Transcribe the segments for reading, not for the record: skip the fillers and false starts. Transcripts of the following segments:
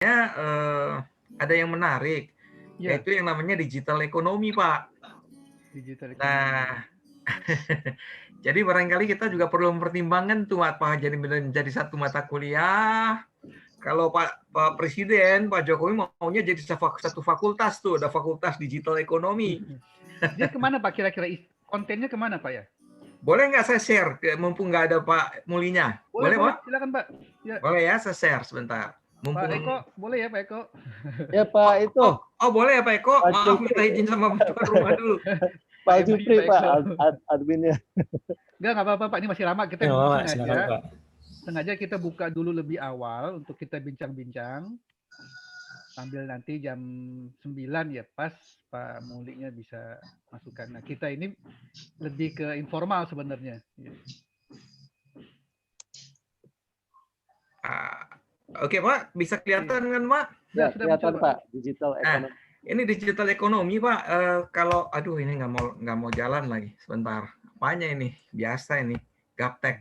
ada yang menarik, yaitu yang namanya digital ekonomi, Pak. Digital ekonomi. Nah, jadi barangkali kita juga perlu mempertimbangkan tuh apa jadi satu mata kuliah. Kalau Pak Presiden, Pak Jokowi maunya jadi satu fakultas tuh, ada fakultas digital ekonomi. Dia kemana Pak kira-kira? Kontennya kemana Pak ya? Boleh nggak saya share, mumpung nggak ada Pak Mulinya? Boleh, Pak? Silakan Pak. Ya. Boleh ya, saya share sebentar. Mumpung... Pak Eko, boleh ya Pak Eko? Ya Pak itu. Oh boleh ya Pak Eko? Maaf, minta izin sama tuan rumah dulu. Pak Jupri Pak, adminnya. Nggak apa-apa Pak, ini masih lama. Kita silakan, Pak. Sengaja kita buka dulu lebih awal untuk kita bincang-bincang. Sambil nanti jam 9 ya pas Pak Muliknya bisa masukkan. Nah kita ini lebih ke informal sebenarnya. Oke Pak, bisa kelihatan kan Pak? Ya, kelihatan Pak, digital ekonomi. Ini digital ekonomi Pak. Kalau, aduh ini nggak mau jalan lagi. Sebentar. Apanya ini? Biasa ini, gaptek.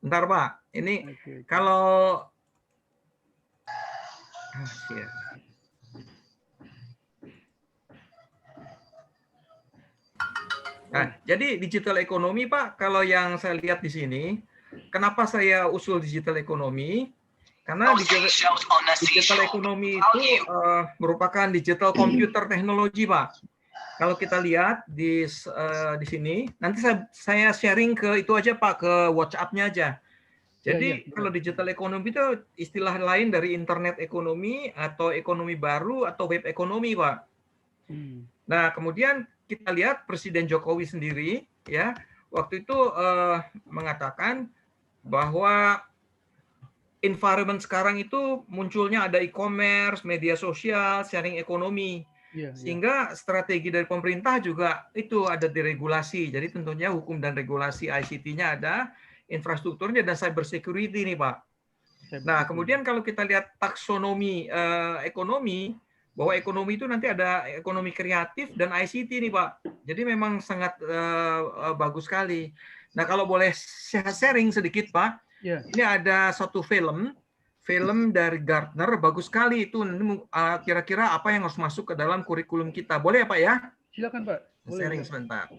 Bentar Pak. Ini kalau Nah, jadi digital ekonomi Pak, kalau yang saya lihat di sini, kenapa saya usul digital ekonomi? Karena digital ekonomi itu merupakan digital computer technology Pak. Kalau kita lihat di sini, nanti saya sharing ke itu aja Pak, ke WhatsApp-nya aja. Jadi kalau digital ekonomi itu istilah lain dari internet ekonomi atau ekonomi baru atau web ekonomi Pak. Nah kemudian kita lihat Presiden Jokowi sendiri ya waktu itu mengatakan bahwa environment sekarang itu munculnya ada e-commerce, media sosial, sharing ekonomi. Sehingga strategi dari pemerintah juga itu ada diregulasi. Jadi tentunya hukum dan regulasi ICT-nya ada, infrastrukturnya dan cyber security nih Pak. Nah kemudian kalau kita lihat taksonomi ekonomi, bahwa ekonomi itu nanti ada ekonomi kreatif dan ICT nih Pak. Jadi memang sangat bagus sekali. Nah kalau boleh sharing sedikit Pak, ini ada satu film dari Gartner, bagus sekali itu. Kira-kira apa yang harus masuk ke dalam kurikulum kita. Boleh ya Pak ya? Silakan Pak. Boleh, sharing sebentar.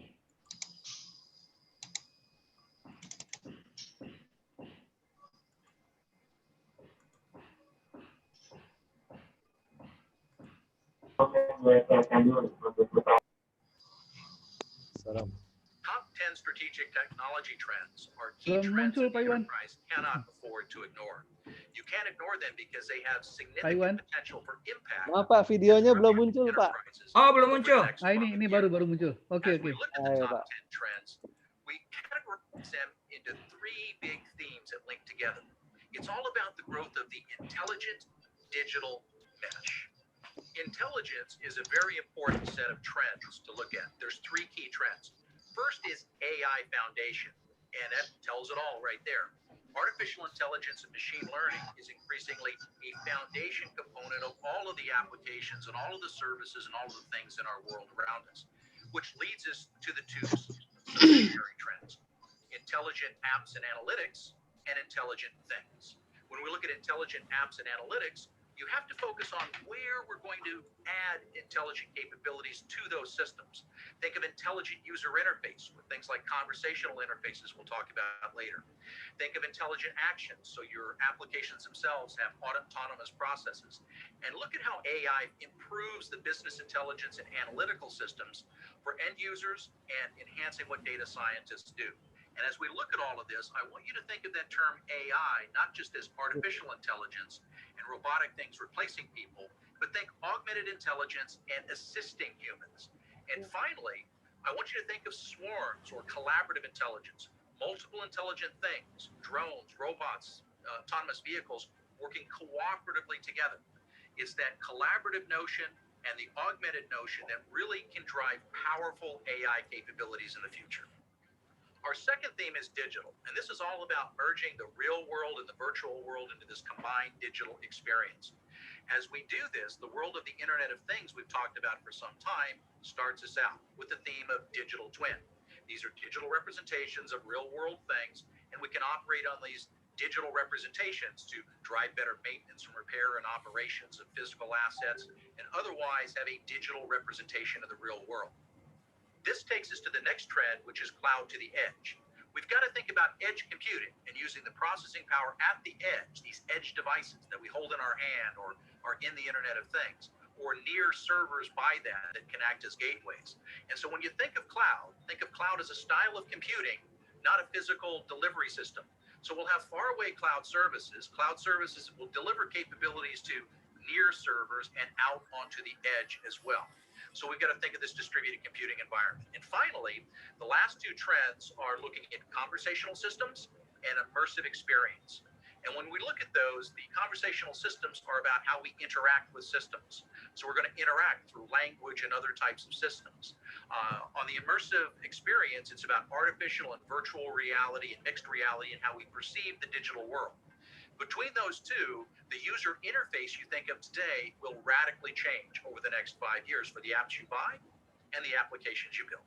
Top 10 strategic technology trends are key trends that the enterprise cannot afford to ignore. You can't ignore them because they have significant potential for impact. Maaf Pak, videonya belum muncul Pak. Oh, belum muncul. Ini baru muncul. Oke. We look at the top 10 trends. We categorize them into three big themes that link together. It's all about the growth of the intelligent digital mesh. Intelligence is a very important set of trends to look at. There's three key trends. First is AI foundation, and that tells it all right there. Artificial intelligence and machine learning is increasingly a foundation component of all of the applications and all of the services and all of the things in our world around us, which leads us to the two subsidiary trends: intelligent apps and analytics and intelligent things. When we look at intelligent apps and analytics, you have to focus on where we're going to add intelligent capabilities to those systems. Think of intelligent user interface with things like conversational interfaces we'll talk about later. Think of intelligent actions, so your applications themselves have autonomous processes. And look at how AI improves the business intelligence and analytical systems for end users and enhancing what data scientists do. And as we look at all of this, I want you to think of that term AI not just as artificial intelligence and robotic things replacing people, but think augmented intelligence and assisting humans. And finally, I want you to think of swarms or collaborative intelligence, multiple intelligent things, drones, robots, autonomous vehicles working cooperatively together. It's that collaborative notion and the augmented notion that really can drive powerful AI capabilities in the future. Our second theme is digital, and this is all about merging the real world and the virtual world into this combined digital experience. As we do this, the world of the Internet of Things we've talked about for some time starts us out with the theme of digital twin. These are digital representations of real world things, and we can operate on these digital representations to drive better maintenance and repair and operations of physical assets, and otherwise have a digital representation of the real world. This takes us to the next trend, which is cloud to the edge. We've got to think about edge computing and using the processing power at the edge, these edge devices that we hold in our hand or are in the Internet of Things, or near servers by that can act as gateways. And so when you think of cloud as a style of computing, not a physical delivery system. So we'll have faraway cloud services that will deliver capabilities to near servers and out onto the edge as well. So we've got to think of this distributed computing environment. And finally, the last two trends are looking at conversational systems and immersive experience. And when we look at those, the conversational systems are about how we interact with systems. So we're going to interact through language and other types of systems. On the immersive experience, it's about artificial and virtual reality and mixed reality and how we perceive the digital world. Between those two, the user interface you think of today will radically change over the next 5 years for the apps you buy and the applications you build.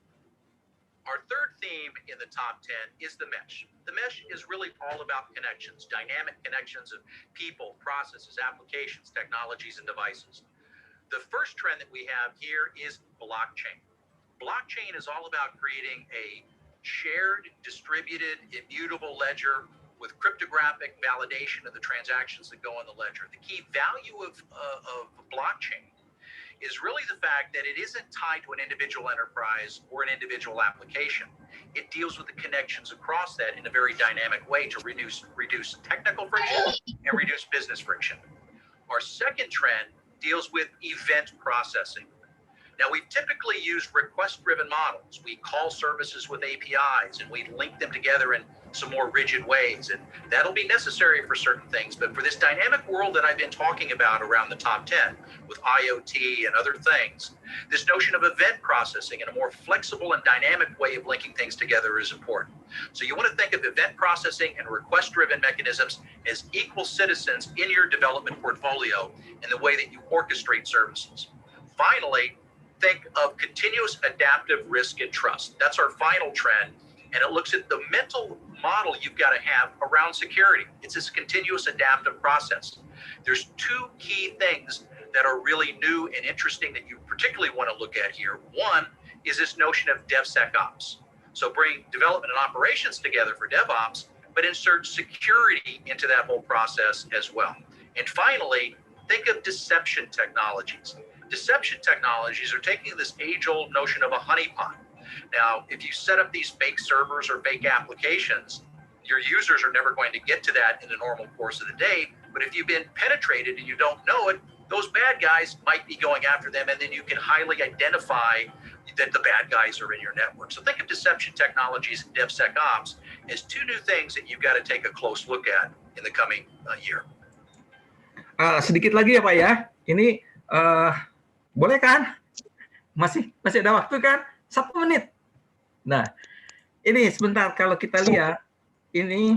Our third theme in the top 10 is the mesh. The mesh is really all about connections, dynamic connections of people, processes, applications, technologies, and devices. The first trend that we have here is blockchain. Blockchain is all about creating a shared, distributed, immutable ledger with cryptographic validation of the transactions that go on the ledger. The key value of blockchain is really the fact that it isn't tied to an individual enterprise or an individual application. It deals with the connections across that in a very dynamic way to reduce technical friction and reduce business friction. Our second trend deals with event processing. Now, we've typically used request-driven models. We call services with APIs, and we link them together in some more rigid ways, and that'll be necessary for certain things. But for this dynamic world that I've been talking about around the top 10, with IoT and other things, this notion of event processing and a more flexible and dynamic way of linking things together is important. So you want to think of event processing and request-driven mechanisms as equal citizens in your development portfolio in the way that you orchestrate services. Finally, think of continuous adaptive risk and trust. That's our final trend, and it looks at the mental model you've got to have around security. It's this continuous adaptive process. There's two key things that are really new and interesting that you particularly want to look at here. One is this notion of DevSecOps. So bring development and operations together for DevOps, but insert security into that whole process as well. And finally, think of deception technologies. Deception technologies are taking this age-old notion of a honeypot. Now, if you set up these fake servers or fake applications, your users are never going to get to that in the normal course of the day. But if you've been penetrated and you don't know it, those bad guys might be going after them, and then you can highly identify that the bad guys are in your network. So think of deception technologies and DevSecOps as two new things that you've got to take a close look at in the coming year. Sedikit lagi ya Pak ya. Ini boleh kan? Masih ada waktu kan? 1 menit. Nah, ini sebentar kalau kita lihat ini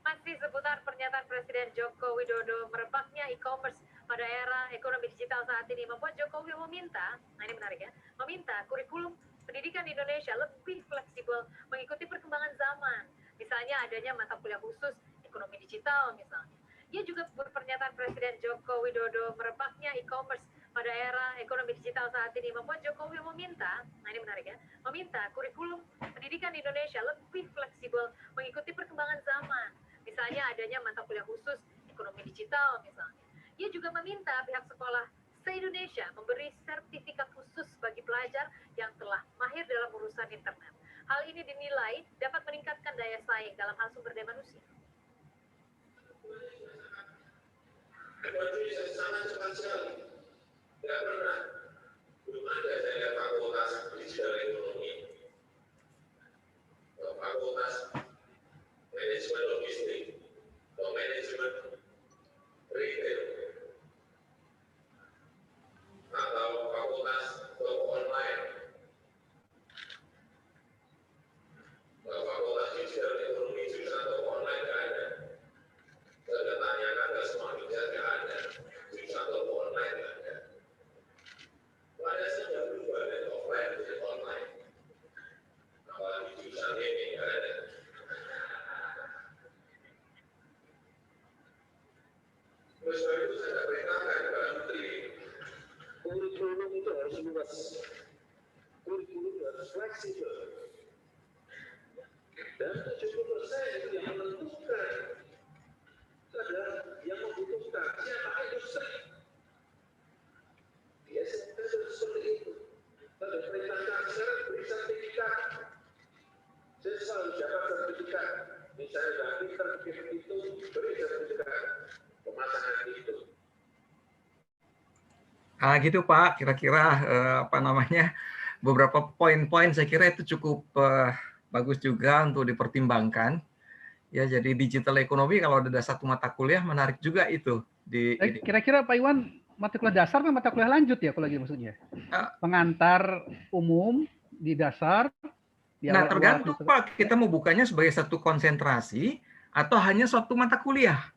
masih seputar pernyataan Presiden Joko Widodo merebaknya e-commerce pada era ekonomi digital saat ini membuat Jokowi meminta, nah ini menarik ya, meminta kurikulum pendidikan di Indonesia lebih fleksibel mengikuti perkembangan zaman. Misalnya adanya mata kuliah khusus ekonomi digital misalnya. Ia juga berpernyataan Presiden Joko Widodo merebaknya e-commerce pada era ekonomi digital saat ini membuat Jokowi meminta, nah ini menarik ya, meminta kurikulum pendidikan di Indonesia lebih fleksibel mengikuti perkembangan zaman. Misalnya adanya mata kuliah khusus ekonomi digital misalnya. Ia juga meminta pihak sekolah se-Indonesia memberi sertifikat khusus bagi pelajar yang telah mahir dalam urusan internet. Hal ini dinilai dapat meningkatkan daya saing dalam hal sumber daya manusia. Sangat cepat sekali. Tidak pernah. Belum ada saya fakultas digital ekonomi. Fakultas manajemen logistik. Atau manajemen retail. Atau fakultas toko online. Fakultas digital ekonomi jurusan toko online tidak ada. Saya tanyakan ke semua tidak ada. Jurusan toko online tidak ada. Pada saat berubah dari offline ke online. Apalagi jurusan ini tidak ada. Oleh sebab itu saya perintahkan Pak Menteri, kurikulum itu harus luas, kurikulum harus fleksibel, dan 70% itu yang menentukan adalah yang membutuhkan siapa industri. Di SMK itu seperti itu. Pada perintahkan sekarang beri sertifikat. Saya selalu dapat sertifikat. Misalnya sudah pinter bikin itu, beri sertifikat pemasangan itu. Gitu Pak, kira-kira apa namanya beberapa poin-poin saya kira itu cukup bagus juga untuk dipertimbangkan. Ya, jadi digital ekonomi kalau ada satu mata kuliah menarik juga itu. Kira-kira Pak Iwan, mata kuliah dasar atau mata kuliah lanjut ya kalau lagi maksudnya? Pengantar umum di dasar. Nah, tergantung Pak, kita mau bukanya sebagai satu konsentrasi atau hanya suatu mata kuliah.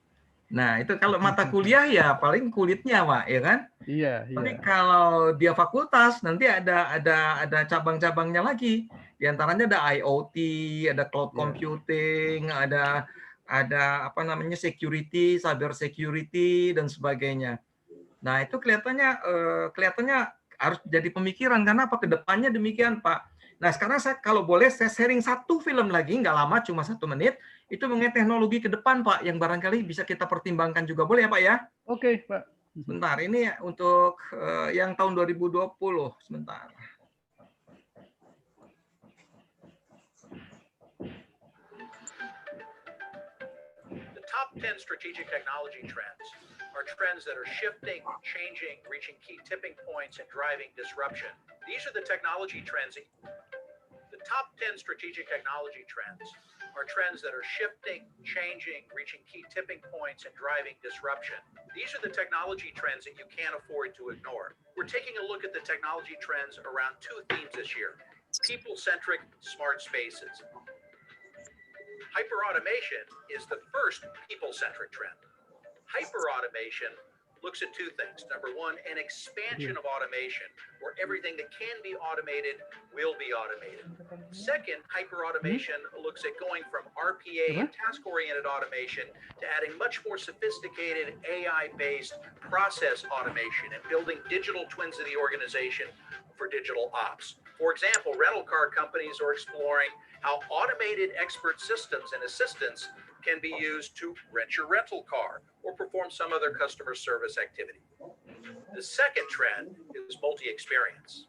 Nah, itu kalau mata kuliah ya paling kulitnya Pak, ya kan? Iya. Tapi kalau dia fakultas nanti ada cabang-cabangnya lagi. Di antaranya ada IoT, ada cloud computing, ada apa namanya security, cyber security dan sebagainya. Nah, itu kelihatannya harus jadi pemikiran karena apa kedepannya demikian, Pak. Nah, sekarang saya kalau boleh saya sharing satu film lagi, nggak lama, cuma 1 menit, itu mengenai teknologi ke depan, Pak, yang barangkali bisa kita pertimbangkan juga. Boleh ya, Pak, ya? Oke, Pak. Sebentar, ini untuk yang tahun 2020. Sebentar. The top 10 strategic technology trends are trends that are shifting, changing, reaching key tipping points, and driving disruption. These are the technology trends. The top 10 strategic technology trends are trends that are shifting, changing, reaching key tipping points, and driving disruption. These are the technology trends that you can't afford to ignore. We're taking a look at the technology trends around 2 themes this year: people-centric smart spaces. Hyper-automation is the first people-centric trend. Hyper-automation looks at 2 things. Number 1, an expansion of automation, where everything that can be automated will be automated. Second, hyper-automation looks at going from RPA and task-oriented automation to adding much more sophisticated AI-based process automation and building digital twins of the organization for digital ops. For example, rental car companies are exploring how automated expert systems and assistants can be used to rent your rental car or perform some other customer service activity. The second trend is multi-experience.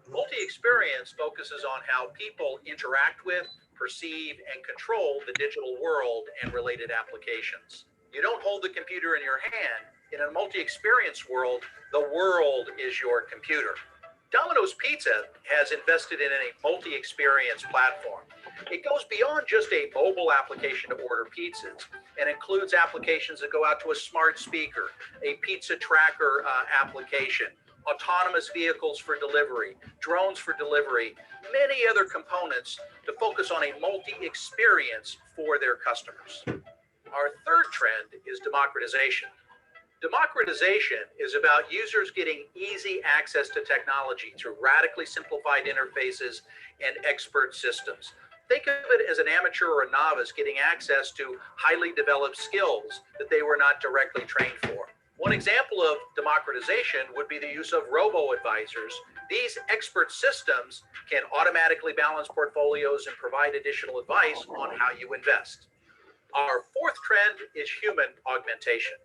Multi-experience focuses on how people interact with, perceive, and control the digital world and related applications. You don't hold the computer in your hand. In a multi-experience world, the world is your computer. Domino's Pizza has invested in a multi-experience platform. It goes beyond just a mobile application to order pizzas and includes applications that go out to a smart speaker, a pizza tracker application, autonomous vehicles for delivery, drones for delivery, many other components to focus on a multi-experience for their customers. Our third trend is democratization. Democratization is about users getting easy access to technology through radically simplified interfaces and expert systems. Think of it as an amateur or a novice getting access to highly developed skills that they were not directly trained for. One example of democratization would be the use of robo-advisors. These expert systems can automatically balance portfolios and provide additional advice on how you invest. Our fourth trend is human augmentation.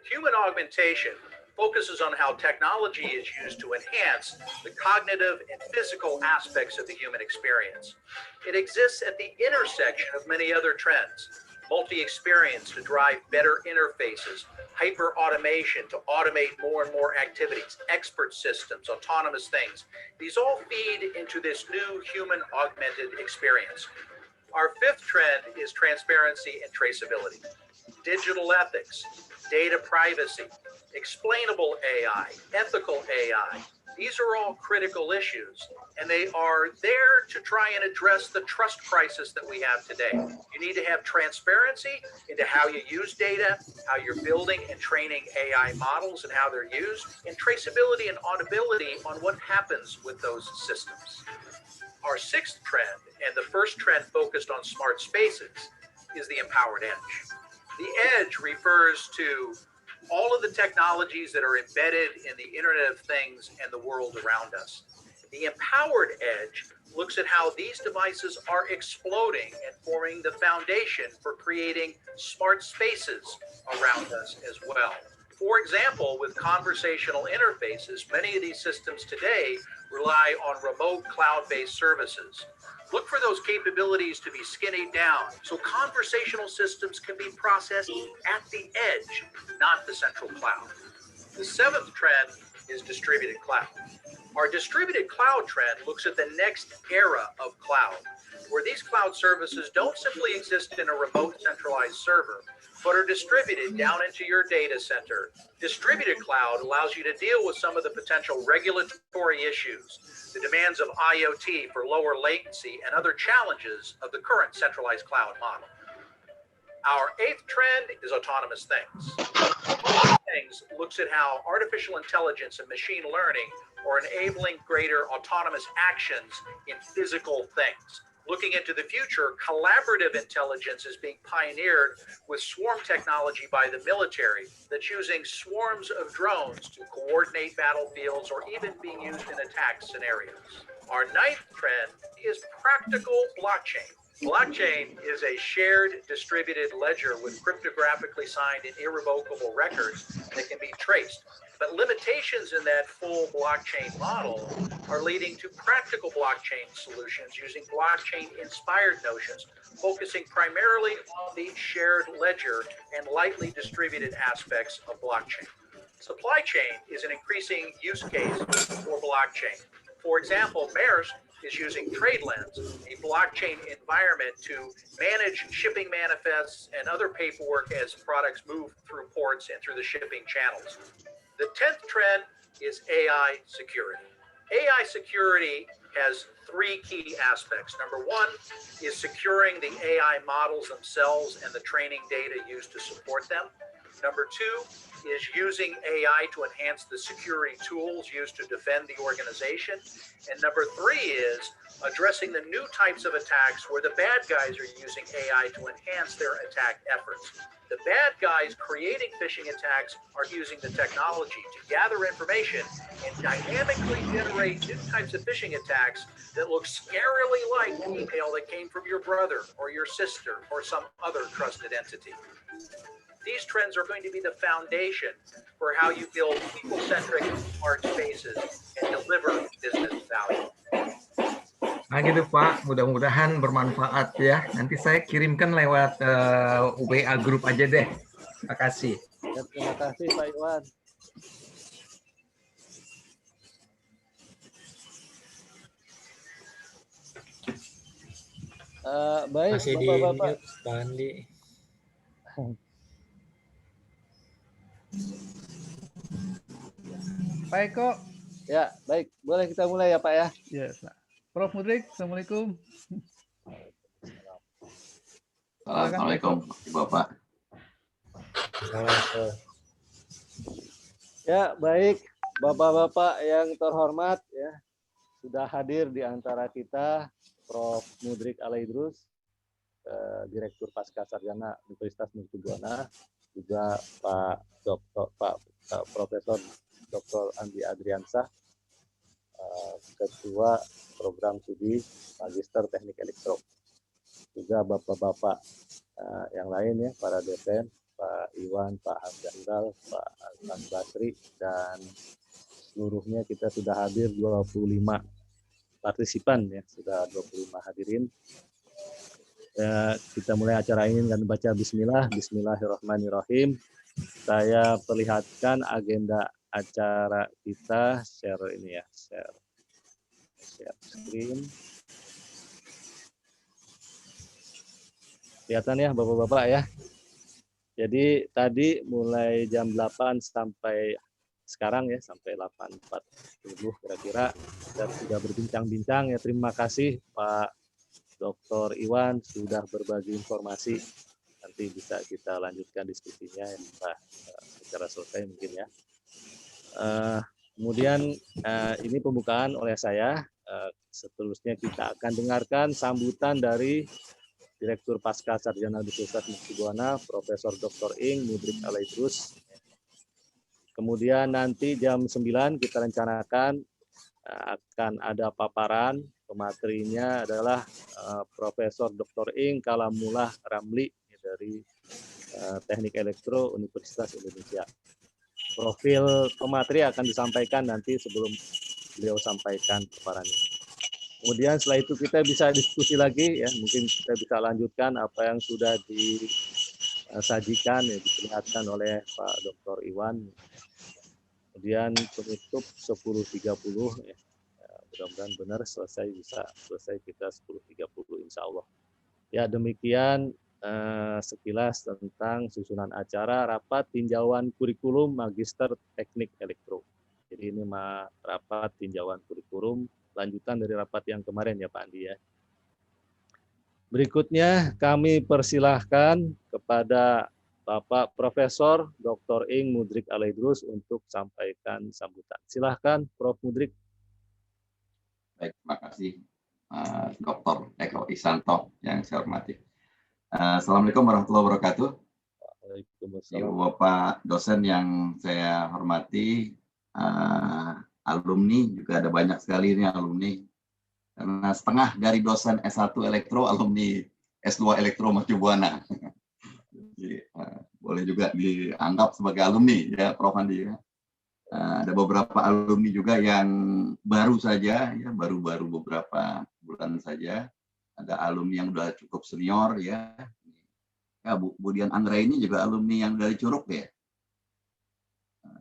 Human augmentation focuses on how technology is used to enhance the cognitive and physical aspects of the human experience. It exists at the intersection of many other trends: multi-experience to drive better interfaces, hyper-automation to automate more and more activities, expert systems, autonomous things. These all feed into this new human augmented experience. Our fifth trend is transparency and traceability. Digital ethics, data privacy, explainable AI, ethical AI. These are all critical issues, and they are there to try and address the trust crisis that we have today. You need to have transparency into how you use data, how you're building and training AI models and how they're used, and traceability and auditability on what happens with those systems. Our sixth trend, and the first trend focused on smart spaces, is the empowered edge. The edge refers to all of the technologies that are embedded in the Internet of Things and the world around us. The empowered edge looks at how these devices are exploding and forming the foundation for creating smart spaces around us as well. For example, with conversational interfaces, many of these systems today rely on remote cloud-based services. Look for those capabilities to be skinnied down so conversational systems can be processed at the edge, not the central cloud. The seventh trend is distributed cloud. Our distributed cloud trend looks at the next era of cloud, where these cloud services don't simply exist in a remote centralized server, but are distributed down into your data center. Distributed cloud allows you to deal with some of the potential regulatory issues, the demands of IoT for lower latency, and other challenges of the current centralized cloud model. Our eighth trend is autonomous things. Autonomous things looks at how artificial intelligence and machine learning are enabling greater autonomous actions in physical things. Looking into the future, collaborative intelligence is being pioneered with swarm technology by the military that's using swarms of drones to coordinate battlefields or even being used in attack scenarios. Our ninth trend is practical blockchain. Blockchain is a shared distributed ledger with cryptographically signed and irrevocable records that can be traced. But limitations in that full blockchain model are leading to practical blockchain solutions using blockchain-inspired notions, focusing primarily on the shared ledger and lightly distributed aspects of blockchain. Supply chain is an increasing use case for blockchain. For example, Maersk is using TradeLens, a blockchain environment, to manage shipping manifests and other paperwork as products move through ports and through the shipping channels. The 10th trend is AI security. AI security has three key aspects. Number one is securing the AI models themselves and the training data used to support them. Number two is using AI to enhance the security tools used to defend the organization. And number three is addressing the new types of attacks where the bad guys are using AI to enhance their attack efforts. The bad guys creating phishing attacks are using the technology to gather information and dynamically generate new types of phishing attacks that look scarily like an email that came from your brother or your sister or some other trusted entity. These trends are going to be the foundation for how you build people-centric smart spaces and deliver business value. Nah gitu Pak, mudah-mudahan bermanfaat ya. Nanti saya kirimkan lewat WA grup aja deh. Terima kasih. Ya, terima kasih Pak Iwan. Baik, Masih di Bapak-Bapak. mute, Pak Andi. Pak Eko. Ya, baik. Boleh kita mulai ya Pak ya? Ya, Prof. Mudrik, Assalamualaikum. Assalamualaikum Bapak. Assalamualaikum. Ya, baik. Bapak-bapak yang terhormat ya, sudah hadir di antara kita Prof. Mudrik Alaidrus, Direktur Pascasarjana Universitas Mercubuana, juga Profesor Dr. Andi Adriansah, Ketua Program Studi Magister Teknik Elektro, juga bapak-bapak yang lain ya, para dosen, Pak Iwan, Pak Hamzahil, Pak Alman Basri, dan seluruhnya kita sudah hadir 25 partisipan ya, sudah 25 hadirin. Ya, kita mulai acara ini dengan baca Bismillah. Bismillahirrahmanirrahim. Saya perlihatkan agenda acara kita, share ini ya, share screen. Kelihatan ya Bapak-bapak ya. Jadi tadi mulai jam 8 sampai sekarang ya, sampai 8.40 kira-kira kita sudah berbincang-bincang ya. Terima kasih Pak Dr. Iwan sudah berbagi informasi. Nanti bisa kita lanjutkan diskusinya ya, Pak, secara selesai mungkin ya. Kemudian ini pembukaan oleh saya. Seterusnya kita akan dengarkan sambutan dari Direktur Pascasarjana Universitas Mercubuana, Profesor Dr. Ing Mudrik Alaidrus. Kemudian nanti jam 9 kita rencanakan akan ada paparan. Pematerinya adalah Profesor Dr. Ing Kalamullah Ramli dari Teknik Elektro Universitas Indonesia. Profil pemateri akan disampaikan nanti sebelum beliau sampaikan paparannya. Kemudian setelah itu kita bisa diskusi lagi, ya, mungkin kita bisa lanjutkan apa yang sudah disajikan, ya, diperlihatkan oleh Pak Dr. Iwan. Kemudian penutup 10.30, ya. Mudah-mudahan benar selesai kita 10.30 insya Allah. Ya, demikian sekilas tentang susunan acara rapat tinjauan kurikulum Magister Teknik Elektro. Jadi ini rapat tinjauan kurikulum lanjutan dari rapat yang kemarin ya Pak Andi ya. Berikutnya kami persilahkan kepada Bapak Profesor Dr. Ing Mudrik Alaidrus untuk sampaikan sambutan. Silahkan Prof. Mudrik. Baik, terima kasih Dr. Eko Isanto yang saya hormati. Assalamualaikum warahmatullahi wabarakatuh. Waalaikumsalam. Ibu Bapak dosen yang saya hormati, alumni juga ada banyak sekali ini alumni. Karena setengah dari dosen S1 Elektro alumni S2 Elektro Mercu Buana. Jadi, boleh juga dianggap sebagai alumni ya Prof. Andi ya. Ada beberapa alumni juga yang baru saja, ya baru-baru beberapa bulan saja. Ada alumni yang sudah cukup senior ya. Ya Bu Dian Anggra ini juga alumni yang dari Curug ya.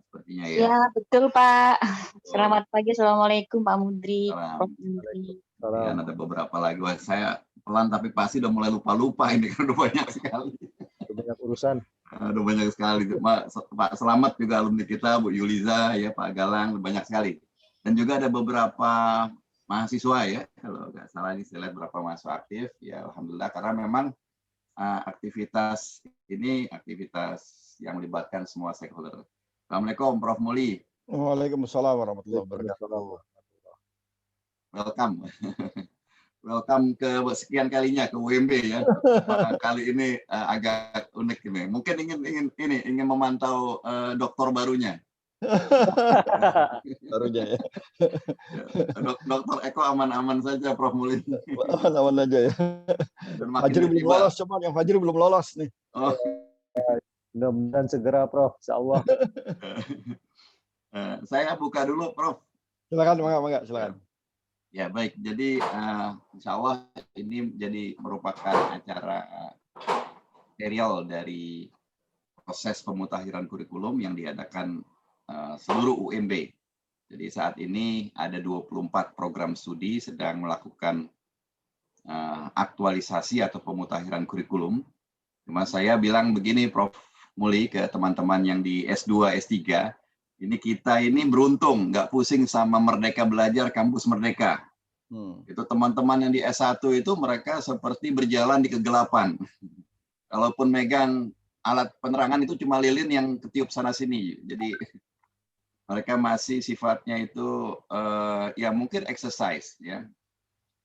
Sepertinya ya. Ya betul Pak. Selamat pagi, assalamualaikum Pak Mudrik. Prof. Mudrik. Ya, ada beberapa lagi. Wah, saya pelan tapi pasti udah mulai lupa-lupa ini kan udah banyak sekali. Banyak urusan. Udah banyak sekali. Pak Selamat juga alumni kita, Bu Yuliza, ya Pak Galang, banyak sekali. Dan juga ada beberapa mahasiswa ya, kalau nggak salah ini saya lihat beberapa mahasiswa aktif, ya Alhamdulillah karena memang aktivitas ini aktivitas yang melibatkan semua stakeholder. Assalamualaikum Prof. Muli. Waalaikumsalam warahmatullahi wabarakatuh. Welcome. Welcome ke sekian kalinya ke UMB ya. Kali ini agak unik ini. Mungkin ingin memantau doktor barunya. Barunya ya. Dokter Eko aman-aman saja Prof. Muli. Aman-aman aja ya. Fajri belum lolos, cuman yang Fajri belum lolos nih. Oh. Mudah-mudahan segera Prof. Insyaallah. Saya buka dulu Prof. Silakan, mangga, silakan. Ya baik, jadi insya Allah ini jadi merupakan acara serial dari proses pemutakhiran kurikulum yang diadakan seluruh UMB. Jadi saat ini ada 24 program studi sedang melakukan aktualisasi atau pemutakhiran kurikulum. Cuma saya bilang begini Prof. Muli ke teman-teman yang di S2, S3, kita ini beruntung, nggak pusing sama Merdeka Belajar Kampus Merdeka. Itu teman-teman yang di S1 itu mereka seperti berjalan di kegelapan. Kalaupun megang alat penerangan itu cuma lilin yang ketiup sana-sini. Jadi mereka masih sifatnya itu ya mungkin exercise. Ya.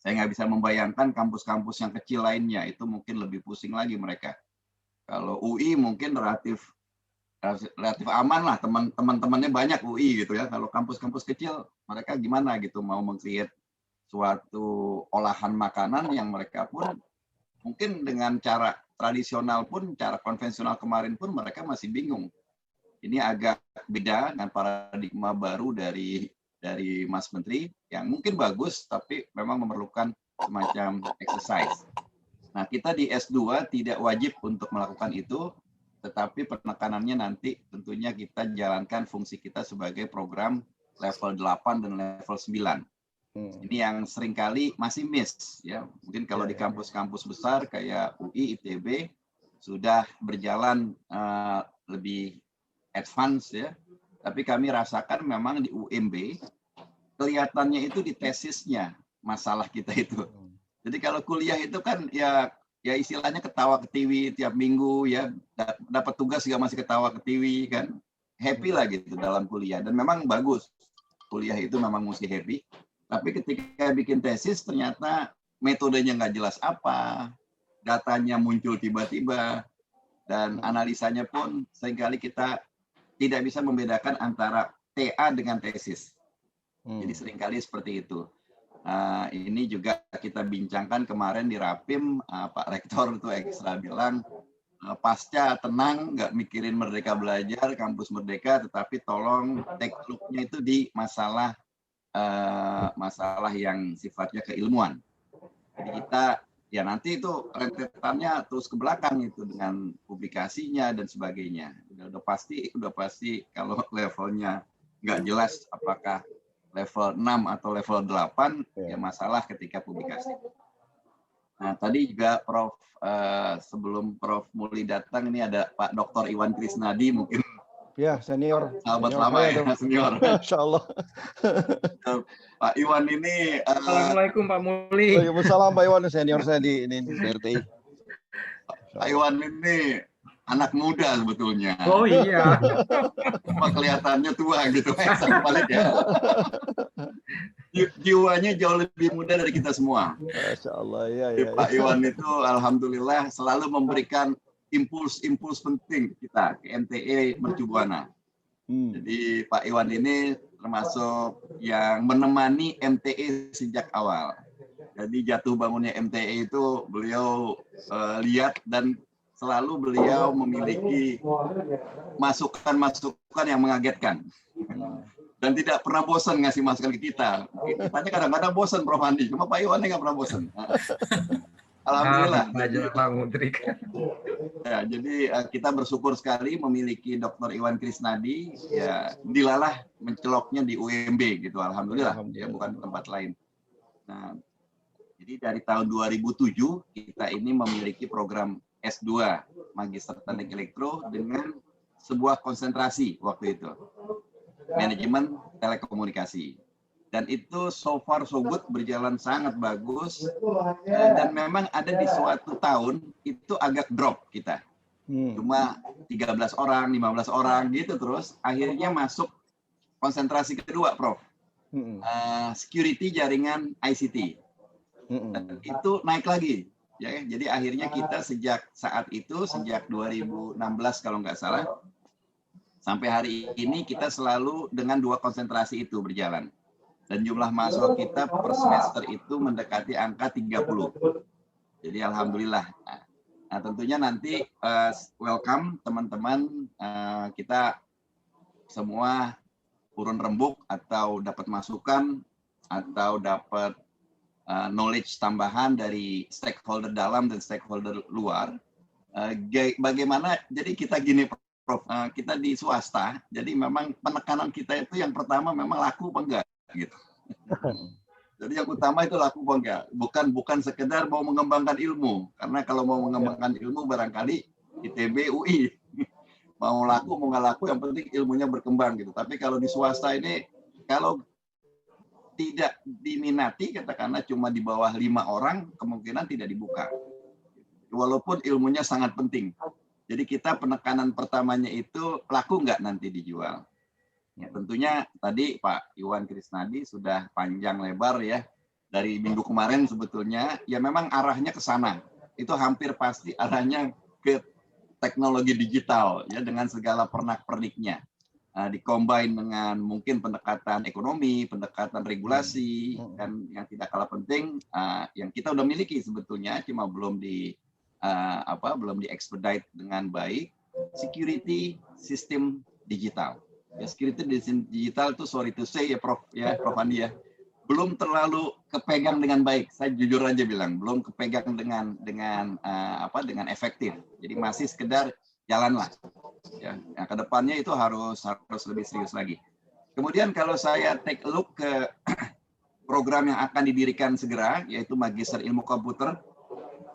Saya nggak bisa membayangkan kampus-kampus yang kecil lainnya, itu mungkin lebih pusing lagi mereka. Kalau UI mungkin relatif aman lah, teman-temannya banyak UI gitu ya. Kalau kampus-kampus kecil mereka gimana gitu mau meng-create suatu olahan makanan yang mereka pun mungkin dengan cara tradisional pun, cara konvensional kemarin pun mereka masih bingung. Ini agak beda dengan paradigma baru dari Mas Menteri yang mungkin bagus tapi memang memerlukan semacam exercise. Nah, kita di S2 tidak wajib untuk melakukan itu, tetapi penekanannya nanti tentunya kita jalankan fungsi kita sebagai program level 8 dan level 9. Ini yang seringkali masih miss ya. Mungkin kalau di kampus-kampus besar kayak UI, ITB sudah berjalan lebih advance ya. Tapi kami rasakan memang di UMB kelihatannya itu di tesisnya masalah kita itu. Jadi kalau kuliah itu kan ya istilahnya ketawa ketiwi tiap minggu ya, dapat tugas juga masih ketawa ketiwi kan. Happy lah gitu dalam kuliah dan memang bagus. Kuliah itu memang mesti happy. Tapi ketika bikin tesis ternyata metodenya nggak jelas apa, datanya muncul tiba-tiba, dan analisanya pun seringkali kita tidak bisa membedakan antara TA dengan tesis. Jadi seringkali seperti itu. Ini juga kita bincangkan kemarin di Rapim, Pak Rektor itu ekstra bilang, pasca tenang, nggak mikirin Merdeka Belajar, kampus Merdeka, tetapi tolong take look-nya itu di masalah yang sifatnya keilmuan. Jadi kita ya nanti itu rentetannya terus ke belakang itu dengan publikasinya dan sebagainya. Udah pasti kalau levelnya nggak jelas apakah level 6 atau level 8 ya masalah ketika publikasi. Nah, tadi juga Prof sebelum Prof Muli datang ini ada Pak Dr. Iwan Krisnadi, mungkin ya senior sahabat lama ya, senior. Insyaallah. Pak Iwan ini Assalamualaikum Pak Muli. Waalaikumsalam Pak Iwan, senior saya di BRTI. Pak Iwan ini anak muda sebetulnya. Oh iya. Cuma kelihatannya tua gitu. Balik ya. Jiwanya jauh lebih muda dari kita semua. Masya Allah, ya. Pak Iwan itu alhamdulillah selalu memberikan impuls penting kita ke MTE Mercu Buana. Jadi Pak Iwan ini termasuk yang menemani MTE sejak awal. Jadi jatuh bangunnya MTE itu beliau lihat dan selalu beliau memiliki masukan-masukan yang mengagetkan. Dan tidak pernah bosan ngasih masukan ke kita. Kitanya kadang-kadang bosan Prof Andi, cuma Pak Iwan nggak pernah bosan. Alhamdulillah. Ya, jadi kita bersyukur sekali memiliki Dr. Iwan Krisnadi. Ya, dilalah menceloknya di UMB gitu. Alhamdulillah. Ya, bukan tempat lain. Nah, jadi dari tahun 2007 kita ini memiliki program S2 Magister Teknik Elektro dengan sebuah konsentrasi waktu itu. Manajemen telekomunikasi. Dan itu so far so good, berjalan sangat bagus. Dan memang ada di suatu tahun itu agak drop kita. Cuma 13 orang, 15 orang gitu terus. Akhirnya masuk konsentrasi kedua, Prof. Security jaringan ICT. Dan itu naik lagi. Ya, jadi akhirnya kita sejak saat itu, sejak 2016 kalau nggak salah, sampai hari ini kita selalu dengan 2 konsentrasi itu berjalan. Dan jumlah mahasiswa kita per semester itu mendekati angka 30. Jadi alhamdulillah. Nah, tentunya nanti welcome teman-teman kita semua urun rembuk atau dapat masukan atau dapat knowledge tambahan dari stakeholder dalam dan stakeholder luar. Bagaimana, jadi kita gini Prof, kita di swasta, jadi memang penekanan kita itu yang pertama memang laku apa enggak gitu. Jadi yang utama itu laku apa enggak, bukan sekedar mau mengembangkan ilmu, karena kalau mau mengembangkan ilmu barangkali ITB, UI mau laku mau nggak laku yang penting ilmunya berkembang gitu. Tapi kalau di swasta ini kalau tidak diminati katakanlah cuma di bawah 5 orang kemungkinan tidak dibuka. Walaupun ilmunya sangat penting. Jadi kita penekanan pertamanya itu laku nggak nanti dijual. Ya, tentunya tadi Pak Iwan Krisnadi sudah panjang lebar ya dari minggu kemarin sebetulnya ya memang arahnya ke sana. Itu hampir pasti arahnya ke teknologi digital ya dengan segala pernak-perniknya. Dikombin dengan mungkin pendekatan ekonomi, pendekatan regulasi dan yang tidak kalah penting yang kita udah miliki sebetulnya cuma belum di expedite dengan baik, security sistem digital. Ya, security digital itu sorry to say ya Prof Andi ya, belum terlalu kepegang dengan baik. Saya jujur aja bilang belum kepegang dengan efektif. Jadi masih sekedar jalanlah. Ya, nah, ke depannya itu harus lebih serius lagi. Kemudian kalau saya take a look ke program yang akan didirikan segera, yaitu Magister Ilmu Komputer,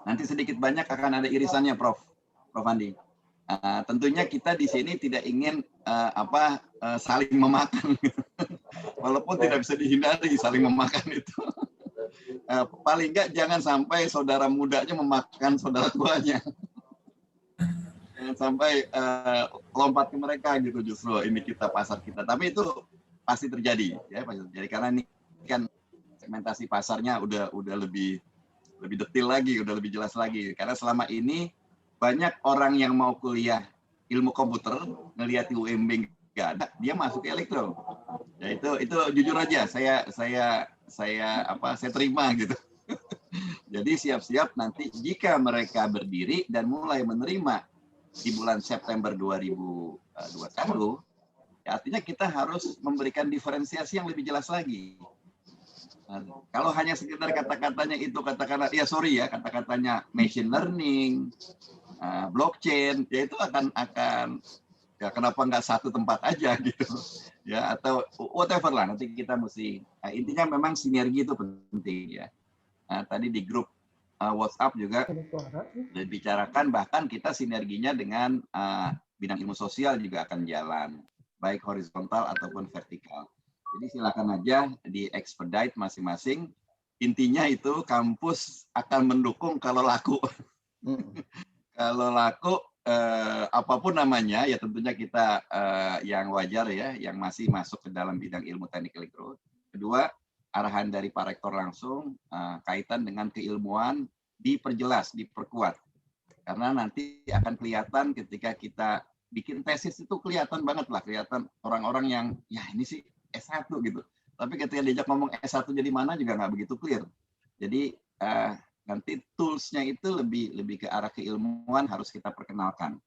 nanti sedikit banyak akan ada irisannya, Prof Andi. Tentunya kita di sini tidak ingin saling memakan, walaupun tidak bisa dihindari saling memakan itu. Paling enggak jangan sampai saudara mudanya memakan saudara tuanya. Sampai lompat ke mereka gitu justru ini kita pasar kita. Tapi itu pasti terjadi ya, pasti terjadi karena ini kan segmentasi pasarnya udah lebih detail lagi, udah lebih jelas lagi. Karena selama ini banyak orang yang mau kuliah ilmu komputer ngelihat di UMB nggak ada, dia masuk ke elektro. Ya itu jujur aja saya terima gitu. Jadi siap-siap nanti jika mereka berdiri dan mulai menerima di bulan September 2021, ya artinya kita harus memberikan diferensiasi yang lebih jelas lagi. Nah, kalau hanya sekedar kata-katanya itu katakanlah ya sorry ya kata-katanya machine learning, blockchain, ya itu akan ya kenapa nggak satu tempat aja gitu ya atau whatever lah nanti kita mesti intinya memang sinergi itu penting ya. Nah, tadi di grup WhatsApp juga dibicarakan bahkan kita sinerginya dengan bidang ilmu sosial juga akan jalan baik horizontal ataupun vertikal. Jadi silakan aja di expedite masing-masing. Intinya itu kampus akan mendukung kalau laku. Kalau laku apapun namanya ya tentunya kita yang wajar ya yang masih masuk ke dalam bidang ilmu teknik elektro. Kedua, arahan dari Pak Rektor langsung kaitan dengan keilmuan diperjelas, diperkuat. Karena nanti akan kelihatan ketika kita bikin tesis itu kelihatan banget lah, kelihatan orang-orang yang ya ini sih S1 gitu. Tapi ketika diajak ngomong S1 jadi mana juga nggak begitu clear. Jadi nanti tools-nya itu lebih ke arah keilmuan harus kita perkenalkan.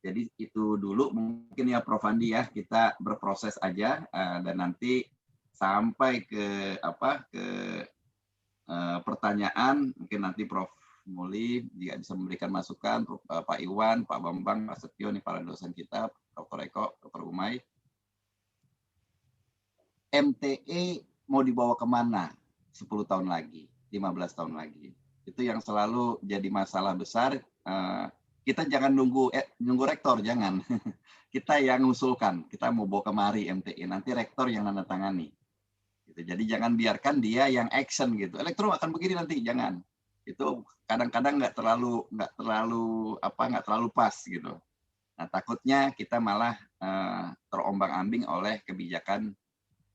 Jadi itu dulu mungkin ya Prof Andi ya, kita berproses aja dan nanti sampai ke pertanyaan mungkin nanti Prof Muli jika bisa memberikan masukan, Pak Iwan, Pak Bambang, Pak Setio, nih para dosen kita, Dr. Eko, Dr. Umay. MTE mau dibawa kemana 10 tahun lagi, 15 tahun lagi? Itu yang selalu jadi masalah besar. Kita jangan nunggu rektor, jangan. Kita yang ngusulkan, kita mau bawa kemari MTE, nanti rektor yang nandatangani. Gitu. Jadi jangan biarkan dia yang action gitu. Elektro akan begini nanti, jangan. Itu kadang-kadang nggak terlalu pas gitu. Nah, takutnya kita malah terombang-ambing oleh kebijakan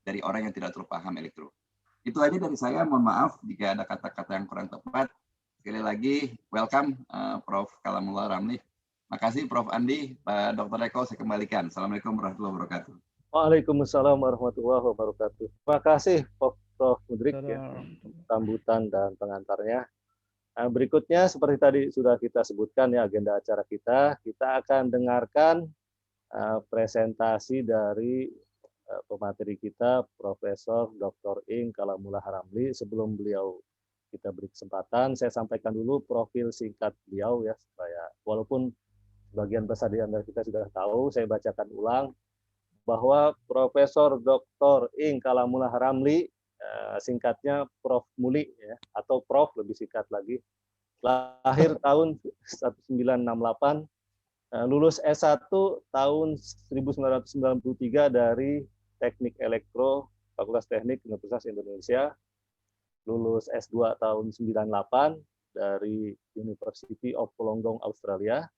dari orang yang tidak terlalu paham elektro. Itu aja dari saya, mohon maaf jika ada kata-kata yang kurang tepat. Sekali lagi, welcome Prof. Kalamullah Ramli. Makasih Prof. Andi, Pak Dr. Eko, saya kembalikan. Assalamualaikum warahmatullahi wabarakatuh. Waalaikumsalam warahmatullahi wabarakatuh. Terima kasih Prof. Mudrik ya, sambutan dan pengantarnya. Nah, berikutnya seperti tadi sudah kita sebutkan ya agenda acara kita akan dengarkan presentasi dari pemateri kita Profesor Dr. Ing Kalamullah Ramli. Sebelum beliau kita beri kesempatan, saya sampaikan dulu profil singkat beliau ya supaya walaupun sebagian besar di antara kita sudah tahu, saya bacakan ulang bahwa Profesor Dr. Ing Kalamullah Ramli, singkatnya Prof Muli ya, atau Prof lebih singkat lagi, lahir tahun 1968, lulus S1 tahun 1993 dari Teknik Elektro Fakultas Teknik Universitas Indonesia, lulus S2 tahun 98 dari University of Wollongong Australia,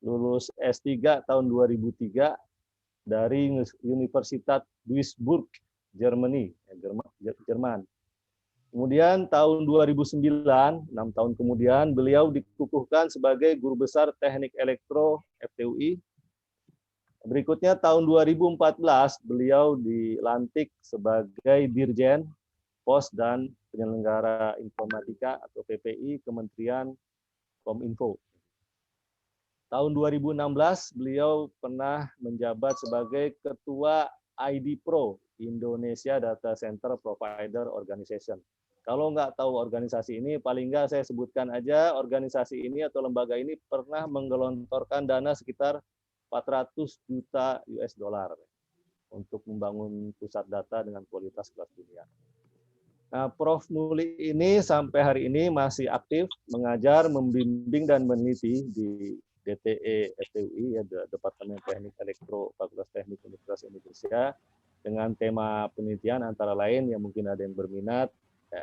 lulus S3 tahun 2003 dari Universitas Duisburg, Jerman. Kemudian tahun 2009, 6 tahun kemudian, beliau dikukuhkan sebagai Guru Besar Teknik Elektro FTUI. Berikutnya tahun 2014, beliau dilantik sebagai Dirjen Pos dan Penyelenggara Informatika atau PPI Kementerian Kominfo. Tahun 2016, beliau pernah menjabat sebagai Ketua ID Pro, Indonesia Data Center Provider Organization. Kalau nggak tahu organisasi ini, paling nggak saya sebutkan aja, organisasi ini atau lembaga ini pernah menggelontorkan dana sekitar 400 juta US dollar untuk membangun pusat data dengan kualitas kelas dunia. Nah, Prof. Muli ini sampai hari ini masih aktif mengajar, membimbing, dan meneliti di DTE FTUI, ya, Departemen Teknik Elektro Fakultas Teknik Universitas Indonesia, dengan tema penelitian antara lain yang mungkin ada yang berminat,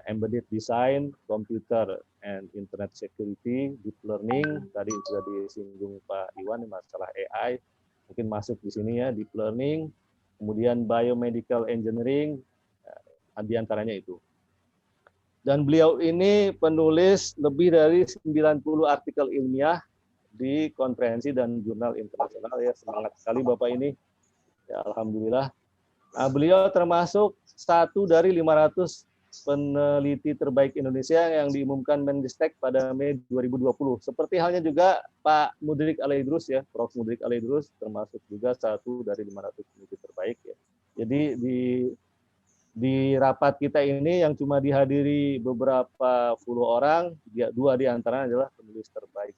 Embedded Design, Computer and Internet Security, Deep Learning, tadi sudah disinggung Pak Iwan, masalah AI, mungkin masuk di sini ya, Deep Learning, kemudian Biomedical Engineering, di antaranya itu. Dan beliau ini penulis lebih dari 90 artikel ilmiah di konferensi dan jurnal internasional ya. Semangat sekali Bapak ini. Ya, alhamdulillah. Nah, beliau termasuk satu dari 500 peneliti terbaik Indonesia yang diumumkan Mendristek pada Mei 2020. Seperti halnya juga Pak Mudrik Alaidrus ya, Prof. Mudrik Alaidrus termasuk juga satu dari 500 peneliti terbaik ya. Jadi di rapat kita ini yang cuma dihadiri beberapa puluh orang, dua di antaranya adalah penulis terbaik.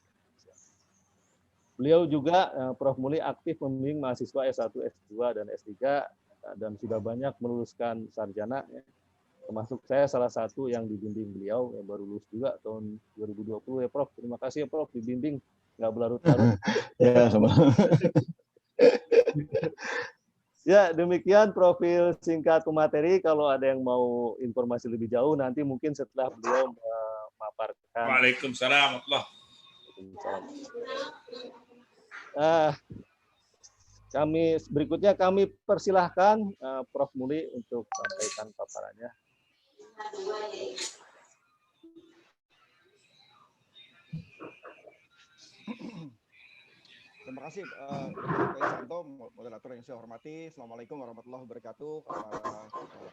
Beliau juga, Prof. Muli aktif membimbing mahasiswa S1, S2, dan S3, dan sudah banyak meluluskan sarjana. Ya. Termasuk saya salah satu yang dibimbing beliau, yang baru lulus juga tahun 2020 ya Prof. Terima kasih ya Prof, dibimbing, nggak berlarut-larut. Ya, sama. Ya, demikian profil singkat pemateri. Kalau ada yang mau informasi lebih jauh, nanti mungkin setelah beliau memaparkan. Waalaikumsalam. Berikutnya kami persilahkan Prof. Muli untuk sampaikan paparannya. Terima kasih Pak Santo, moderator yang saya hormati. Assalamualaikum warahmatullahi wabarakatuh kepada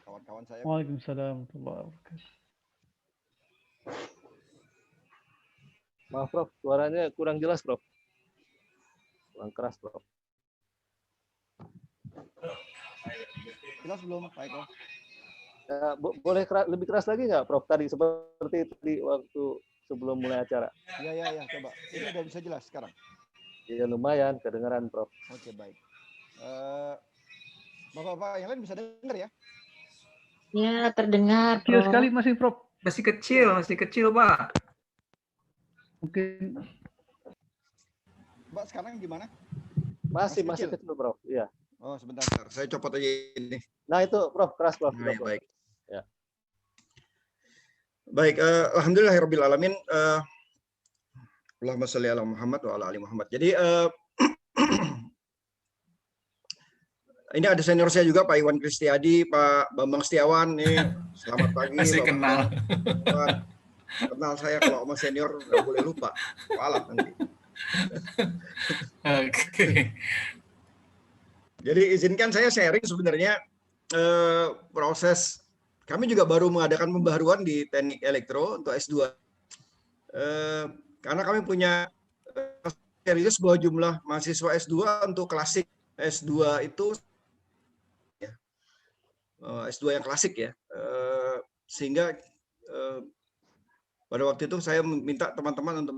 kawan-kawan saya. Waalaikumsalam warahmatullahi wabarakatuh. Maaf Prof, suaranya kurang jelas Prof. Kurang keras Prof. Jelas belum Pak Eko? Boleh lebih keras lagi nggak Prof? Tadi seperti tadi waktu sebelum mulai acara. Iya, coba. Ini udah bisa jelas sekarang? Ya lumayan, kedengaran Prof. Oke, baik. Bapak-bapak yang lain bisa dengar ya? Ya, terdengar. Kecil sekali masih Prof. Masih kecil Pak. Mungkin. Mbak sekarang gimana? Masih kecil Prof. Iya. Oh, sebentar. Saya copot aja ini. Nah itu Prof, keras Prof. Baik. Ya. Baik, alhamdulillahirabbil alamin. Allahumma sholli ala Muhammad wa ala ali Muhammad. Jadi ini ada senior saya juga Pak Iwan Kristiadi, Pak Bambang Setiawan nih. Selamat pagi. Masih Bapak. kenal. Kenal saya kalau sama senior nggak boleh lupa. Walat nanti. Oke. Jadi izinkan saya sharing sebenarnya proses kami juga baru mengadakan pembaharuan di Teknik Elektro untuk S2. Karena kami punya serius bahwa jumlah mahasiswa S2 untuk klasik S2 itu ya, S2 yang klasik ya, sehingga pada waktu itu saya minta teman-teman untuk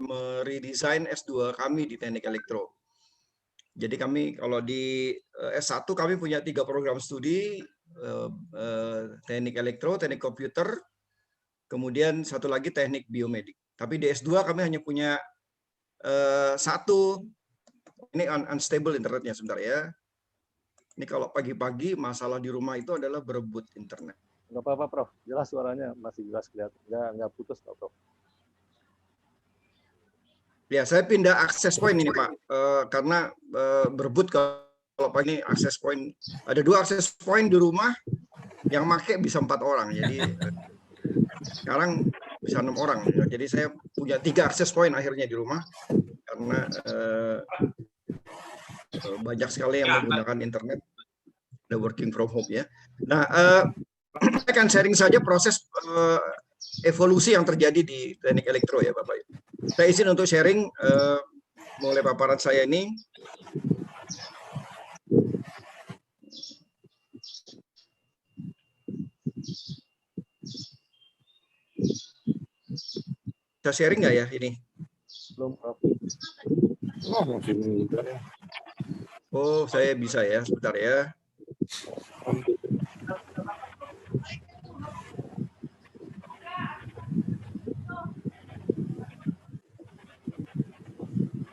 meredesain S2 kami di Teknik Elektro. Jadi kami kalau di S1 kami punya 3 program studi, Teknik Elektro, Teknik Komputer, kemudian satu lagi Teknik Biomedik. Tapi di S2 kami hanya punya satu, ini unstable internetnya sebentar ya. Ini kalau pagi-pagi masalah di rumah itu adalah berebut internet. Nggak apa-apa Prof, jelas suaranya masih jelas kelihatan, nggak putus Prof. Ya, saya pindah akses point ini Pak, karena berebut kalau pagi akses point. Ada 2 akses point di rumah, yang make bisa 4 orang. Jadi sekarang bisa 6 orang. Jadi saya punya 3 akses point akhirnya di rumah karena banyak sekali yang menggunakan internet, the working from home ya. Nah, saya akan sharing saja proses evolusi yang terjadi di Teknik Elektro ya Bapak. Saya izin untuk sharing mulai paparan saya ini. Bisa sharing nggak ya ini? Belum Prof. Oh, saya bisa ya, sebentar ya.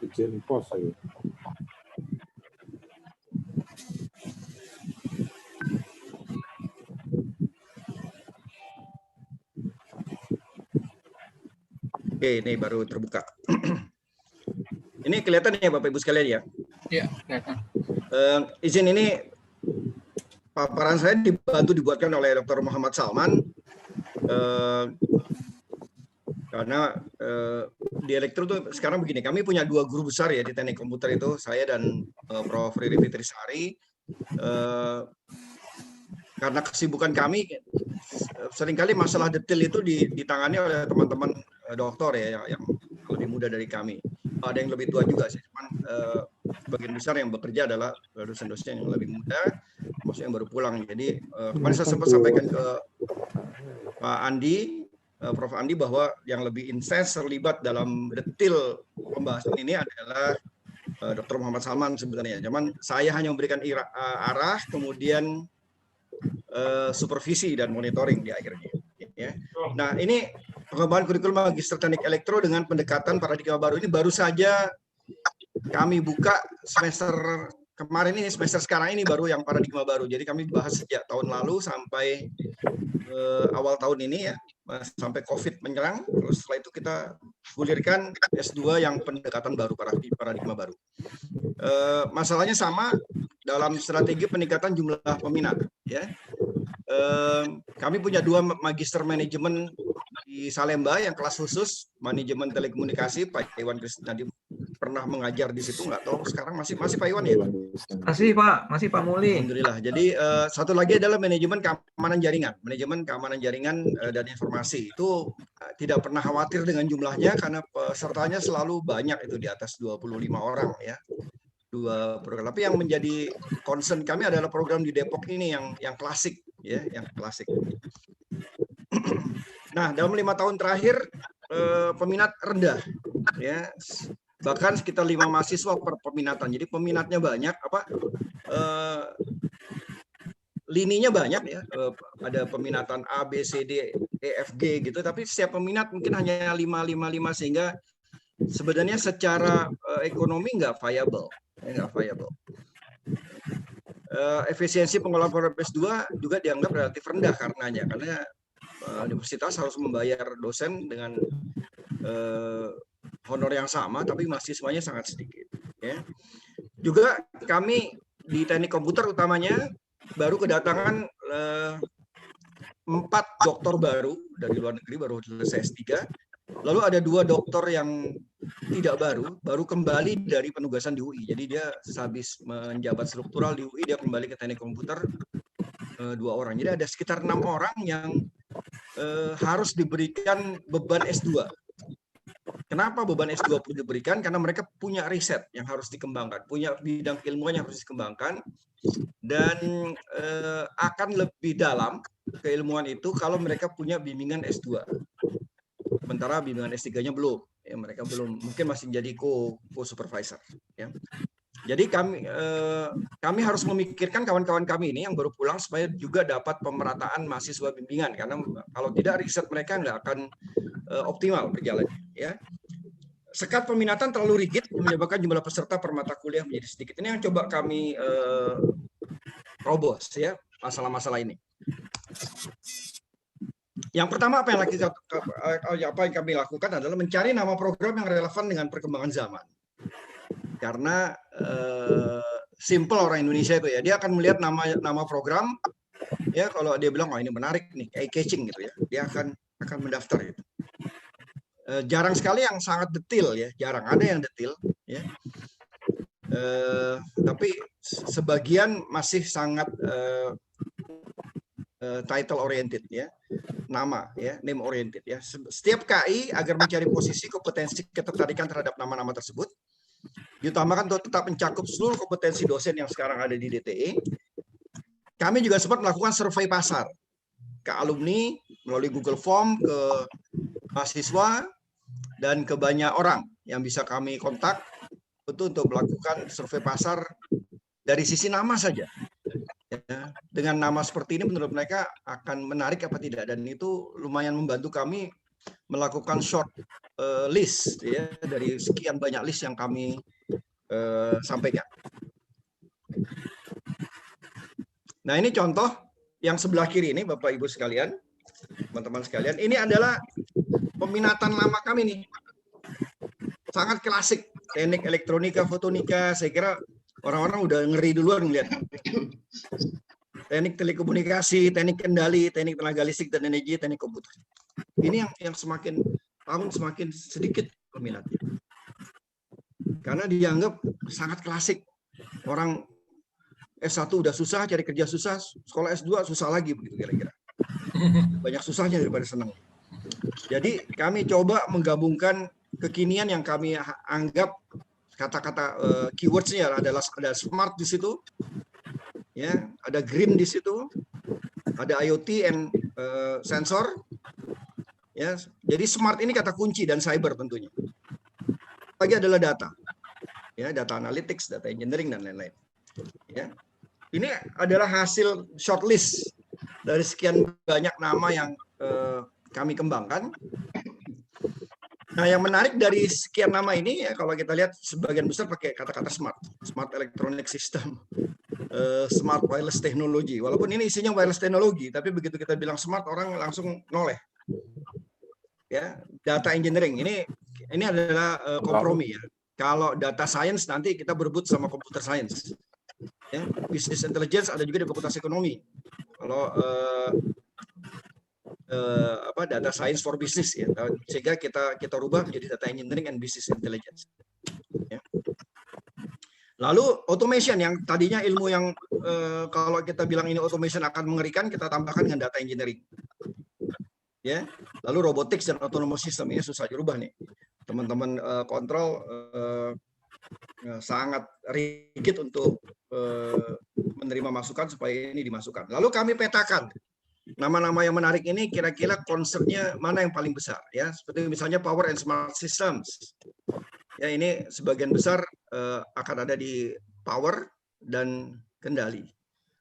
Kecil pos saya. Oke, ini baru terbuka. Ini kelihatan ya Bapak Ibu sekalian ya? Iya, kelihatan. Izin ini paparan saya dibantu dibuatkan oleh Dr. Muhammad Salman karena di elektro tuh sekarang begini, kami punya 2 guru besar ya di teknik komputer itu, saya dan Prof. Riri Fitrisari. Karena kesibukan kami, seringkali masalah detail itu ditangani oleh teman-teman dokter ya, yang lebih muda dari kami. Ada yang lebih tua juga sih, cuman sebagian besar yang bekerja adalah dosen-dosen yang lebih muda, maksudnya yang baru pulang. Jadi kemarin saya sempat sampaikan ke Pak Andi, Prof. Andi, bahwa yang lebih intens terlibat dalam detail pembahasan ini adalah Dr. Muhammad Salman sebenarnya. Cuman saya hanya memberikan arah, kemudian supervisi dan monitoring di akhirnya. Ya. Nah, ini pengembangan kurikulum Magister Teknik Elektro dengan pendekatan paradigma baru ini baru saja kami buka semester kemarin ini, semester sekarang ini baru yang paradigma baru. Jadi kami bahas sejak tahun lalu sampai awal tahun ini ya, sampai COVID menyerang. Terus setelah itu kita gulirkan S2 yang pendekatan baru, paradigma baru. Masalahnya sama dalam strategi peningkatan jumlah peminat. Ya, kami punya 2 magister manajemen di Salemba yang kelas khusus manajemen telekomunikasi. Pak Iwan Krisnadi pernah mengajar di situ, nggak tahu sekarang masih Pak Iwan ya? Masih Pak Muli. Alhamdulillah. Jadi satu lagi adalah manajemen keamanan jaringan dan informasi. Itu tidak pernah khawatir dengan jumlahnya karena pesertanya selalu banyak, itu di atas 25 orang ya. 2 program. Tapi yang menjadi concern kami adalah program di Depok ini yang klasik ya, yang klasik. Nah, dalam 5 tahun terakhir peminat rendah ya. Bahkan sekitar 5 mahasiswa per peminatan. Jadi peminatnya banyak, lininya banyak ya. Ada peminatan A, B, C, D, E, F, G gitu, tapi setiap peminat mungkin hanya 5 sehingga sebenarnya secara ekonomi nggak viable. Efisiensi pengelolaan program S2 juga dianggap relatif rendah karena universitas harus membayar dosen dengan honor yang sama, tapi mahasiswanya sangat sedikit. Ya. Juga kami di teknik komputer utamanya baru kedatangan 4 doktor baru dari luar negeri, baru selesai S3. Lalu ada 2 doktor yang tidak baru kembali dari penugasan di UI. Jadi dia sehabis menjabat struktural di UI, dia kembali ke teknik komputer 2 orang. Jadi ada sekitar 6 orang yang harus diberikan beban S2. Kenapa beban S2 perlu diberikan? Karena mereka punya riset yang harus dikembangkan, punya bidang ilmuwan yang harus dikembangkan, dan akan lebih dalam keilmuan itu kalau mereka punya bimbingan S2. Sementara bimbingan S3-nya belum, ya, mereka belum, mungkin masih jadi co-supervisor. Ya. Jadi kami harus memikirkan kawan-kawan kami ini yang baru pulang supaya juga dapat pemerataan mahasiswa bimbingan, karena kalau tidak riset mereka nggak akan optimal berjalannya. Ya. Sekat peminatan terlalu rigid menyebabkan jumlah peserta per mata kuliah menjadi sedikit. Ini yang coba kami robos ya, masalah-masalah ini. Yang pertama apa yang kami lakukan adalah mencari nama program yang relevan dengan perkembangan zaman. Karena simple orang Indonesia itu ya, dia akan melihat nama program ya, kalau dia bilang ini menarik nih, eye catching gitu ya, dia akan mendaftar gitu. Jarang sekali yang sangat detail ya, jarang ada yang detail ya. Tapi sebagian masih sangat title oriented ya, nama ya, name oriented ya. Setiap KI agar mencari posisi kompetensi ketertarikan terhadap nama-nama tersebut diutamakan untuk tetap mencakup seluruh kompetensi dosen yang sekarang ada di DTE. Kami juga sempat melakukan survei pasar ke alumni melalui Google Form, ke mahasiswa, dan ke banyak orang yang bisa kami kontak untuk melakukan survei pasar dari sisi nama saja. Ya, dengan nama seperti ini menurut mereka akan menarik apa tidak, dan itu lumayan membantu kami melakukan short list ya, dari sekian banyak list yang kami sampaikan. Nah, ini contoh yang sebelah kiri ini, Bapak Ibu sekalian, teman-teman sekalian, ini adalah peminatan lama kami nih, sangat klasik, teknik elektronika, fotonika. Saya kira orang-orang udah ngeri duluan ngeliat. Teknik telekomunikasi, teknik kendali, teknik tenaga listrik dan energi, teknik komputer. Ini yang semakin tahun semakin sedikit peminatnya. Karena dianggap sangat klasik. Orang S1 udah susah, cari kerja susah, sekolah S2 susah lagi, begitu kira-kira. Banyak susahnya daripada senang. Jadi kami coba menggabungkan kekinian yang kami anggap kata-kata keywords-nya adalah ada smart di situ, ya, ada green di situ, ada IoT and sensor, ya. Jadi smart ini kata kunci dan cyber tentunya. Lagi adalah data, ya, data analytics, data engineering dan lain-lain. Ya, ini adalah hasil shortlist dari sekian banyak nama yang kami kembangkan. Nah, yang menarik dari sekian nama ini, ya, kalau kita lihat sebagian besar pakai kata-kata smart, smart electronic system, smart wireless technology. Walaupun ini isinya wireless technology, tapi begitu kita bilang smart, orang langsung noleh. Ya, data engineering ini adalah kompromi, ya. Kalau data science nanti kita berebut sama computer science. Ya, business intelligence ada juga di fakultas ekonomi. Kalau data science for business, ya, sehingga kita rubah menjadi data engineering and business intelligence. Ya. Lalu automation yang tadinya ilmu yang kalau kita bilang ini automation akan mengerikan, kita tambahkan dengan data engineering. Ya. Lalu robotics dan autonomous system ini susah dirubah nih. Teman-teman kontrol sangat rigid untuk menerima masukan supaya ini dimasukkan. Lalu kami petakan nama-nama yang menarik ini kira-kira concernnya mana yang paling besar, ya, seperti misalnya power and smart systems. Ya, ini sebagian besar akan ada di power dan kendali.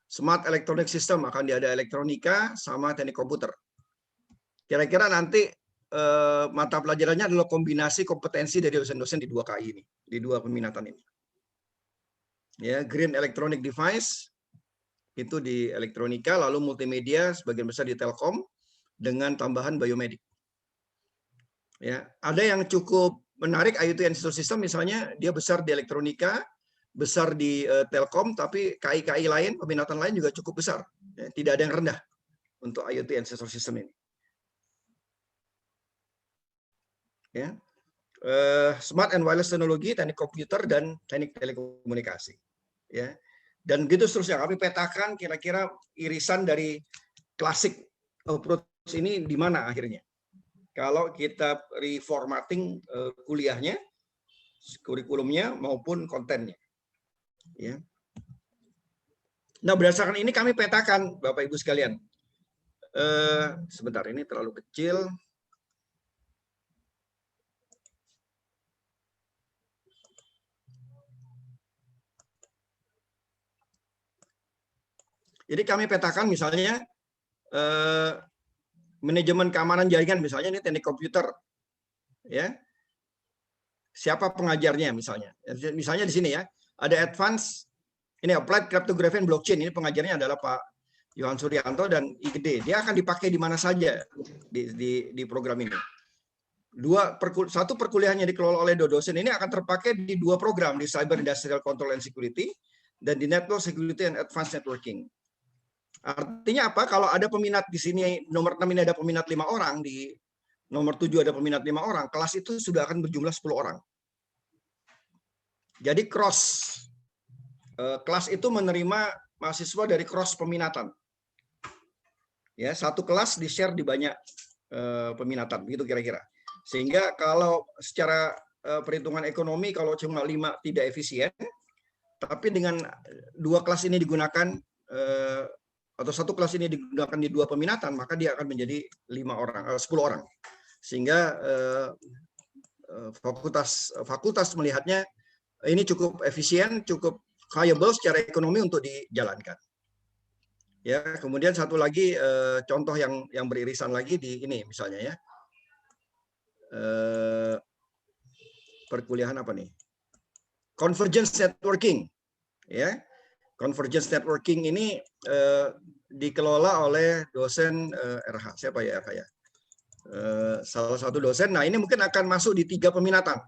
Smart electronic system akan ada elektronika sama teknik komputer. Kira-kira nanti mata pelajarannya adalah kombinasi kompetensi dari dosen-dosen di 2 KI ini, di 2 peminatan ini. Ya, green electronic device itu di elektronika, lalu multimedia sebagian besar di telkom dengan tambahan biomedik. Ya, ada yang cukup menarik IoT and sensor system, misalnya dia besar di elektronika, besar di telkom, tapi KI-KI lain, peminatan lain juga cukup besar. Ya, tidak ada yang rendah untuk IoT and sensor system ini. Ya, smart and wireless teknologi, teknik komputer dan teknik telekomunikasi. Ya. Dan begitu seterusnya, kami petakan kira-kira irisan dari klasik approach ini di mana akhirnya. Kalau kita reformatting kuliahnya, kurikulumnya maupun kontennya. Ya. Nah, berdasarkan ini kami petakan, Bapak Ibu sekalian. Sebentar, ini terlalu kecil. Jadi kami petakan misalnya manajemen keamanan jaringan, misalnya ini teknik komputer, ya. Siapa pengajarnya misalnya? Misalnya di sini ya, ada advance, ini applied cryptography and blockchain, ini pengajarnya adalah Pak Yohan Suryanto dan IGD. Dia akan dipakai di mana saja di program ini. Satu perkuliahannya dikelola oleh dosen ini akan terpakai di 2 program, di Cyber Industrial Control and Security dan di Network Security and Advanced Networking. Artinya apa? Kalau ada peminat di sini, nomor 6 ini ada peminat 5 orang, di nomor 7 ada peminat 5 orang, kelas itu sudah akan berjumlah 10 orang. Jadi kelas itu menerima mahasiswa dari cross peminatan. Ya, satu kelas di-share di banyak peminatan, begitu kira-kira. Sehingga kalau secara perhitungan ekonomi, kalau cuma 5 tidak efisien, tapi dengan 2 kelas ini digunakan atau satu kelas ini digunakan di 2 peminatan, maka dia akan menjadi 10 orang. Sehingga fakultas melihatnya ini cukup efisien, cukup viable secara ekonomi untuk dijalankan. Ya, kemudian satu lagi contoh yang beririsan lagi di ini misalnya ya. Perkuliahan apa nih? Convergence networking. Ya. Convergence networking ini dikelola oleh dosen RH. Siapa ya RH ya? Salah satu dosen. Nah, ini mungkin akan masuk di 3 peminatan.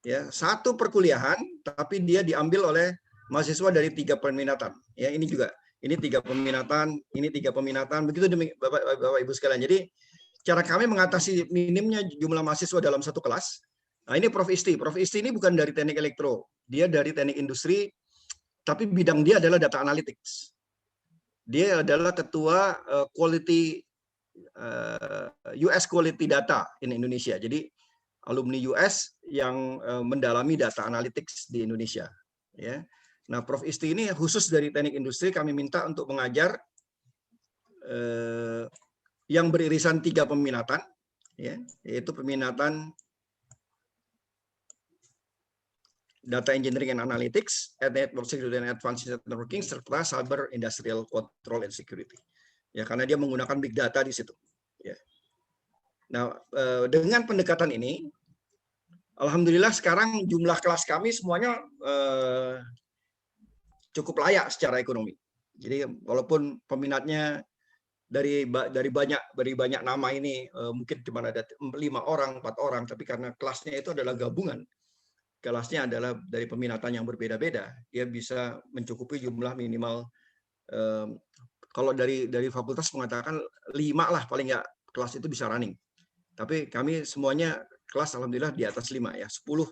Ya, 1 perkuliahan, tapi dia diambil oleh mahasiswa dari 3 peminatan. Ya, ini juga. Ini 3 peminatan, ini 3 peminatan. Begitu demi Bapak Ibu sekalian. Jadi cara kami mengatasi minimnya jumlah mahasiswa dalam satu kelas. Nah, ini Prof. Isti. Prof. Isti ini bukan dari teknik elektro, dia dari teknik industri, tapi bidang dia adalah data analytics. Dia adalah ketua quality US Quality Data in Indonesia. Jadi alumni US yang mendalami data analytics di Indonesia. Ya. Nah, Prof. Isti ini khusus dari teknik industri kami minta untuk mengajar yang beririsan 3 peminatan, ya, yaitu peminatan Data Engineering and Analytics, Network Security and Advanced Networking, serta Cyber Industrial Control and Security. Ya, karena dia menggunakan big data di situ. Ya. Nah, dengan pendekatan ini, alhamdulillah sekarang jumlah kelas kami semuanya cukup layak secara ekonomi. Jadi walaupun peminatnya dari banyak nama ini mungkin cuma ada 5 orang, 4 orang, tapi karena kelasnya itu adalah gabungan, kelasnya adalah dari peminatan yang berbeda-beda, dia bisa mencukupi jumlah minimal. Kalau dari fakultas mengatakan 5 lah paling nggak kelas itu bisa running. Tapi kami semuanya kelas alhamdulillah di atas 5 ya, 10,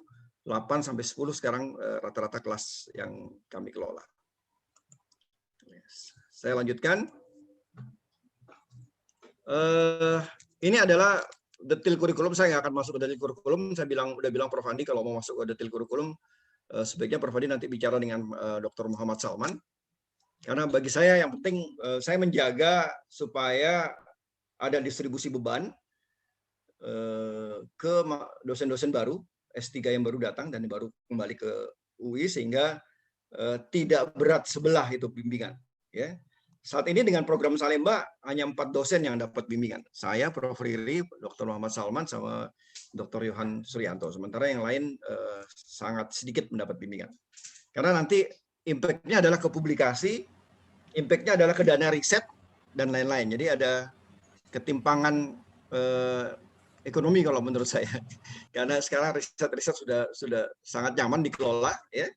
8 sampai 10 sekarang rata-rata kelas yang kami kelola. Saya lanjutkan. Ini adalah detail kurikulum. Saya nggak akan masuk ke detail kurikulum. Saya udah bilang Prof. Andi kalau mau masuk ke detail kurikulum, sebaiknya Prof. Andi nanti bicara dengan Dr. Muhammad Salman. Karena bagi saya yang penting saya menjaga supaya ada distribusi beban ke dosen-dosen baru, S3 yang baru datang dan baru kembali ke UI, sehingga tidak berat sebelah itu bimbingan. Ya. Saat ini dengan program Salemba hanya 4 dosen yang dapat bimbingan. Saya, Prof. Riri, Dr. Muhammad Salman, sama Dr. Yohan Suryanto. Sementara yang lain sangat sedikit mendapat bimbingan. Karena nanti impact-nya adalah ke publikasi, impact-nya adalah ke dana riset, dan lain-lain. Jadi ada ketimpangan ekonomi kalau menurut saya. Karena sekarang riset-riset sudah sangat nyaman dikelola, ya,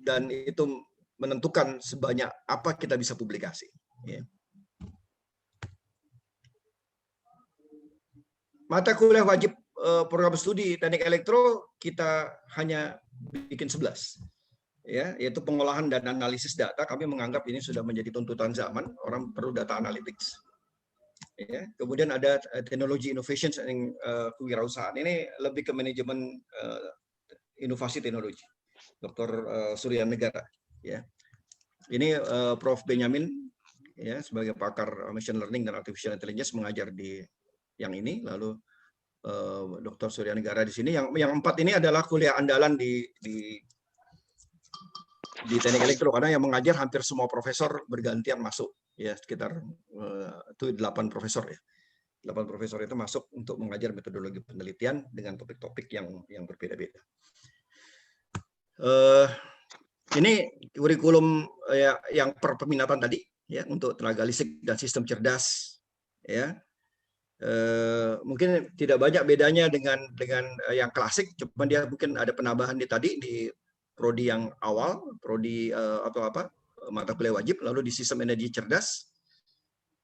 dan itu menentukan sebanyak apa kita bisa publikasi. Ya. Mata kuliah wajib program studi teknik elektro kita hanya bikin 11. Ya, yaitu pengolahan dan analisis data. Kami menganggap ini sudah menjadi tuntutan zaman, orang perlu data analytics. Ya, kemudian ada teknologi innovation dan kewirausahaan. Ini lebih ke manajemen inovasi teknologi. Dr. Surya Negara. Ya, ini Prof. Benyamin ya sebagai pakar machine learning dan artificial intelligence mengajar di yang ini. Lalu Dr. Surya Negara di sini. Yang 4 ini adalah kuliah andalan di teknik elektro karena yang mengajar hampir semua profesor bergantian masuk ya, sekitar itu 8 profesor ya. 8 profesor itu masuk untuk mengajar metodologi penelitian dengan topik-topik yang berbeda-beda. Ini kurikulum yang per peminatan tadi ya untuk tenaga listrik dan sistem cerdas ya. Mungkin tidak banyak bedanya dengan yang klasik, cuma dia mungkin ada penambahan di prodi yang awal, prodi mata kuliah wajib, lalu di sistem energi cerdas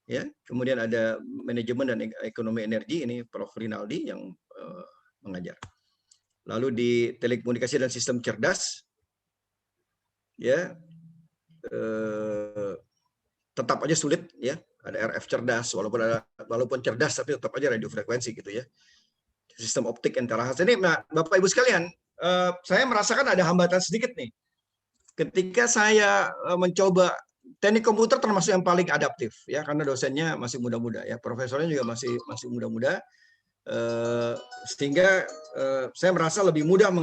ya. Kemudian ada manajemen dan ekonomi energi, ini Prof. Rinaldi yang mengajar. Lalu di telekomunikasi dan sistem cerdas ya, tetap aja sulit ya, ada RF cerdas, walaupun cerdas tapi tetap aja radio frekuensi gitu ya. Sistem optik interaksi ini, nah Bapak Ibu sekalian, saya merasakan ada hambatan sedikit nih. Ketika saya mencoba teknik komputer termasuk yang paling adaptif ya, karena dosennya masih muda-muda ya, profesornya juga masih muda-muda, sehingga saya merasa lebih mudah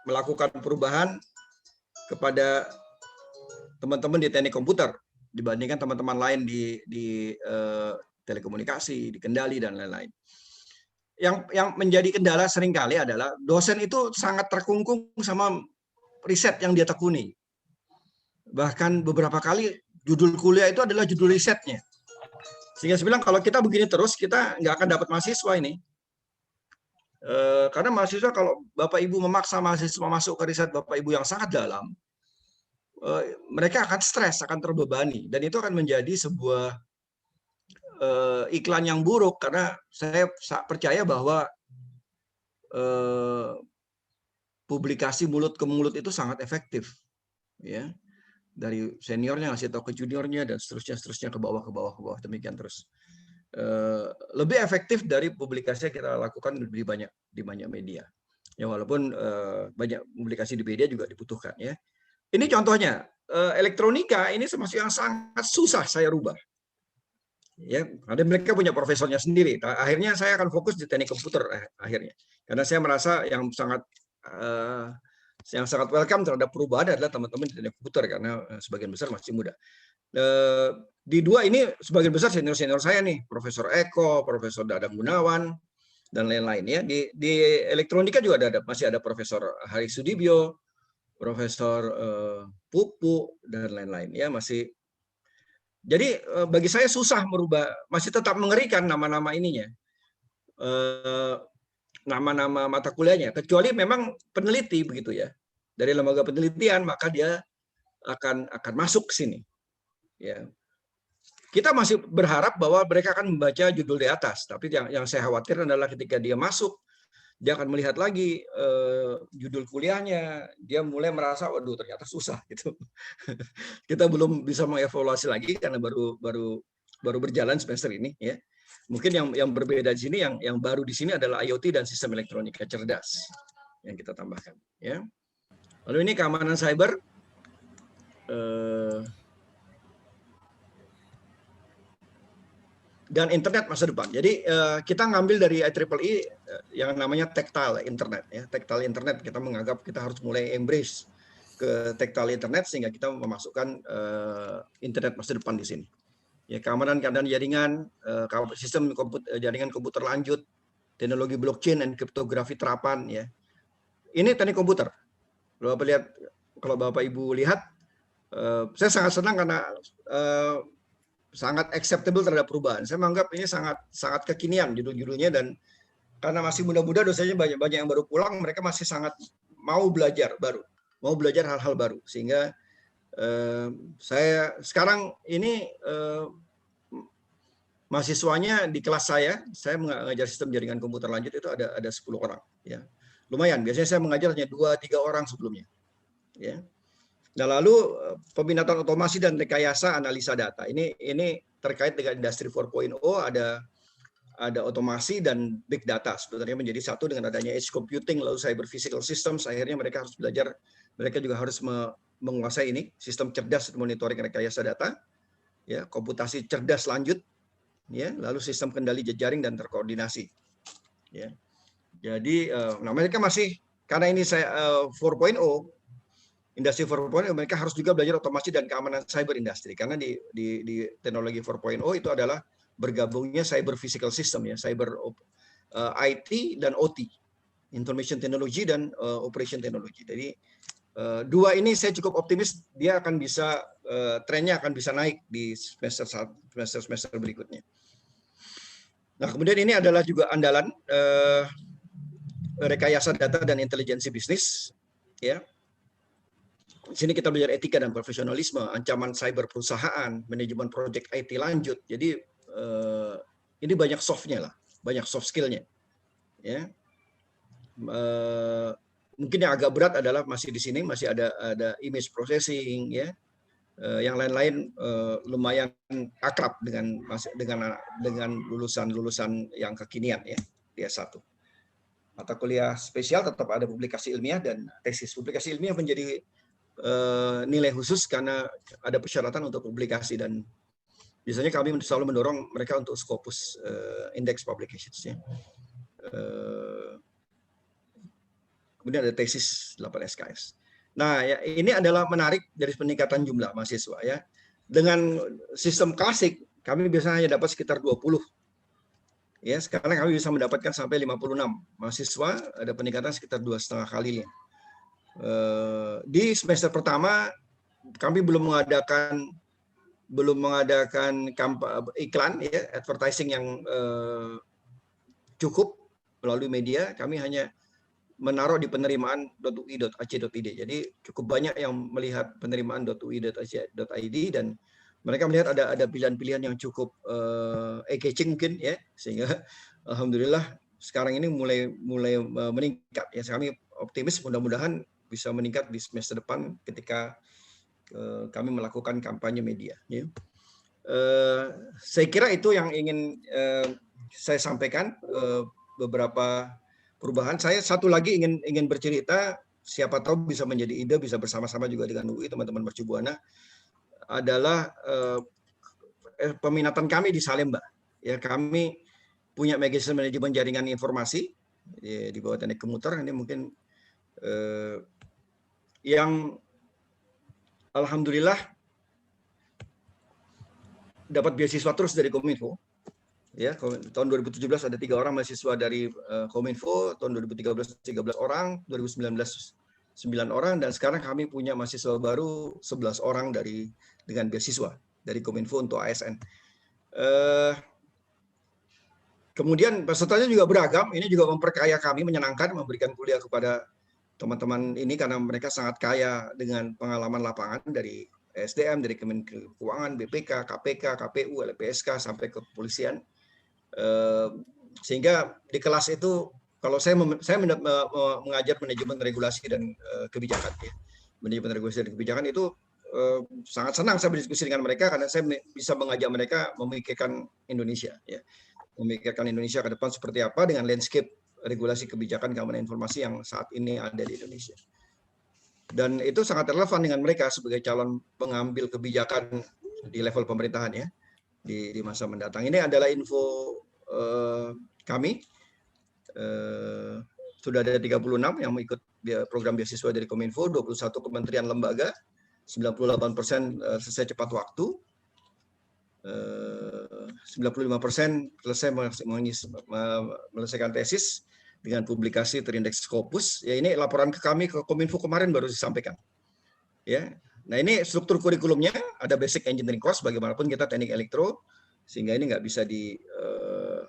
melakukan perubahan kepada teman-teman di teknik komputer dibandingkan teman-teman lain di telekomunikasi, di kendali dan lain-lain. Yang menjadi kendala seringkali adalah dosen itu sangat terkungkung sama riset yang dia tekuni. Bahkan beberapa kali judul kuliah itu adalah judul risetnya. Sehingga saya bilang kalau kita begini terus kita nggak akan dapat mahasiswa ini. Karena mahasiswa, kalau Bapak Ibu memaksa mahasiswa masuk ke riset Bapak Ibu yang sangat dalam, mereka akan stres, akan terbebani, dan itu akan menjadi sebuah iklan yang buruk, karena saya percaya bahwa publikasi mulut ke mulut itu sangat efektif, ya, dari seniornya ngasih tahu ke juniornya dan seterusnya ke bawah demikian terus. Lebih efektif dari publikasi yang kita lakukan di banyak media. Ya, walaupun banyak publikasi di media juga dibutuhkan, ya. Ini contohnya, elektronika ini termasuk yang sangat susah saya rubah. Ya, ada mereka punya profesornya sendiri. Akhirnya saya akan fokus di teknik komputer akhirnya, karena saya merasa yang sangat welcome terhadap perubahan adalah teman-teman di teknik komputer, karena sebagian besar masih muda. Di dua ini sebagian besar senior saya nih, Profesor Eko, Profesor Dadang Gunawan, dan lain-lain, ya. Di elektronika juga masih ada Profesor Hari Sudibyo, Profesor Pupu, dan lain-lain, ya, masih. Jadi bagi saya susah merubah, masih tetap mengerikan nama-nama ininya, nama-nama mata kuliahnya, kecuali memang peneliti begitu, ya, dari lembaga penelitian, maka dia akan masuk ke sini, ya. Kita masih berharap bahwa mereka akan membaca judul di atas, tapi yang saya khawatir adalah ketika dia masuk, dia akan melihat lagi judul kuliahnya, dia mulai merasa, waduh ternyata susah gitu. Kita belum bisa mengevaluasi lagi karena baru berjalan semester ini, ya. Mungkin yang berbeda di sini, yang baru di sini adalah IoT dan sistem elektronika cerdas yang kita tambahkan, ya. Lalu ini keamanan cyber. Dan internet masa depan. Jadi kita ngambil dari IEEE yang namanya tactile internet, ya. Tactile internet, kita menganggap kita harus mulai embrace ke tactile internet sehingga kita memasukkan internet masa depan di sini. Ya, keamanan jaringan, sistem jaringan komputer lanjut, teknologi blockchain dan kriptografi terapan, ya. Ini teknik komputer. Kalau Bapak Ibu lihat, saya sangat senang karena sangat acceptable terhadap perubahan. Saya menganggap ini sangat kekinian judul-judulnya, dan karena masih muda-muda, dosanya banyak yang baru pulang, mereka masih sangat mau belajar hal-hal baru, sehingga saya sekarang ini mahasiswanya di kelas saya mengajar sistem jaringan komputer lanjut itu ada 10 orang, ya. Lumayan, biasanya saya mengajar hanya 2-3 orang sebelumnya, ya. Nah, lalu peminatan otomasi dan rekayasa analisa data. Ini terkait dengan industri 4.0, ada otomasi dan big data sebenarnya menjadi satu dengan adanya edge computing, lalu cyber physical systems. Akhirnya mereka harus belajar, mereka juga harus menguasai ini, sistem cerdas monitoring rekayasa data, ya, komputasi cerdas lanjut, ya, lalu sistem kendali jejaring dan terkoordinasi, ya. Jadi mereka masih, karena ini saya 4.0, industri 4.0, mereka harus juga belajar otomasi dan keamanan cyber industry, karena di teknologi 4.0 itu adalah bergabungnya cyber physical system, ya, cyber IT dan OT, information technology dan operation technology. Jadi dua ini saya cukup optimis dia akan bisa, trennya akan bisa naik di semester berikutnya. Nah, kemudian ini adalah juga andalan rekayasa data dan intelijensi bisnis, ya. Di sini kita belajar etika dan profesionalisme, ancaman cyber perusahaan, manajemen proyek IT lanjut. Jadi ini banyak soft-nya lah, banyak soft skill-nya, ya. Mungkin yang agak berat adalah masih di sini masih ada image processing, ya. Yang lain-lain lumayan akrab dengan lulusan yang kekinian, ya, dia satu. Mata kuliah spesial tetap ada publikasi ilmiah dan tesis. Publikasi ilmiah menjadi nilai khusus karena ada persyaratan untuk publikasi, dan biasanya kami selalu mendorong mereka untuk Scopus Index Publications, ya. Kemudian ada tesis 8 SKS. Nah, ya, ini adalah menarik dari peningkatan jumlah mahasiswa, ya. Dengan sistem klasik kami biasanya hanya dapat sekitar 20. Ya, sekarang kami bisa mendapatkan sampai 56 mahasiswa, ada peningkatan sekitar 2,5 kalinya. Di semester pertama kami belum mengadakan iklan, ya, advertising yang cukup melalui media. Kami hanya menaruh di penerimaan .ui.ac.id. Jadi cukup banyak yang melihat penerimaan .ui.ac.id, dan mereka melihat ada pilihan-pilihan yang cukup eye-catching mungkin ya, sehingga alhamdulillah sekarang ini mulai meningkat ya. Kami optimis mudah-mudahan bisa meningkat di semester depan ketika kami melakukan kampanye media ya. Saya kira itu yang ingin saya sampaikan, beberapa perubahan. Saya satu lagi ingin bercerita, siapa tahu bisa menjadi ide, bisa bersama-sama juga dengan UI, teman-teman Mercu Buana, adalah peminatan kami di Salemba. Ya, kami punya manajemen jaringan informasi ya, di bawah Teknik Komuter. Ini mungkin yang alhamdulillah dapat beasiswa terus dari Kominfo. Ya, tahun 2017 ada 3 orang mahasiswa dari Kominfo, tahun 2013 13 orang, 2019 9 orang, dan sekarang kami punya mahasiswa baru 11 orang dengan beasiswa dari Kominfo untuk ASN. Kemudian pesertanya juga beragam, ini juga memperkaya kami, menyenangkan memberikan kuliah kepada teman-teman ini karena mereka sangat kaya dengan pengalaman lapangan dari SDM, dari Kementerian Keuangan, BPK, KPK, KPU, LPSK, sampai ke kepolisian. Sehingga di kelas itu, kalau saya mengajar manajemen regulasi dan kebijakan, ya, manajemen regulasi dan kebijakan itu sangat senang saya berdiskusi dengan mereka karena saya bisa mengajak mereka memikirkan Indonesia, ya, memikirkan Indonesia ke depan seperti apa dengan landscape regulasi kebijakan keamanan informasi yang saat ini ada di Indonesia. Dan itu sangat relevan dengan mereka sebagai calon pengambil kebijakan di level pemerintahan ya di masa mendatang. Ini adalah info kami. Sudah ada 36 yang mengikut program beasiswa dari Kominfo, 21 kementerian lembaga, 98% selesai tepat waktu, 95% selesai menyelesaikan tesis dengan publikasi terindeks Scopus. Ya, ini laporan ke kami ke Kominfo kemarin baru disampaikan. Ya, nah ini struktur kurikulumnya, ada basic engineering course, bagaimanapun kita teknik elektro, sehingga ini nggak bisa diabaikan.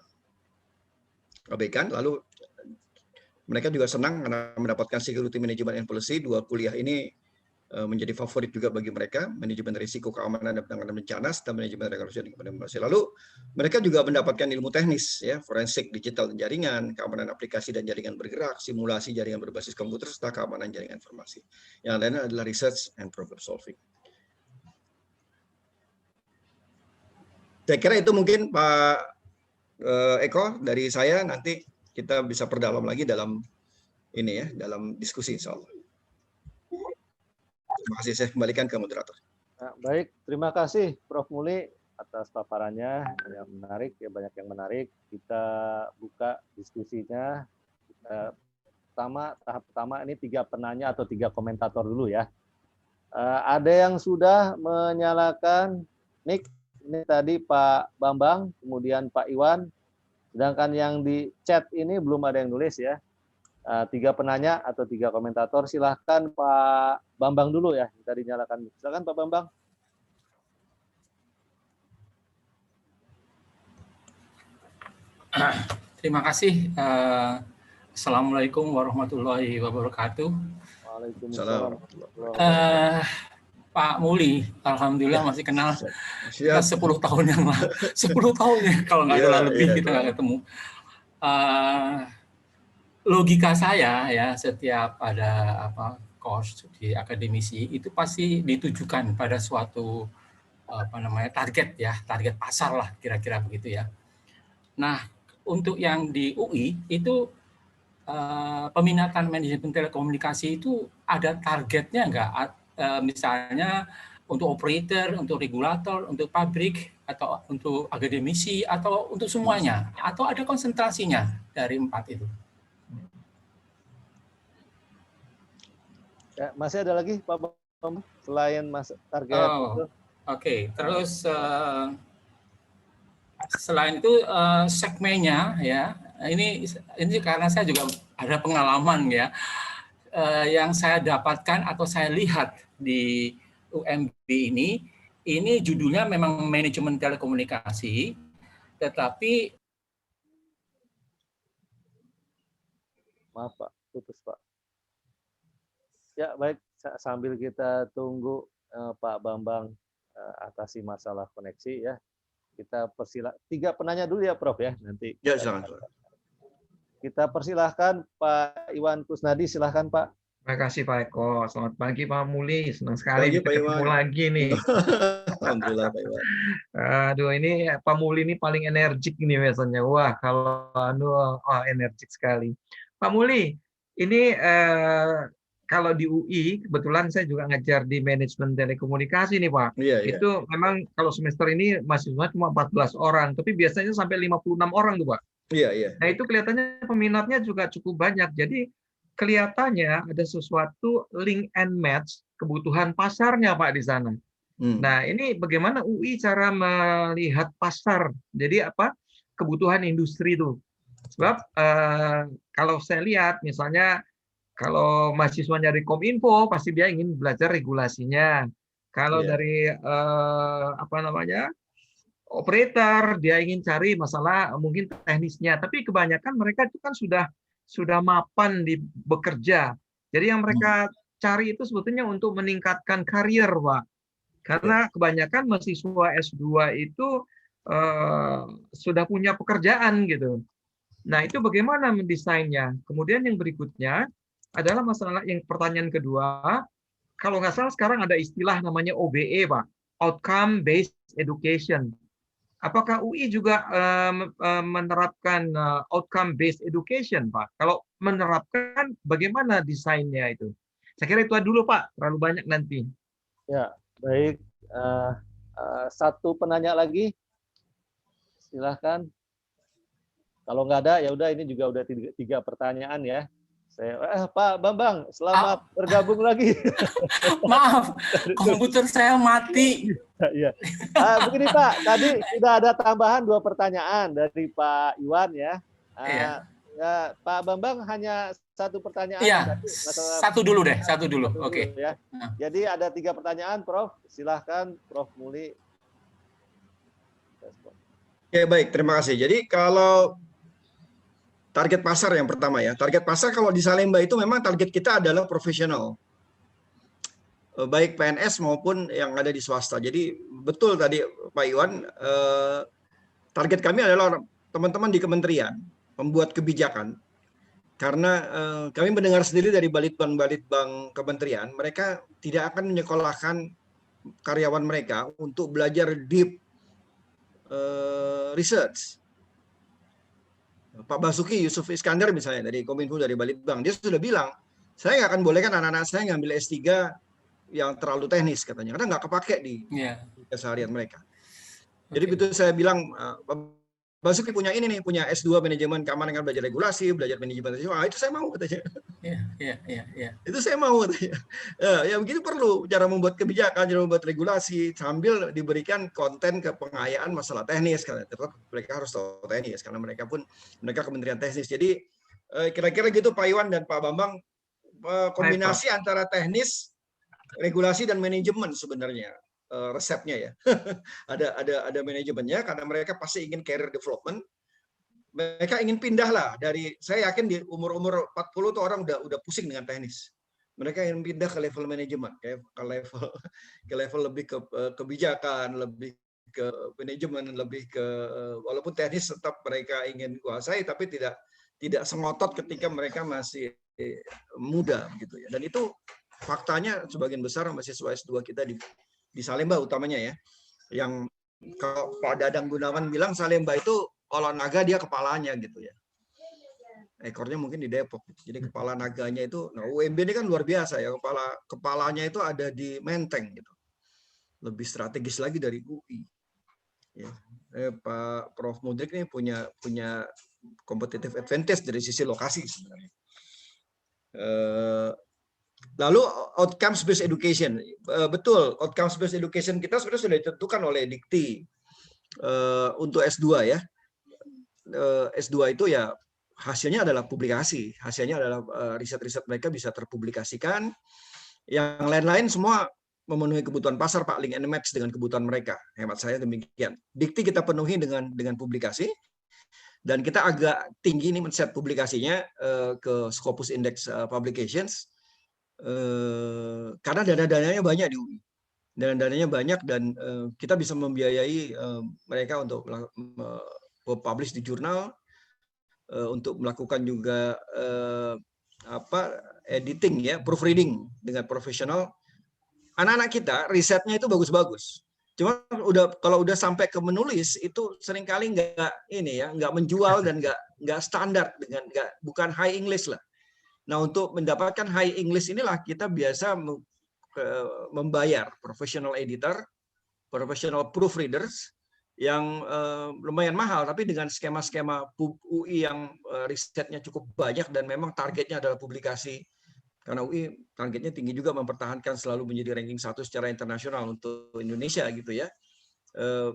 Lalu mereka juga senang karena mendapatkan security management and policy. 2 kuliah ini menjadi favorit juga bagi mereka, manajemen risiko keamanan dan penanganan bencana serta manajemen regulasi dan implementasi. Lalu mereka juga mendapatkan ilmu teknis ya, forensik digital dan jaringan, keamanan aplikasi dan jaringan bergerak, simulasi jaringan berbasis komputer serta keamanan jaringan informasi. Yang lainnya adalah research and problem solving. Saya kira itu mungkin Pak Eko dari saya, nanti kita bisa perdalam lagi dalam ini ya, dalam diskusi insyaallah. Terima kasih, saya kembalikan ke moderator. Nah, baik, terima kasih Prof. Muli atas paparannya yang menarik, ya banyak yang menarik. Kita buka diskusinya. Tahap pertama ini 3 penanya atau 3 komentator dulu ya. Ada yang sudah menyalakan mic, ini tadi Pak Bambang, kemudian Pak Iwan, sedangkan yang di chat ini belum ada yang nulis ya. 3 penanya atau 3 komentator, silahkan Pak Bambang dulu ya, tadi nyalakan. Silahkan Pak Bambang. Terima kasih. Assalamualaikum warahmatullahi wabarakatuh. Waalaikumsalam. Pak Muli, alhamdulillah masih kenal. Kita 10 tahun yang lalu, 10 tahun ya kalau nggak salah lebih kita nggak ketemu. Logika saya ya, setiap ada course di akademisi itu pasti ditujukan pada suatu target ya, target pasar lah kira-kira begitu ya. Nah, untuk yang di UI itu peminatan manajemen telekomunikasi itu ada targetnya nggak? Misalnya untuk operator, untuk regulator, untuk pabrik, atau untuk akademisi, atau untuk semuanya, atau ada konsentrasinya dari 4 itu? Ya, masih ada lagi Pak Bambang selain target itu? Oke. Terus selain itu segmennya ya, ini karena saya juga ada pengalaman ya, yang saya dapatkan atau saya lihat di UMB ini judulnya memang manajemen telekomunikasi, tetapi maaf Pak, putus Pak. Ya baik, sambil kita tunggu Pak Bambang atasi masalah koneksi ya. Kita 3 penanya dulu ya Prof ya, nanti. Ya, silakan. Kita persilahkan Pak Iwan Kusnadi, silahkan Pak. Terima kasih Pak Eko. Selamat pagi Pak Muli. Senang sekali Pagi, bisa Pak ketemu Iwan. lagi nih. Alhamdulillah Pak Iwan. Aduh, ini Pak Muli ini paling energik nih biasanya. Wah, kalau energik sekali. Pak Muli, ini kalau di UI, kebetulan saya juga ngajar di manajemen telekomunikasi nih Pak. Iya, iya. Itu memang kalau semester ini mahasiswa cuma 14 orang, tapi biasanya sampai 56 orang tuh Pak. Iya, iya. Nah itu kelihatannya peminatnya juga cukup banyak. Jadi kelihatannya ada sesuatu link and match kebutuhan pasarnya Pak di sana. Nah ini bagaimana UI cara melihat pasar? Jadi apa kebutuhan industri itu? Sebab kalau saya lihat misalnya kalau mahasiswa dari Kominfo pasti dia ingin belajar regulasinya. Kalau dari apa namanya operator dia ingin cari masalah mungkin teknisnya. Tapi kebanyakan mereka itu kan sudah mapan di bekerja. Jadi yang mereka cari itu sebetulnya untuk meningkatkan karier, Pak. Karena kebanyakan mahasiswa S2 itu sudah punya pekerjaan gitu. Nah, itu bagaimana mendesainnya? Kemudian yang berikutnya adalah masalah yang pertanyaan kedua, kalau nggak salah sekarang ada istilah namanya OBE, Pak, Outcome Based Education. Apakah UI juga menerapkan outcome based education, Pak? Kalau menerapkan, bagaimana desainnya itu? Saya kira itu dulu, Pak. Terlalu banyak nanti. Ya, baik. Satu penanya lagi, silahkan. Kalau nggak ada, ya udah ini juga udah 3 pertanyaan ya. Pak Bambang, selamat bergabung lagi. Maaf, komputer saya mati. Iya. Begini Pak, tadi sudah ada tambahan 2 pertanyaan dari Pak Iwan ya. Ya, Pak Bambang hanya 1 pertanyaan. Iya, satu dulu deh, satu dulu. Oke. Ya. Jadi ada 3 pertanyaan, Prof. Silahkan, Prof Muli. Oke, baik, terima kasih. Jadi kalau target pasar yang pertama ya, target pasar kalau di Salemba itu memang target kita adalah profesional, baik PNS maupun yang ada di swasta. Jadi betul tadi Pak Iwan, target kami adalah teman-teman di kementerian, pembuat kebijakan. Karena kami mendengar sendiri dari balitbang kementerian, mereka tidak akan menyekolahkan karyawan mereka untuk belajar deep research. Pak Basuki Yusuf Iskandar misalnya dari Kominfo, dari Balitbang, dia sudah bilang, saya nggak akan bolehkan anak-anak saya ngambil S3 yang terlalu teknis katanya, karena nggak kepake di keseharian mereka. Jadi begitu saya bilang, Pak Basuki punya ini nih, punya S2 manajemen keamanan, belajar regulasi, belajar manajemen, itu saya mau katanya. Itu saya mau katanya. Ya begitu perlu cara membuat kebijakan, cara membuat regulasi sambil diberikan konten kepengayaan masalah teknis, karena tetap mereka harus tahu teknis karena mereka kementerian teknis. Jadi kira-kira gitu Pak Iwan dan Pak Bambang, kombinasi antara teknis, regulasi dan manajemen sebenarnya resepnya ya. ada manajemennya karena mereka pasti ingin career development. Mereka ingin pindah lah dari, saya yakin di umur 40 tuh orang udah pusing dengan teknis. Mereka ingin pindah ke level manajemen, ke level lebih ke kebijakan, lebih ke manajemen, lebih ke walaupun teknis tetap mereka ingin kuasai, tapi tidak sengotot ketika mereka masih muda gitu ya. Dan itu faktanya sebagian besar mahasiswa S2 kita di Salemba utamanya ya. Yang kalau Pak Dadang Gunawan bilang Salemba itu kalau naga dia kepalanya gitu ya. Ekornya mungkin di Depok. Jadi kepala naganya itu, nah UMB ini kan luar biasa ya, kepalanya itu ada di Menteng gitu. Lebih strategis lagi dari UI. Ya. Pak Prof Mudrik ini punya competitive advantage dari sisi lokasi sebenarnya. Lalu outcomes based education, betul, outcomes based education kita sebenarnya sudah ditentukan oleh Dikti untuk S2 ya. S2 itu ya hasilnya adalah publikasi, hasilnya adalah riset-riset mereka bisa terpublikasikan. Yang lain-lain semua memenuhi kebutuhan pasar, Pak, link and match dengan kebutuhan mereka. Hemat saya demikian. Dikti kita penuhi dengan publikasi, dan kita agak tinggi nih men-set publikasinya ke Scopus Index Publications. Karena dana-dananya banyak di UI. dan dananya banyak, dan kita bisa membiayai mereka untuk publish di jurnal, untuk melakukan juga editing ya, proofreading dengan profesional. Anak-anak kita risetnya itu bagus-bagus. Cuma kalau udah sampai ke menulis itu seringkali nggak menjual dan nggak standar, bukan high English lah. Nah, untuk mendapatkan high English inilah kita biasa membayar professional editor, professional proofreaders yang lumayan mahal, tapi dengan skema-skema UI yang risetnya cukup banyak dan memang targetnya adalah publikasi. Karena UI targetnya tinggi juga, mempertahankan selalu menjadi ranking 1 secara internasional untuk Indonesia gitu ya.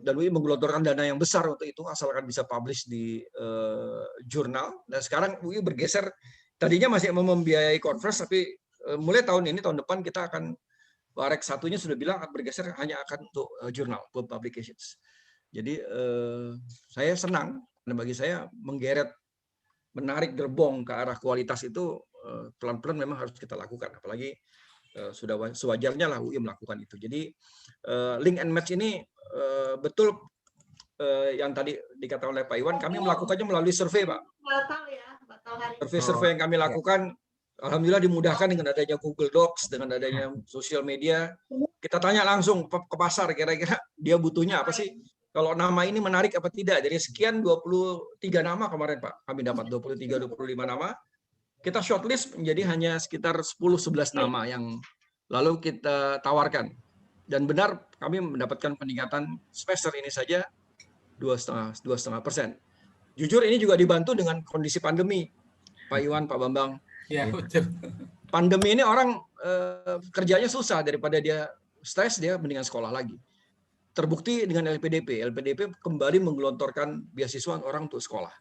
Dan UI menggelontorkan dana yang besar untuk itu asalkan bisa publish di jurnal. Dan sekarang UI bergeser, tadinya masih mau membiayai conference, tapi mulai tahun ini, tahun depan kita akan, Warek satunya sudah bilang akan bergeser hanya akan untuk jurnal, publications. Jadi saya senang, dan bagi saya menarik gerbong ke arah kualitas itu pelan-pelan memang harus kita lakukan, apalagi sudah sewajarnya lah UI melakukan itu. Jadi link and match ini betul yang tadi dikatakan oleh Pak Iwan, kami melakukannya melalui survei, Pak. Survei yang kami lakukan, alhamdulillah dimudahkan dengan adanya Google Docs, dengan adanya sosial media. Kita tanya langsung ke pasar, kira-kira dia butuhnya apa sih? Kalau nama ini menarik apa tidak? Dari sekian 23 nama kemarin, Pak, kami dapat 23-25 nama. Kita shortlist menjadi hanya sekitar 10-11 nama yang lalu kita tawarkan. Dan benar kami mendapatkan peningkatan semester ini saja 2,5%. Jujur ini juga dibantu dengan kondisi pandemi, Pak Iwan, Pak Bambang. Ya, betul. Pandemi ini orang kerjanya susah, daripada dia stres, dia mendingan sekolah lagi. Terbukti dengan LPDP. LPDP kembali menggelontorkan beasiswa orang untuk sekolah.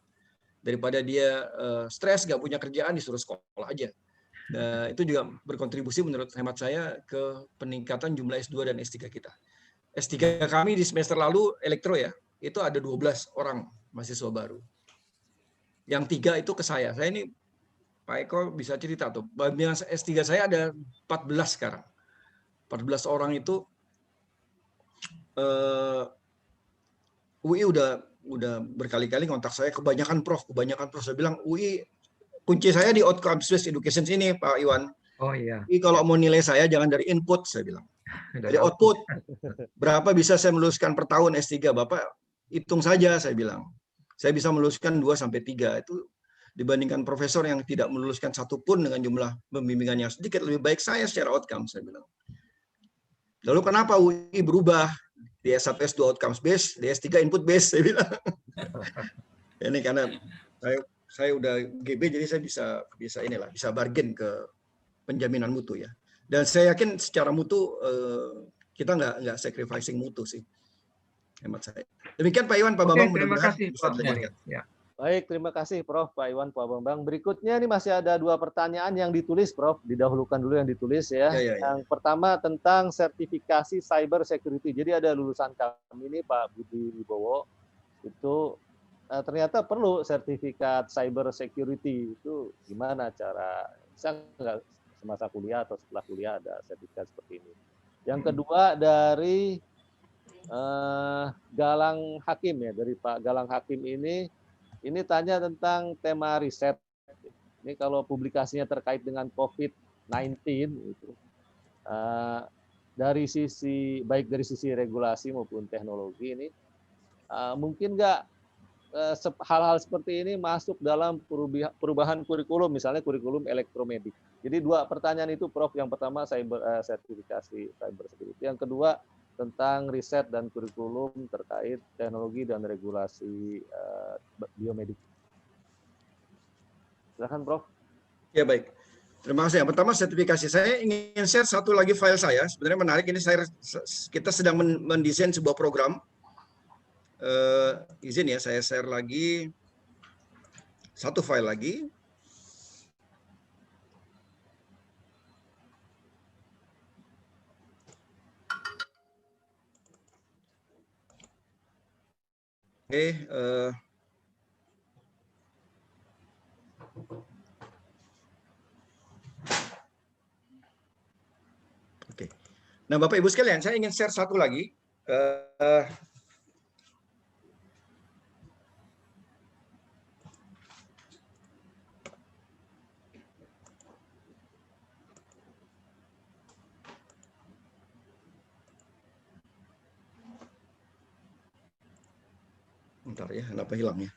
Daripada dia stres, nggak punya kerjaan, disuruh sekolah aja. Itu juga berkontribusi menurut hemat saya ke peningkatan jumlah S2 dan S3 kita. S3 kami di semester lalu, elektro ya, itu ada 12 orang mahasiswa baru. Yang 3 itu ke saya. Saya ini, Pak Eko bisa cerita tuh, bimbingan S3 saya ada 14 sekarang. 14 orang itu UI udah berkali-kali kontak saya, kebanyakan prof. Saya bilang UI, kunci saya di outcomes based education ini, Pak Iwan. Oh iya. Jadi kalau mau nilai saya jangan dari input, saya bilang. Dari output. Berapa bisa saya meluluskan per tahun S3? Bapak hitung saja, saya bilang. Saya bisa meluluskan 2-3. Itu dibandingkan profesor yang tidak meluluskan satu pun dengan jumlah pembimbingan yang sedikit, lebih baik saya secara outcome, saya bilang. Lalu kenapa UI berubah? Di S1, S2 outcomes based, di S3 input based, saya bilang. Ini karena saya udah GB, jadi saya bisa bargain ke penjaminan mutu ya. Dan saya yakin secara mutu kita nggak sacrificing mutu sih, hemat saya. Demikian Pak Iwan, Pak Bambang. Terima kasih, Pak. Ya. Baik, terima kasih Prof, Pak Iwan, Pak Bambang. Berikutnya ini masih ada 2 pertanyaan yang ditulis, Prof. Didahulukan dulu yang ditulis ya. Yang pertama tentang sertifikasi cyber security. Jadi ada lulusan kami ini, Pak Budi Wibowo, itu ternyata perlu sertifikat cyber security. Itu gimana cara, bisa nggak semasa kuliah atau setelah kuliah ada sertifikat seperti ini? Yang kedua dari Galang Hakim ya, dari Pak Galang Hakim ini tanya tentang tema riset. Ini kalau publikasinya terkait dengan COVID-19 itu dari sisi regulasi maupun teknologi ini mungkin nggak hal-hal seperti ini masuk dalam perubahan kurikulum, misalnya kurikulum elektromedik. Jadi 2 pertanyaan itu, Prof. Yang pertama sertifikasi cyber security, yang kedua tentang riset dan kurikulum terkait teknologi dan regulasi biomedik. Silakan, Prof. Ya, baik. Terima kasih. Yang pertama sertifikasi. Saya ingin share satu lagi file saya. Sebenarnya menarik, ini kita sedang mendesain sebuah program. Izin ya, saya share lagi satu file lagi. Oke. Nah, Bapak Ibu sekalian, saya ingin share satu lagi. Bentar ya, kenapa hilangnya?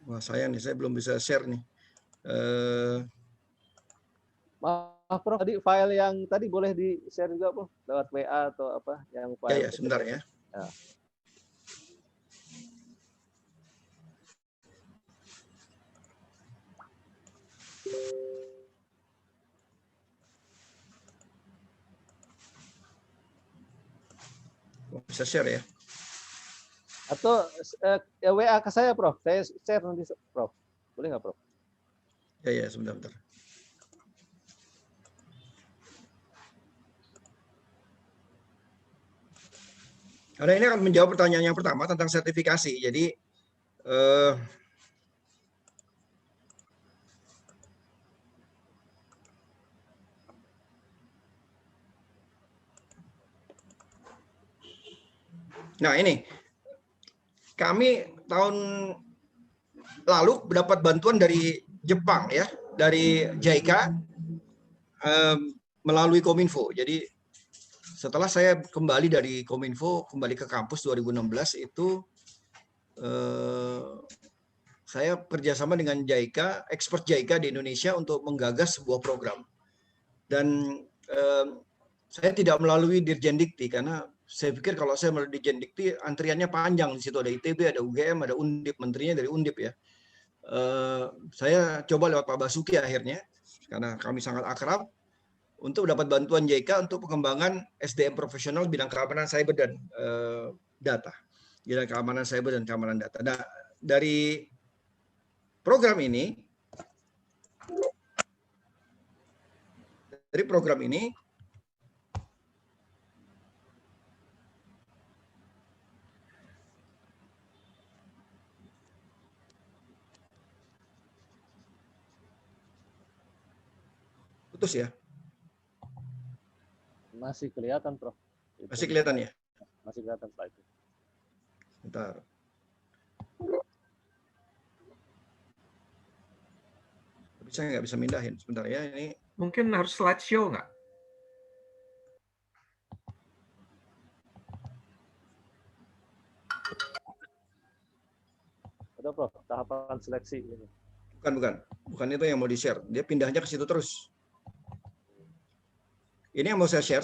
Wah, sayang nih, saya belum bisa share nih. Maaf, Prof, tadi file yang tadi boleh di-share juga, Prof, lewat WA atau apa, yang file. Ya, sebentar ya. Ya. Bisa share ya? Atau ya WA ke saya, Prof. Saya share nanti, Prof. Boleh nggak, Prof? Ya, sebentar. Karena ini akan menjawab pertanyaan yang pertama tentang sertifikasi. Jadi, nah ini, kami tahun lalu mendapat bantuan dari Jepang ya, dari JICA melalui Kominfo. Jadi setelah saya kembali dari Kominfo, kembali ke kampus 2016 itu saya kerjasama dengan JICA, expert JICA di Indonesia untuk menggagas sebuah program. Dan saya tidak melalui Dirjen Dikti karena saya pikir kalau saya melalui Dirjen Dikti antriannya panjang, di situ ada ITB, ada UGM, ada Undip, menterinya dari Undip ya. Saya coba lewat Pak Basuki akhirnya karena kami sangat akrab untuk dapat bantuan JICA untuk pengembangan SDM profesional bidang keamanan cyber dan data, bidang keamanan cyber dan keamanan data. Nah, dari program ini, putus ya? Masih kelihatan, Prof. Masih kelihatan ya? Masih kelihatan Pak itu. Bentar. Tapi saya nggak bisa mindahin. Sebentar ya, ini. Mungkin harus slideshow nggak? Ada, Prof, tahapan seleksi ini. Bukan itu yang mau di-share. Dia pindahnya ke situ terus. Ini yang mau saya share.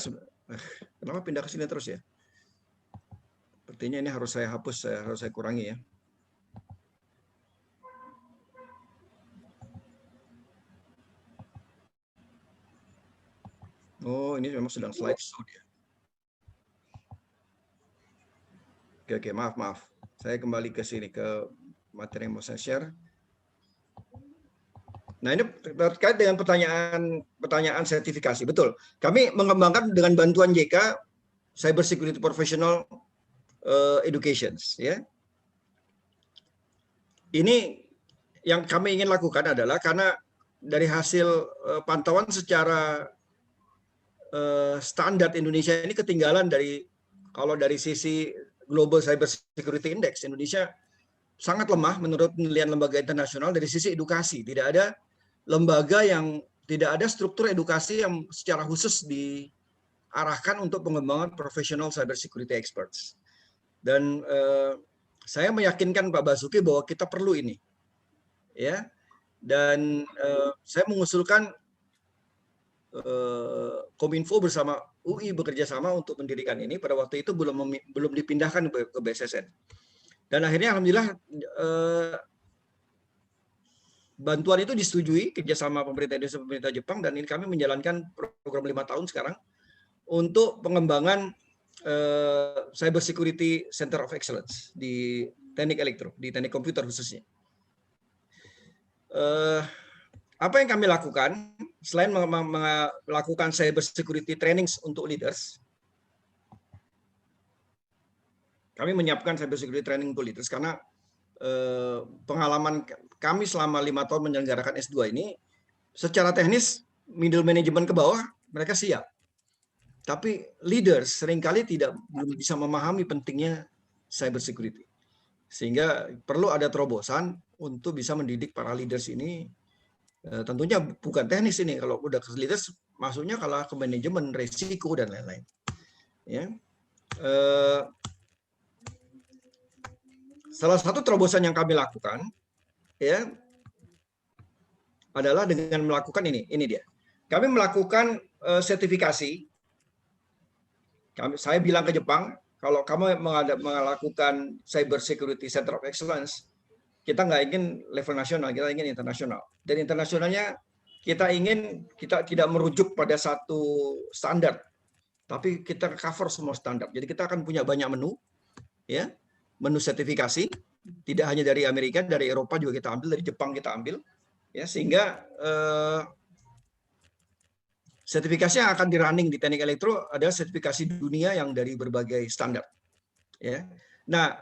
Kenapa pindah ke sini terus ya? Sepertinya ini harus saya hapus, harus saya kurangi ya. Oh, ini memang sedang slideshow dia. Oke, maaf. Saya kembali ke sini, ke materi yang mau saya share. Nah, ini terkait dengan pertanyaan sertifikasi. Betul. Kami mengembangkan dengan bantuan JICA Cyber Security Professional Educations. Ya. Ini yang kami ingin lakukan adalah karena dari hasil pantauan secara standar Indonesia ini ketinggalan kalau dari sisi Global Cyber Security Index, Indonesia sangat lemah menurut penilaian lembaga internasional dari sisi edukasi. Tidak ada struktur edukasi yang secara khusus diarahkan untuk pengembangan profesional cyber security experts. Dan saya meyakinkan Pak Basuki bahwa kita perlu ini, ya. Dan saya mengusulkan Kominfo bersama UI bekerja sama untuk mendirikan ini. Pada waktu itu belum dipindahkan ke BSSN. Dan akhirnya alhamdulillah bantuan itu disetujui kerjasama pemerintah Indonesia dan pemerintah Jepang, dan ini kami menjalankan program 5 tahun sekarang untuk pengembangan Cyber Security Center of Excellence di teknik elektro, di teknik komputer khususnya. Apa yang kami lakukan selain melakukan cyber security trainings untuk leaders, kami menyiapkan cyber security training to leaders karena pengalaman kami selama 5 tahun menyelenggarakan S2 ini, secara teknis middle management ke bawah mereka siap, tapi leaders seringkali belum bisa memahami pentingnya cyber security, sehingga perlu ada terobosan untuk bisa mendidik para leaders ini. Tentunya bukan teknis ini, kalau udah ke leaders masuknya kalau ke manajemen resiko dan lain-lain. Ya. Salah satu terobosan yang kami lakukan ya adalah dengan melakukan ini dia. Kami melakukan sertifikasi. Saya bilang ke Jepang, kalau kamu melakukan Cyber Security Center of Excellence, kita nggak ingin level nasional, kita ingin internasional. Dan internasionalnya kita tidak merujuk pada satu standar, tapi kita cover semua standar. Jadi kita akan punya banyak menu, ya, menu sertifikasi, tidak hanya dari Amerika, dari Eropa juga kita ambil, dari Jepang kita ambil, ya, sehingga sertifikasi yang akan di-running di Teknik Elektro adalah sertifikasi dunia yang dari berbagai standar. Ya. Nah,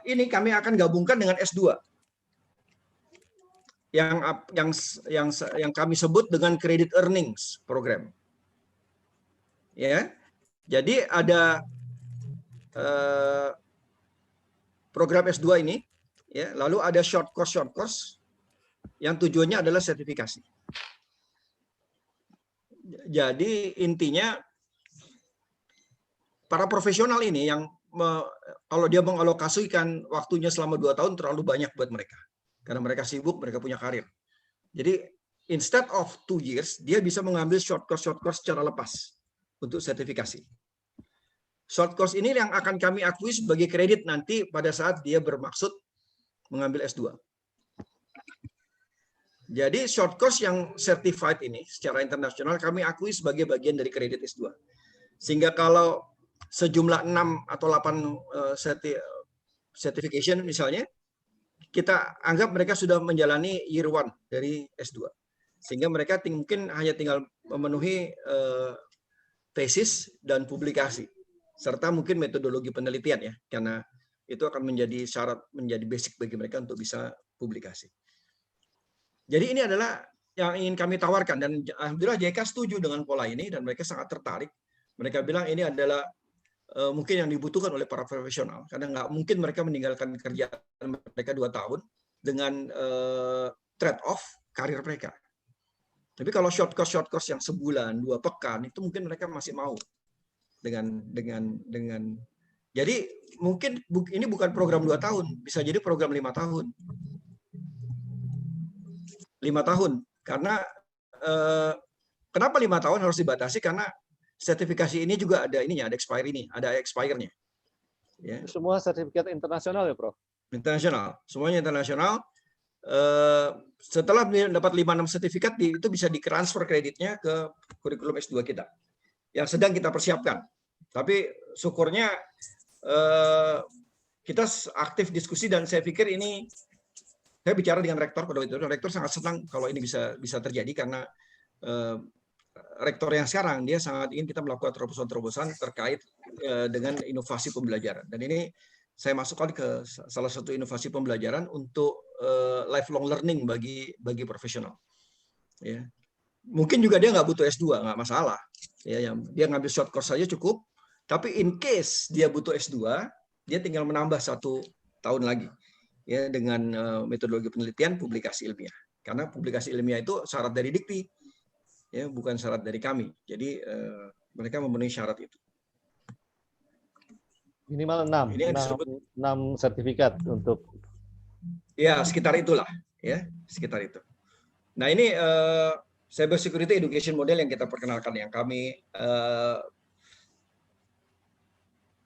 ini kami akan gabungkan dengan S2 yang kami sebut dengan credit earnings program. Ya, jadi ada program S2 ini, ya, lalu ada short course yang tujuannya adalah sertifikasi. Jadi intinya para profesional ini yang kalau dia mengalokasikan waktunya selama 2 tahun terlalu banyak buat mereka. Karena mereka sibuk, mereka punya karir. Jadi instead of 2 years, dia bisa mengambil short course secara lepas untuk sertifikasi. Short course ini yang akan kami akui sebagai kredit nanti pada saat dia bermaksud mengambil S2. Jadi short course yang certified ini secara internasional kami akui sebagai bagian dari kredit S2. Sehingga kalau sejumlah 6 atau 8 certification misalnya, kita anggap mereka sudah menjalani year 1 dari S2. Sehingga mereka mungkin hanya tinggal memenuhi tesis dan publikasi. Serta mungkin metodologi penelitian, ya, karena itu akan menjadi syarat, menjadi basic bagi mereka untuk bisa publikasi. Jadi ini adalah yang ingin kami tawarkan, dan alhamdulillah JK setuju dengan pola ini dan mereka sangat tertarik. Mereka bilang ini adalah mungkin yang dibutuhkan oleh para profesional, karena nggak mungkin mereka meninggalkan kerjaan mereka 2 tahun dengan trade off karir mereka. Tapi kalau short course yang sebulan, 2 pekan itu mungkin mereka masih mau dengan jadi mungkin ini bukan program 2 tahun, bisa jadi program 5 tahun. 5 tahun, karena kenapa 5 tahun harus dibatasi? Karena sertifikasi ini juga ada ininya, ada expire-nya. Ya. Semua sertifikat internasional ya, Prof? Internasional, semuanya internasional. Setelah mendapat 5-6 sertifikat, itu bisa ditransfer kreditnya ke kurikulum S2 kita, yang sedang kita persiapkan. Tapi syukurnya kita aktif diskusi, dan saya pikir ini, saya bicara dengan rektor pada waktu itu, rektor sangat senang kalau ini bisa terjadi, karena rektor yang sekarang dia sangat ingin kita melakukan terobosan-terobosan terkait dengan inovasi pembelajaran. Dan ini saya masukkan ke salah satu inovasi pembelajaran untuk lifelong learning bagi profesional. Ya. Mungkin juga dia nggak butuh S2, nggak masalah. Ya, dia ngambil short course saja cukup. Tapi in case dia butuh S2, dia tinggal menambah 1 tahun lagi, ya, dengan metodologi penelitian, publikasi ilmiah. Karena publikasi ilmiah itu syarat dari Dikti, ya, bukan syarat dari kami. Jadi mereka memenuhi syarat itu. Minimal 6 sertifikat untuk. Ya, sekitar itulah, ya, sekitar itu. Nah, ini cyber security education model yang kita perkenalkan, yang kami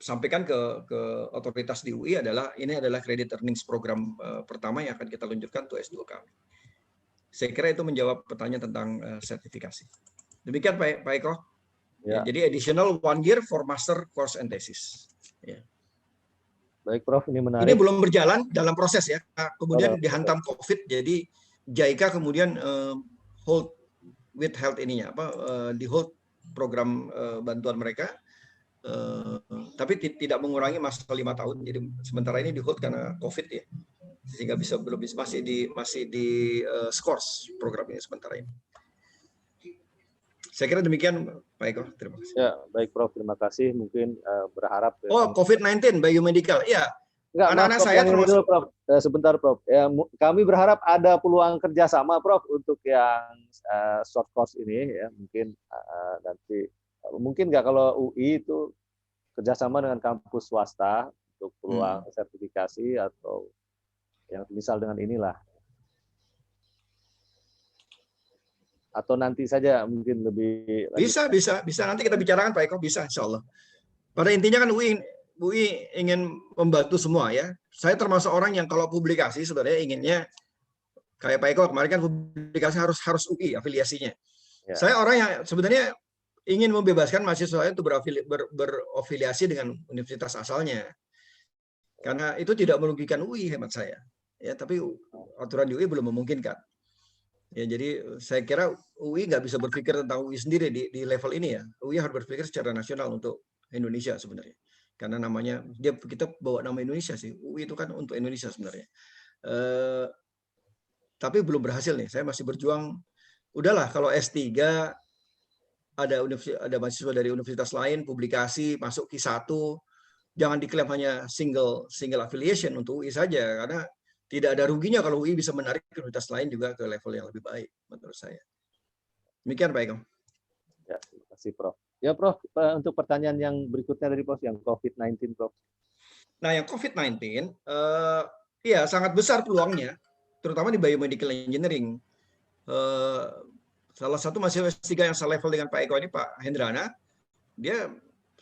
sampaikan ke otoritas di UI ini adalah credit earnings program pertama yang akan kita luncurkan untuk S2 kami. Saya kira itu menjawab pertanyaan tentang sertifikasi. Demikian Pak Eko. Ya. Jadi additional 1 year for master course and thesis. Ya. Baik Prof, ini menarik. Ini belum berjalan, dalam proses, ya. Kemudian dihantam COVID, jadi JICA kemudian hold with health ininya, di hold program bantuan mereka. Tapi tidak mengurangi masa 5 tahun. Jadi sementara ini di hold karena COVID ya, sehingga masih di scores program ini sementara ini. Saya kira demikian Pak Eko. Terima kasih. Ya, baik Prof. Terima kasih. Mungkin berharap. Oh, COVID-19 biomedical. Iya. Enggak, anak-anak saya termasuk. Dulu, Prof. Sebentar, Prof. Ya, kami berharap ada peluang kerjasama, Prof, untuk yang short course ini. Ya, mungkin nanti mungkin nggak kalau UI itu kerjasama dengan kampus swasta untuk peluang sertifikasi atau yang misal dengan inilah. Atau nanti saja mungkin lebih bisa nanti kita bicarakan Pak Eko, bisa insya Allah. Pada intinya kan UI ingin membantu semua ya. Saya termasuk orang yang kalau publikasi sebenarnya inginnya kayak Pak Eko kemarin kan publikasi harus UI afiliasinya. Ya. Saya orang yang sebenarnya ingin membebaskan mahasiswa itu berafiliasi dengan universitas asalnya. Karena itu tidak merugikan UI hemat saya. Ya, tapi aturan di UI belum memungkinkan. Ya, jadi saya kira UI nggak bisa berpikir tentang UI sendiri di level ini ya. UI harus berpikir secara nasional untuk Indonesia sebenarnya. Karena namanya kita bawa nama Indonesia sih. UI itu kan untuk Indonesia sebenarnya. Tapi belum berhasil nih. Saya masih berjuang. Udahlah kalau S3 ada mahasiswa dari universitas lain publikasi masuk Q1, jangan diklaim hanya single affiliation untuk UI saja karena tidak ada ruginya kalau UI bisa menarik universitas lain juga ke level yang lebih baik menurut saya. Demikian Pak Eko. Ya, terima kasih Prof. Ya Prof, untuk pertanyaan yang berikutnya dari Prof yang COVID-19 Prof. Nah, yang COVID-19 ya sangat besar peluangnya terutama di biomedical engineering. Salah satu mahasiswa S3 yang selevel dengan Pak Eko ini, Pak Hendrana, dia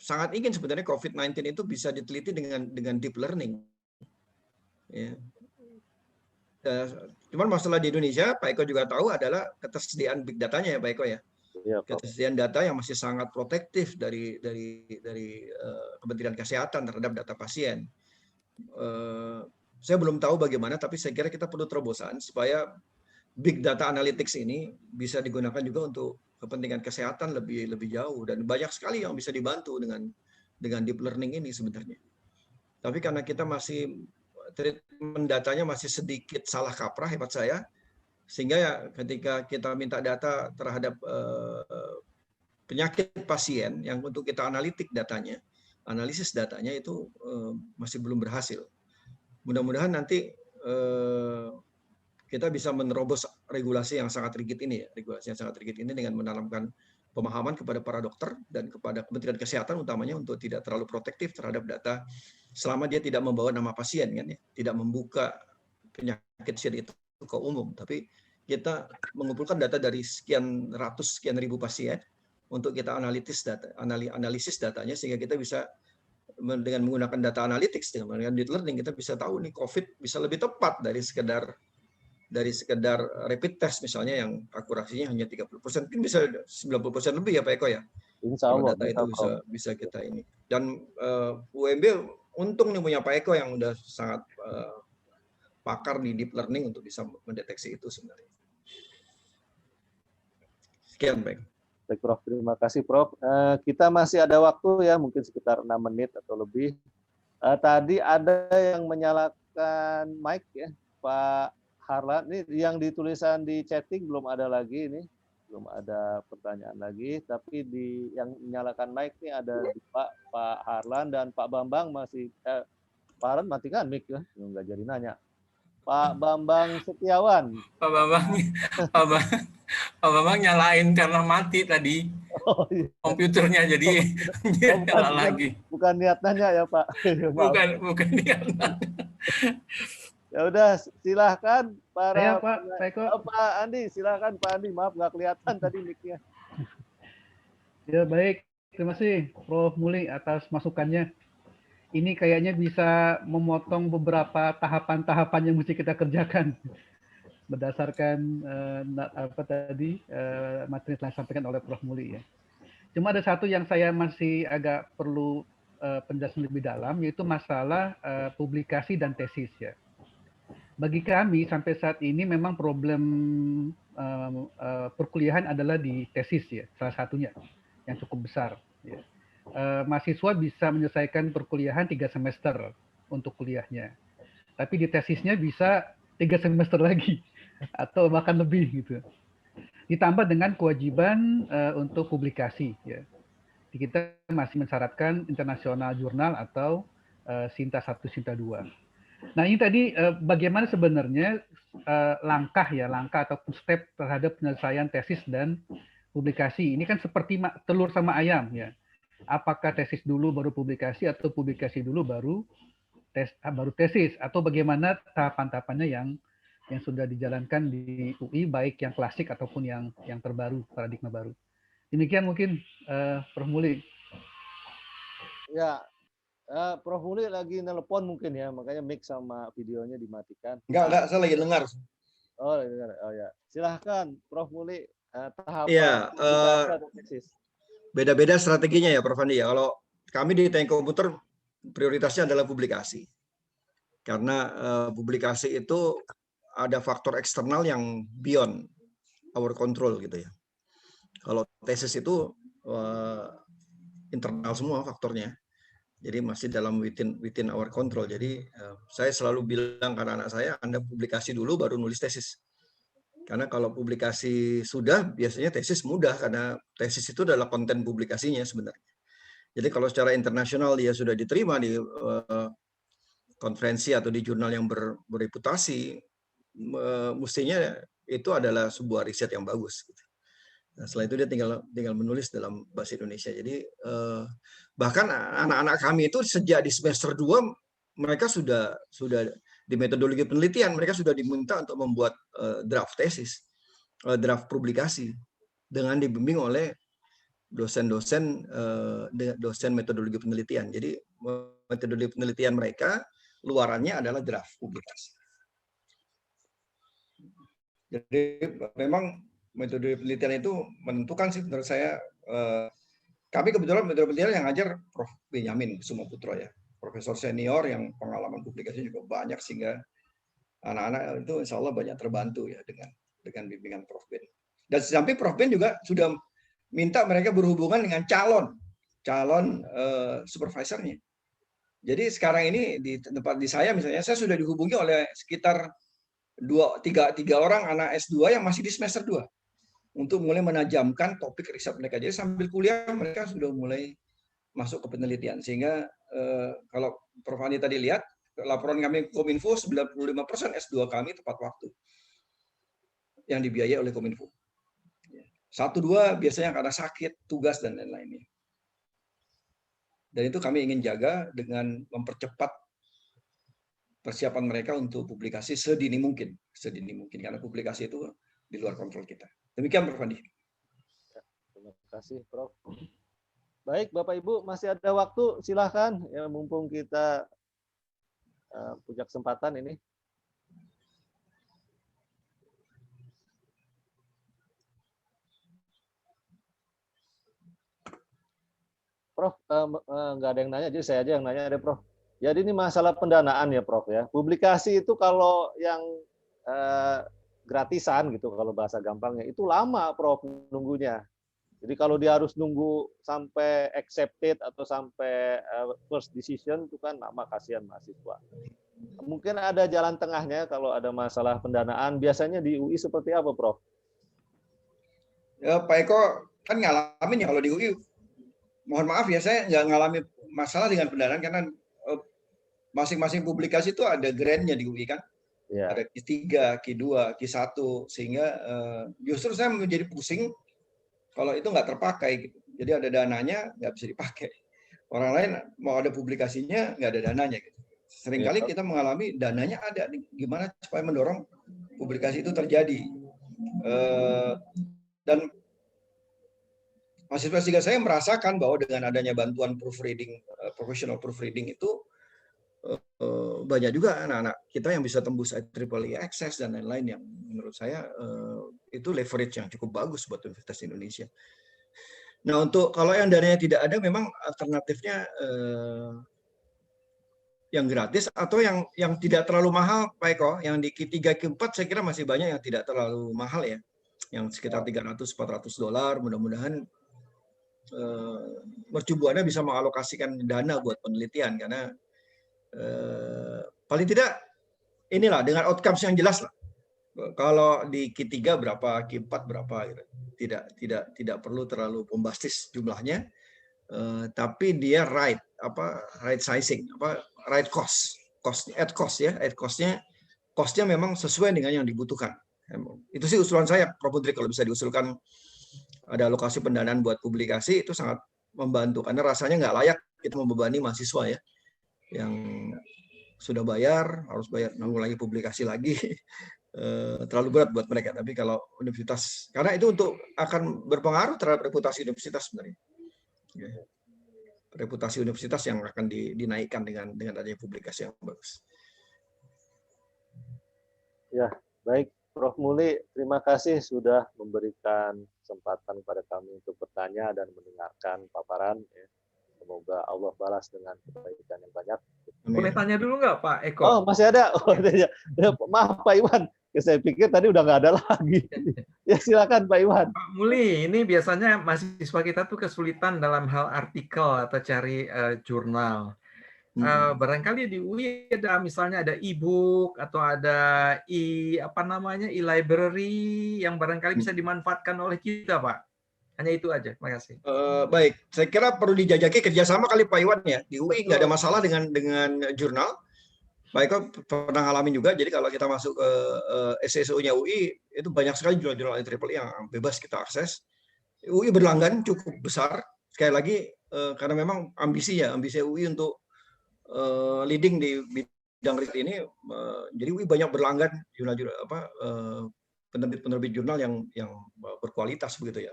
sangat ingin sebenarnya COVID-19 itu bisa diteliti dengan deep learning. Ya. Cuman masalah di Indonesia, Pak Eko juga tahu adalah ketersediaan big datanya ya Pak Eko ya. Ya, ketersediaan data yang masih sangat protektif dari Kementerian Kesehatan terhadap data pasien. Saya belum tahu bagaimana, tapi saya kira kita perlu terobosan supaya big data analytics ini bisa digunakan juga untuk kepentingan kesehatan lebih jauh dan banyak sekali yang bisa dibantu dengan deep learning ini sebenarnya. Tapi karena kita masih treatment datanya masih sedikit salah kaprah hemat saya, sehingga ya ketika kita minta data terhadap penyakit pasien yang untuk kita analisis datanya itu masih belum berhasil. Mudah-mudahan nanti kita bisa menerobos regulasi yang sangat rigid ini dengan menanamkan pemahaman kepada para dokter dan kepada Kementerian Kesehatan utamanya untuk tidak terlalu protektif terhadap data selama dia tidak membawa nama pasien kan ya, tidak membuka penyakit pasien itu ke umum, tapi kita mengumpulkan data dari sekian ribu pasien untuk kita analisis datanya sehingga kita bisa dengan menggunakan data analytics dengan deep learning kita bisa tahu nih COVID bisa lebih tepat dari sekedar rapid test misalnya yang akurasinya hanya 30%, mungkin bisa 90% lebih ya Pak Eko ya. Insya Allah. Data itu bisa kita ini. Dan UMB untung nih punya Pak Eko yang udah sangat pakar di deep learning untuk bisa mendeteksi itu sebenarnya. Sekian Pak Eko. Baik Prof, terima kasih Prof. Kita masih ada waktu ya, mungkin sekitar 6 menit atau lebih. Tadi ada yang menyalakan mic ya, Pak Harlan. Ini yang ditulisan di chatting belum ada lagi ini, belum ada pertanyaan lagi. Tapi yang menyalakan mic ini ada Pak Harlan dan Pak Bambang masih. Pak Harlan matikan mic ya, nggak jadi nanya. Pak Bambang Setiawan. Pak Bambang nyalain karena mati tadi. Oh, iya. Komputernya jadi nyala lagi. Bukan niat nanya ya Pak. bukan niat nanya. Ya udah silahkan para Pak Andi, silahkan Pak Andi. Maaf nggak kelihatan tadi mic-nya. Ya baik, terima kasih Prof. Muli atas masukannya. Ini kayaknya bisa memotong beberapa tahapan-tahapan yang mesti kita kerjakan berdasarkan materi yang telah disampaikan oleh Prof. Muli ya. Cuma ada satu yang saya masih agak perlu penjelasan lebih dalam, yaitu masalah publikasi dan tesis ya. Bagi kami sampai saat ini memang problem perkuliahan adalah di tesis ya, salah satunya yang cukup besar. Ya. mahasiswa bisa menyelesaikan perkuliahan 3 semester untuk kuliahnya. Tapi di tesisnya bisa 3 semester lagi atau bahkan lebih gitu. Ditambah dengan kewajiban untuk publikasi ya. Kita masih mensyaratkan internasional jurnal atau Sinta 1, Sinta 2. Nah, ini tadi bagaimana sebenarnya langkah ataupun step terhadap penyelesaian tesis dan publikasi. Ini kan seperti telur sama ayam ya. Apakah tesis dulu baru publikasi atau publikasi dulu baru tesis, atau bagaimana tahapan-tahapannya yang sudah dijalankan di UI, baik yang klasik ataupun yang terbaru, paradigma baru. Demikian mungkin Prof. Muli. Ya, Prof. Muli lagi nelpon mungkin ya, makanya mic sama videonya dimatikan. Enggak, saya lagi dengar. Oh, lagi dengar. Oh ya, silahkan Prof. Muli tahapan tesis. Beda-beda strateginya ya, Prof. Andi ya. Kalau kami di Teknik Komputer prioritasnya adalah publikasi. Karena publikasi itu ada faktor eksternal yang beyond our control gitu ya. Kalau tesis itu internal semua faktornya. Jadi masih dalam within our control. Jadi saya selalu bilang ke anak-anak saya, Anda publikasi dulu baru nulis tesis. Karena kalau publikasi sudah, biasanya tesis mudah karena tesis itu adalah konten publikasinya sebenarnya. Jadi kalau secara internasional dia sudah diterima di konferensi atau di jurnal yang bereputasi, mestinya itu adalah sebuah riset yang bagus. Nah, setelah itu dia tinggal menulis dalam bahasa Indonesia. Jadi bahkan anak-anak kami itu sejak di semester 2 mereka sudah di metodologi penelitian, mereka sudah diminta untuk membuat draft tesis, draft publikasi dengan dibimbing oleh dosen metodologi penelitian. Jadi metodologi penelitian mereka luarannya adalah draft publikasi. Jadi memang metode penelitian itu menentukan sih menurut saya. Kami kebetulan metode penelitian yang ngajar Prof. Benyamin Sumaputro ya, profesor senior yang pengalaman publikasi juga banyak, sehingga anak-anak itu insya Allah banyak terbantu ya dengan bimbingan Prof. Ben. Dan sampai Prof. Ben juga sudah minta mereka berhubungan dengan calon supervisornya. Jadi sekarang ini di tempat di saya misalnya, saya sudah dihubungi oleh sekitar 3 orang anak S2 yang masih di semester 2 untuk mulai menajamkan topik riset mereka. Jadi sambil kuliah mereka sudah mulai masuk ke penelitian. Sehingga kalau Prof. Andi tadi lihat, laporan kami Kominfo 95% S2 kami tepat waktu yang dibiayai oleh Kominfo. 1-2 biasanya karena sakit, tugas, dan lain-lainnya. Dan itu kami ingin jaga dengan mempercepat persiapan mereka untuk publikasi sedini mungkin, karena publikasi itu di luar kontrol kita. Demikian Prof. Andi. Terima kasih Prof. Baik Bapak Ibu, masih ada waktu, silahkan ya, mumpung kita punya kesempatan ini. Prof, nggak ada yang nanya, jadi saya aja yang nanya deh Prof. Jadi ini masalah pendanaan ya Prof ya. Publikasi itu kalau yang gratisan gitu, kalau bahasa gampangnya, itu lama Prof nunggunya. Jadi kalau dia harus nunggu sampai accepted atau sampai first decision itu kan lama, kasihan mahasiswa. Mungkin ada jalan tengahnya kalau ada masalah pendanaan. Biasanya di UI seperti apa Prof? Ya, Pak Eko kan ngalamin ya kalau di UI. Mohon maaf ya, saya nggak ngalami masalah dengan pendanaan karena masing-masing publikasi itu ada grade-nya di UI kan. Ya. Ada Q3, Q2, Q1, sehingga justru saya menjadi pusing kalau itu nggak terpakai gitu. Jadi ada dananya nggak bisa dipakai. Orang lain mau ada publikasinya nggak ada dananya gitu. Seringkali kita mengalami dananya ada, gimana supaya mendorong publikasi itu terjadi. Dan mahasiswa S3 saya merasakan bahwa dengan adanya bantuan proofreading, professional proofreading itu banyak juga anak-anak kita yang bisa tembus IEEE Access dan lain-lain, yang menurut saya itu leverage yang cukup bagus buat Universitas Indonesia. Nah, untuk kalau yang dananya tidak ada, memang alternatifnya yang gratis atau yang tidak terlalu mahal, Pak Eko. Yang di Q3, Q4 saya kira masih banyak yang tidak terlalu mahal ya, yang sekitar $300-400. Mudah-mudahan Mercu Buana bisa mengalokasikan dana buat penelitian karena paling tidak inilah dengan outcomes yang jelas lah. Kalau di Q3 berapa, Q4 berapa gitu. Tidak perlu terlalu bombastis jumlahnya. Tapi dia right sizing, right cost costnya memang sesuai dengan yang dibutuhkan. Itu sih usulan saya, Prof. Putri, kalau bisa diusulkan ada alokasi pendanaan buat publikasi itu sangat membantu karena rasanya nggak layak kita membebani mahasiswa ya yang sudah bayar harus bayar nanggung lagi publikasi lagi terlalu berat buat mereka. Tapi kalau universitas, karena itu akan berpengaruh terhadap reputasi universitas sebenarnya. Reputasi universitas yang akan dinaikkan dengan adanya publikasi yang bagus. Ya, baik Prof. Muli, terima kasih sudah memberikan kesempatan kepada kami untuk bertanya dan mendengarkan paparan. Semoga Allah balas dengan kebaikan yang banyak. Boleh tanya dulu nggak Pak Eko? Oh, masih ada. Oh, ya. Maaf Pak Iwan, saya pikir tadi udah nggak ada lagi. Ya silakan Pak Iwan. Pak Muli, ini biasanya mahasiswa kita tuh kesulitan dalam hal artikel atau cari jurnal. Barangkali di UI ada misalnya ada e-book atau ada e-library yang barangkali bisa dimanfaatkan oleh kita, Pak. Hanya itu aja. Terima kasih. Baik, saya kira perlu dijajaki kerjasama kali Pak Iwan ya. Di UI nggak ada masalah dengan jurnal. Pak Eko pernah ngalamin juga. Jadi kalau kita masuk ke SSO-nya UI itu banyak sekali jurnal-jurnal IEEE yang bebas kita akses. UI berlangganan cukup besar. Sekali lagi karena memang ambisi UI untuk leading di bidang riset ini, jadi UI banyak berlangganan jurnal-jurnal penerbit jurnal yang berkualitas begitu ya.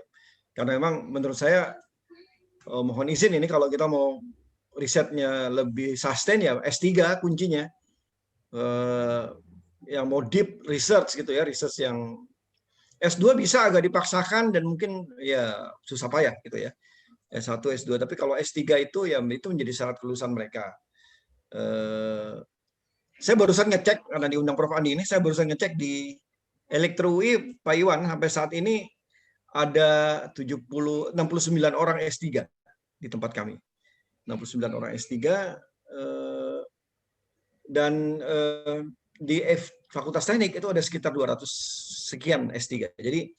Karena memang menurut saya mohon izin ini kalau kita mau risetnya lebih sustain ya S3 kuncinya. Yang mau deep research gitu ya, research yang S2 bisa agak dipaksakan dan mungkin ya susah payah gitu ya. S1, S2, tapi kalau S3 itu ya itu menjadi syarat kelulusan mereka. Saya barusan ngecek karena diundang Prof. Andi ini, saya barusan ngecek di Elektro UI Pak Iwan sampai saat ini ada 69 orang S3 di tempat kami. 69 orang S3 dan di Fakultas Teknik itu ada sekitar 200 sekian S3. Jadi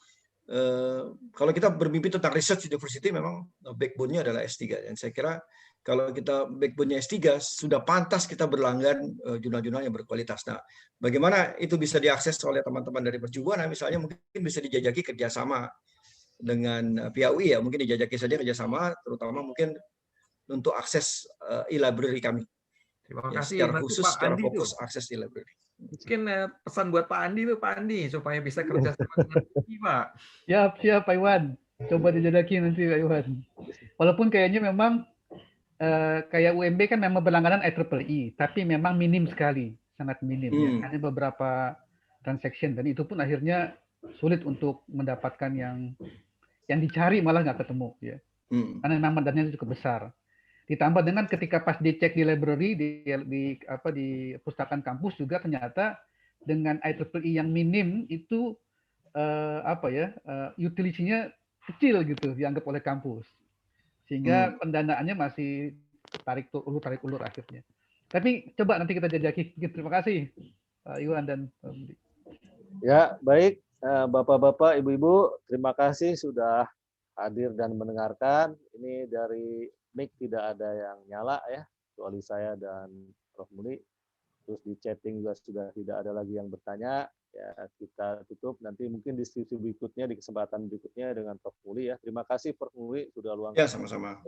kalau kita bermimpi tentang research university memang backbone-nya adalah S3 dan saya kira kalau kita backbone-nya S3 sudah pantas kita berlangganan jurnal-jurnal yang berkualitas. Nah, bagaimana itu bisa diakses oleh teman-teman dari Mercu Buana misalnya mungkin bisa dijajaki kerjasama dengan pihak UI ya, mungkin dijajaki saja kerjasama terutama mungkin untuk akses e-library kami. Terima Ya, kasih. secara khusus, Pak secara Andi fokus tuh. akses e-library. Mungkin pesan buat Pak Andi supaya bisa kerja sama dengan UI, Pak. Siap Pak Iwan. Coba dijajaki nanti Pak Iwan. Walaupun kayaknya memang kayak UMB kan memang berlangganan IEEE, tapi memang minim sekali, sangat minim. Ya. Hanya beberapa transaction dan itu pun akhirnya sulit untuk mendapatkan yang dicari malah nggak ketemu ya. Karena memang dananya cukup besar. Ditambah dengan ketika pas dicek di library di pustakaan kampus juga ternyata dengan IEEE yang minim itu utility-nya kecil gitu dianggap oleh kampus. Sehingga pendanaannya masih tarik ulur akhirnya. Tapi coba nanti kita jajaki. Terima kasih Pak Iwan dan Pak Budi. Ya, baik Bapak-bapak, Ibu-ibu, terima kasih sudah hadir dan mendengarkan. Ini dari mic tidak ada yang nyala ya, kecuali saya dan Prof. Muli. Terus di chatting juga sudah tidak ada lagi yang bertanya. Ya, kita tutup nanti mungkin diskusi berikutnya di kesempatan berikutnya dengan Prof. Muli ya. Terima kasih Prof. Muli sudah luangkan. Ya, sama-sama.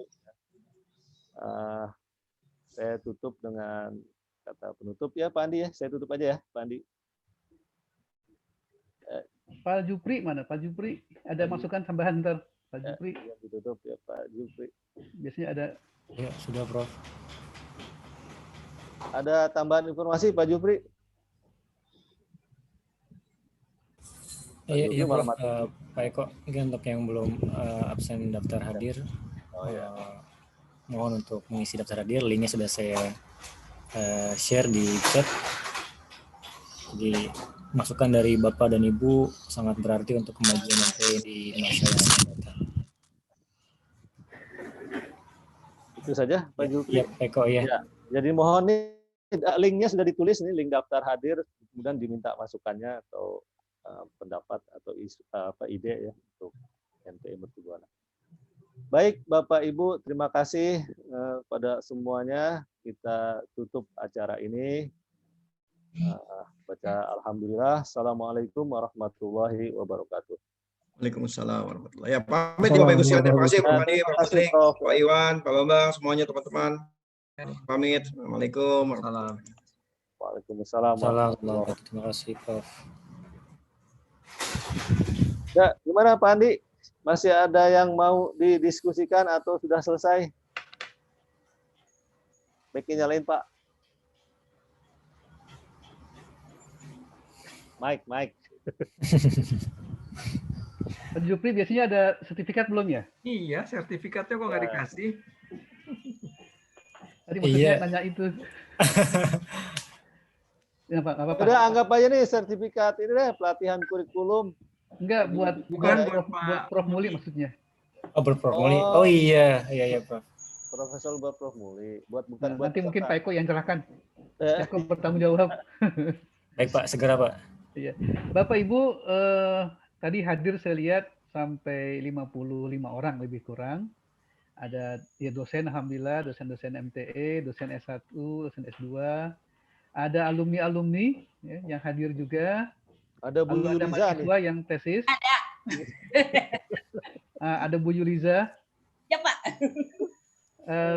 Saya tutup dengan kata penutup ya Pak Andi ya. Saya tutup aja ya Pak Andi. Pak Jupri mana? Pak Jupri ada masukan tambahan ntar. Pak Jupri. Ya, ditutup ya Pak Jupri. Biasanya ada. Ya sudah Prof. Ada tambahan informasi Pak Jupri? Iya Prof. Pak Eko, ini untuk yang belum absen daftar hadir, mohon untuk mengisi daftar hadir. Linknya sudah saya share di chat. Jadi masukan dari Bapak dan Ibu sangat berarti untuk kemajuan nanti di masa yang akan datang. Itu saja, Pak Julfi. Ya, Eko ya. Ya, jadi mohon nih linknya sudah ditulis nih, link daftar hadir, kemudian diminta masukannya atau pendapat atau ide ya untuk MTE Mercubuana. Baik, Bapak Ibu, terima kasih pada semuanya. Kita tutup acara ini. Baca Alhamdulillah. Assalamualaikum warahmatullahi wabarakatuh. Waalaikumsalam warahmatullahi wabarakatuh. Ya, pamit ya Bapak Ibu sekalian. Terima kasih Pak Andi, Pak Patrick, Pak Iwan, Pak Bambang, semuanya teman-teman. Pamit. Assalamualaikum warahmatullahi wabarakatuh. Waalaikumsalam. Terima kasih, Prof. Ya, gimana Pak Andi? Masih ada yang mau didiskusikan atau sudah selesai? Mic-nya nyalain, Pak. Mic. Pak Jupri biasanya ada sertifikat belum ya? Iya, sertifikatnya kok nggak dikasih. Tadi maksudnya nanya itu. Ya, Pak, apa-apa. Udah anggap aja nih sertifikat ini deh, pelatihan kurikulum. Enggak, buat Prof Muli maksudnya. Oh, Prof Muli. Oh iya, Prof. Profesor buat Prof Muli, bukan buat nanti mungkin Pak Eko yang cerahkan. Eko bertanggung jawab. Baik Pak, segera Pak. Iya. Bapak Ibu tadi hadir saya lihat sampai 55 orang lebih kurang. Ada ya dosen alhamdulillah, dosen-dosen MTE, dosen S1, dosen S2. Ada alumni-alumni ya, yang hadir juga. Ada Bu Yuliza mahasiswa yang tesis. Ada. Ada Bu Yuliza. Ya Pak.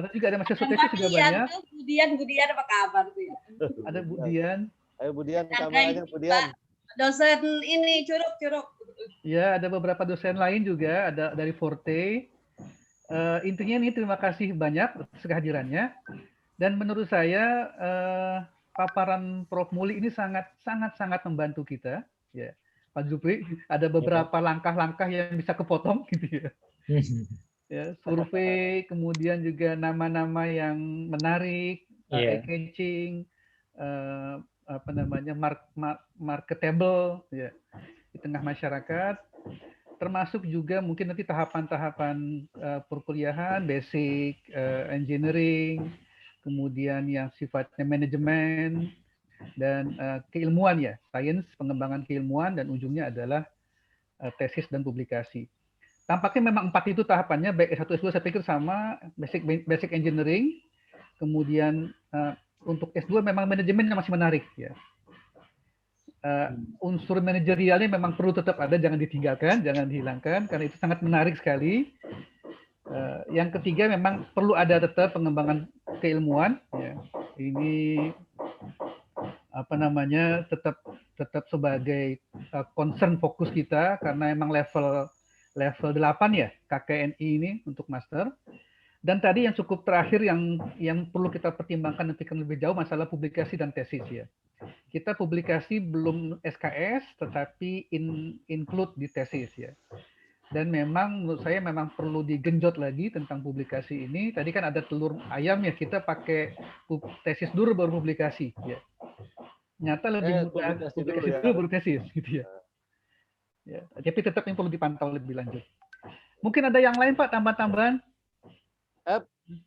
Terus juga ada mahasiswa tesis juga banyak. Budian apa kabar tuh ya? Ada Bu Dian. Ayo Bu Dian, kameranya Bu Dian. Dosen ini curug. Ya, ada beberapa dosen lain juga, ada dari Forte. Intinya ini terima kasih banyak atas kehadirannya. Dan menurut saya paparan Prof Muli ini sangat membantu kita. Ya, Pak Jupri, ada beberapa langkah-langkah yang bisa kepotong gitu ya. Ya, survei, kemudian juga nama-nama yang menarik, eye-catching, marketable ya di tengah masyarakat, termasuk juga mungkin nanti tahapan-tahapan perkuliahan, basic engineering, kemudian yang sifatnya manajemen dan keilmuan ya, sains, pengembangan keilmuan, dan ujungnya adalah tesis dan publikasi. Tampaknya memang 4 itu tahapannya, baik S1, S2 saya pikir sama, basic engineering, kemudian untuk S2 memang manajemennya masih menarik ya. Unsur manajerialnya memang perlu tetap ada, jangan ditinggalkan, jangan dihilangkan, karena itu sangat menarik sekali. Yang ketiga memang perlu ada tetap pengembangan keilmuan ya. Ini tetap sebagai concern fokus kita, karena memang level 8 ya KKNI ini untuk master. Dan tadi yang cukup terakhir yang perlu kita pertimbangkan nanti lebih jauh, masalah publikasi dan tesis ya. Kita publikasi belum SKS, tetapi include di tesis ya. Dan memang menurut saya memang perlu digenjot lagi tentang publikasi ini. Tadi kan ada telur ayam ya, kita pakai tesis dulu baru publikasi ya. Nyata lebih mudah publikasi dulu baru tesis gitu ya. Ya, tapi tetap yang perlu dipantau lebih lanjut. Mungkin ada yang lain Pak, tambahan-tambahan?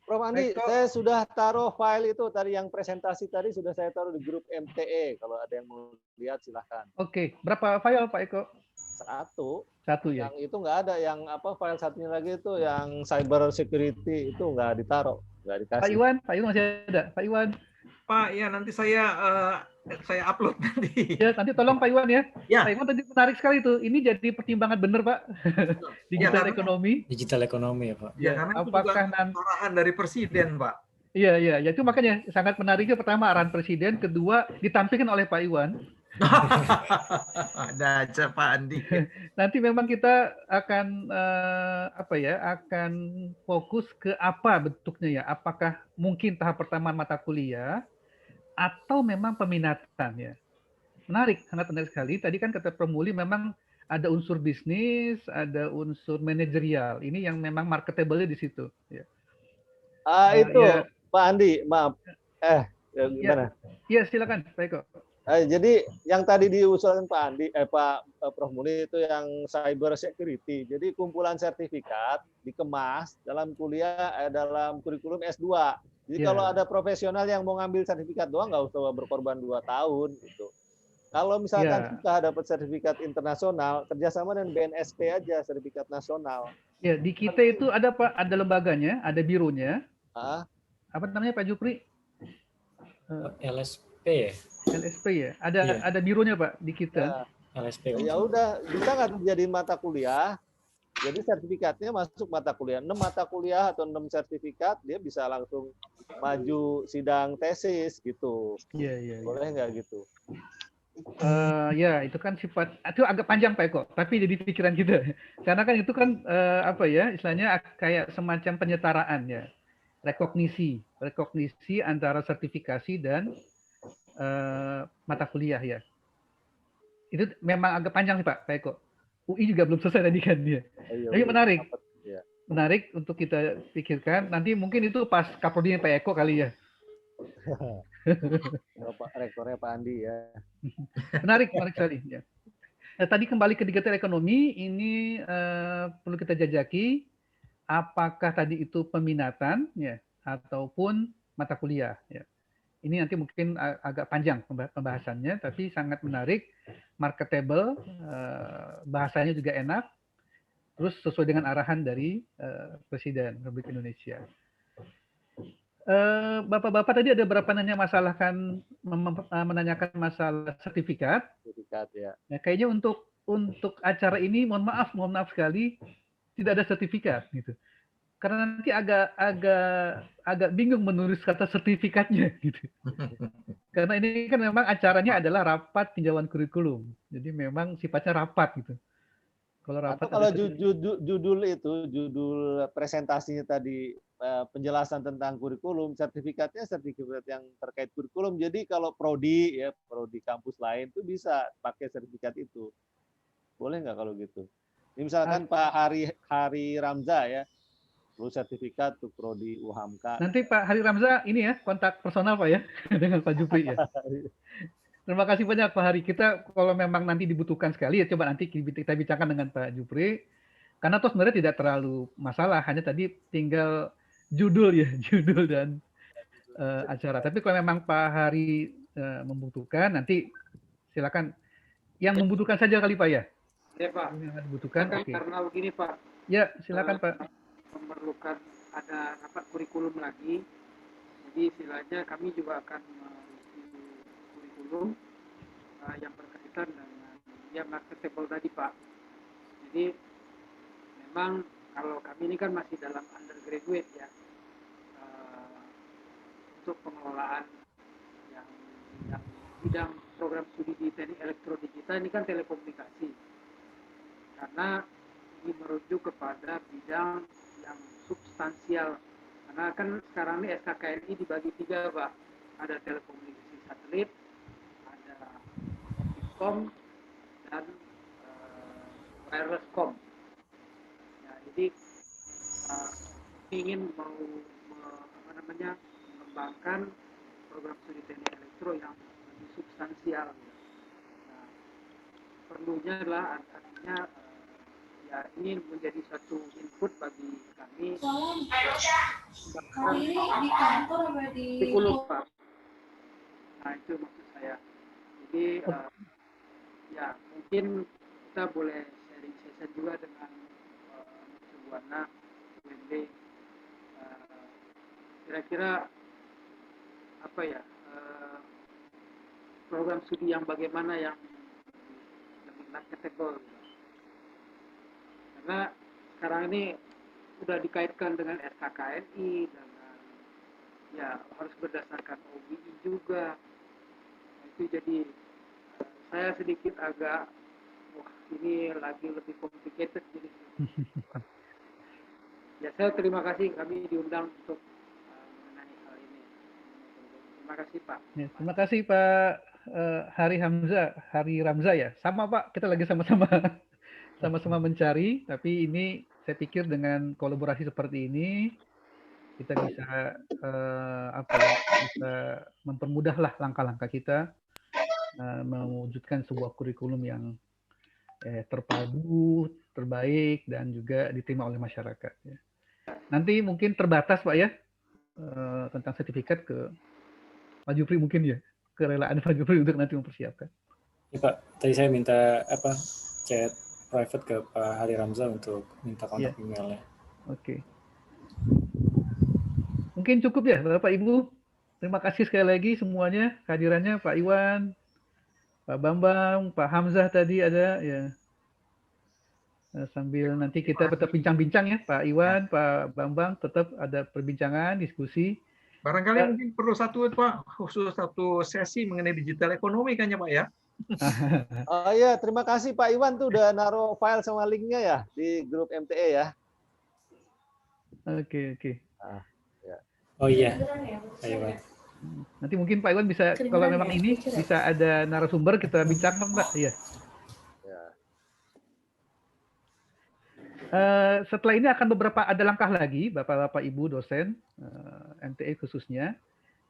Prof Andi, saya sudah taruh file itu tadi, yang presentasi tadi sudah saya taruh di grup MTE. Kalau ada yang mau lihat silahkan. Oke, berapa file Pak Eko? Satu ya. Yang itu nggak ada, yang file satunya lagi itu yang cyber security itu nggak ditaruh, nggak dikasih. Pak Iwan masih ada. Pak Iwan. Pak, ya nanti saya upload nanti. Ya, nanti tolong Pak Iwan ya. Ya. Pak Iwan tadi menarik sekali itu. Ini jadi pertimbangan benar Pak. Digital ekonomi. Digital ekonomi ya Pak. Ya, karena apakah nanti arahan dari Presiden Pak? Iya. Itu makanya sangat menariknya, pertama arahan Presiden, kedua ditampilkan oleh Pak Iwan. Ada aja Pak Andi. Nanti memang kita akan akan fokus ke apa bentuknya ya. Apakah mungkin tahap pertama mata kuliah atau memang peminatan ya. Menarik, sangat menarik sekali. Tadi kan kata Prof Muli memang ada unsur bisnis, ada unsur manajerial. Ini yang memang marketable di situ ya. Itu ya. Pak Andi, maaf. Gimana? Iya, silakan Pak Eko. Jadi yang tadi diusulkan Pak Andi, Prof Muli itu yang cyber security. Jadi kumpulan sertifikat dikemas dalam dalam kurikulum S2. Jadi kalau ada profesional yang mau ngambil sertifikat doang, nggak usah berkorban 2 tahun gitu. Kalau misalkan kita dapat sertifikat internasional, kerjasama dengan BNSP aja, sertifikat nasional. Ya, di kita itu ada Pak, ada lembaganya, ada bironya. Apa namanya Pak Jupri? LSP ya? LSP ya. Ada bironya Pak di kita. LSP. Ya udah, bisa nggak jadi mata kuliah? Jadi sertifikatnya masuk mata kuliah. 6 mata kuliah atau 6 sertifikat, dia bisa langsung maju sidang tesis gitu. Iya. Boleh nggak gitu? Ya, itu kan sifat itu agak panjang Pak Eko, tapi jadi pikiran kita. Karena kan itu kan apa ya, istilahnya kayak semacam penyetaraan ya. Rekognisi antara sertifikasi dan mata kuliah ya. Itu memang agak panjang sih Pak Eko. UI juga belum selesai tadi kan dia. Tapi menarik. Menarik untuk kita pikirkan. Nanti mungkin itu pas kaprodinya Pak Eko kali ya. Pak Rektornya Pak Andi ya. Menarik sekali. Ya. Nah, tadi kembali ke digital ekonomi, ini perlu kita jajaki apakah tadi itu peminatan ya ataupun mata kuliah. Ya. Ini nanti mungkin agak panjang pembahasannya, tapi sangat menarik, marketable, bahasanya juga enak, terus sesuai dengan arahan dari Presiden Republik Indonesia. Bapak-bapak tadi ada berapa menanyakan masalah sertifikat. Sertifikat ya. Nah, kayaknya untuk acara ini mohon maaf sekali tidak ada sertifikat gitu. Karena nanti agak bingung menulis kata sertifikatnya gitu. Karena ini kan memang acaranya adalah rapat tinjauan kurikulum. Jadi memang sifatnya rapat gitu. Kalau judul presentasinya tadi penjelasan tentang kurikulum, sertifikatnya sertifikat yang terkait kurikulum. Jadi kalau prodi kampus lain itu bisa pakai sertifikat itu. Boleh nggak kalau gitu? Ini misalkan Pak Hari Ramza ya, perlu sertifikat untuk prodi UHAMKA. Nanti Pak Hari Ramza ini ya kontak personal Pak ya dengan Pak Jupri ya. Terima kasih banyak Pak Hari. Kita kalau memang nanti dibutuhkan sekali ya coba nanti kita bicarakan dengan Pak Jupri. Karena toh sebenarnya tidak terlalu masalah, hanya tadi tinggal judul dan acara. Tapi kalau memang Pak Hari membutuhkan, nanti silakan. Yang membutuhkan saja kali Pak ya. Ya Pak. Yang dibutuhkan. Okay. Karena begini Pak. Ya silakan Pak. Memerlukan ada rapat kurikulum lagi. Jadi istilahnya kami juga akan mereview kurikulum yang berkaitan dengan yang marketable tadi Pak. Jadi memang kalau kami ini kan masih dalam undergraduate ya, untuk pengelolaan yang bidang program studi di teknik elektro digital ini kan telekomunikasi, karena ini merujuk kepada bidang yang substansial, karena kan sekarang ini SKKNI dibagi 3 Pak, ada telekomunikasi satelit, ada optikom, dan wireless com. Jadi ingin mengembangkan program studi teknik elektro yang lebih substansial. Nah, perlunya adalah artinya ya ini menjadi satu input bagi kami. Di kantor apa di kurikulum Pak. Nah itu maksud saya. Jadi ya mungkin kita boleh sharing session juga dengan Warna UNB, kira-kira apa ya program studi yang bagaimana yang lebih marketable, karena sekarang ini sudah dikaitkan dengan SKKNI, dengan ya harus berdasarkan OBI juga. Itu jadi saya sedikit agak ini lagi lebih complicated jadi. Ya, saya terima kasih kami diundang untuk mengenai hal ini. Terima kasih Pak. Ya, terima kasih Pak Hari Ramza ya. Sama Pak, kita lagi sama-sama mencari, tapi ini saya pikir dengan kolaborasi seperti ini kita bisa bisa mempermudahlah langkah-langkah kita mewujudkan sebuah kurikulum yang terpadu, terbaik, dan juga diterima oleh masyarakat. Ya. Nanti mungkin terbatas Pak ya, tentang sertifikat ke Pak Jupri mungkin ya, kerelaan Pak Jupri untuk nanti mempersiapkan. Ya Pak, tadi saya minta chat private ke Pak Hari Ramza untuk minta kontak emailnya. Oke. Mungkin cukup ya Bapak Ibu. Terima kasih sekali lagi semuanya kehadirannya, Pak Iwan, Pak Bambang, Pak Hamzah tadi ada ya. Sambil nanti kita tetap bincang-bincang ya, Pak Iwan, Pak Bambang, tetap ada perbincangan, diskusi. Barangkali mungkin perlu Pak, khusus satu sesi mengenai digital ekonomi kan ya Pak ya? Oh iya, terima kasih Pak Iwan tuh udah naruh file sama linknya ya di grup MTE ya. Oke. Ya. Oh iya, Pak Iwan. Nanti mungkin Pak Iwan bisa, kalau memang ini bisa ada narasumber kita bincangkan Pak. Iya. Setelah ini akan ada langkah lagi, Bapak-Bapak Ibu dosen MTE khususnya,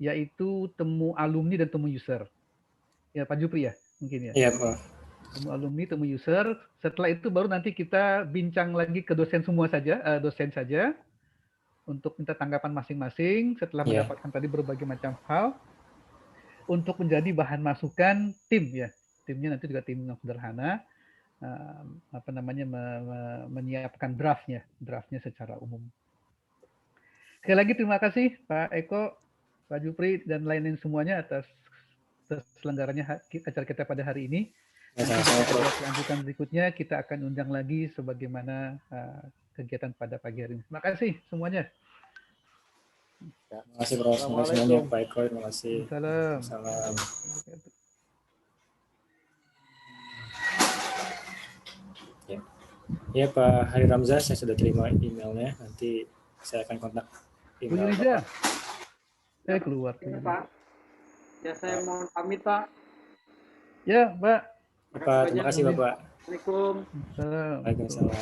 yaitu temu alumni dan temu user. Ya Pak Jupri ya, mungkin ya. Iya Pak. Temu alumni, temu user. Setelah itu baru nanti kita bincang lagi ke dosen semua saja, dosen saja, untuk minta tanggapan masing-masing setelah mendapatkan tadi berbagai macam hal, untuk menjadi bahan masukan tim ya. Timnya nanti juga tim yang sederhana. Menyiapkan draftnya secara umum. Sekali lagi terima kasih Pak Eko, Pak Jupri dan lain-lain semuanya atas terselenggaranya acara kita pada hari ini. Lanjutan berikutnya kita akan undang lagi sebagaimana kegiatan pada pagi hari ini. Terima kasih semuanya. Terima kasih Prof. Terima kasih semuanya Pak Eko. Terima kasih. Salam. Ya Pak Hari Ramza, saya sudah terima emailnya. Nanti saya akan kontak email Bapak. Saya keluar. Ya, Pak. Ya saya mohon pamit Pak. Ya Pak. Bapak, terima kasih Bapak. Assalamualaikum. Waalaikumsalam.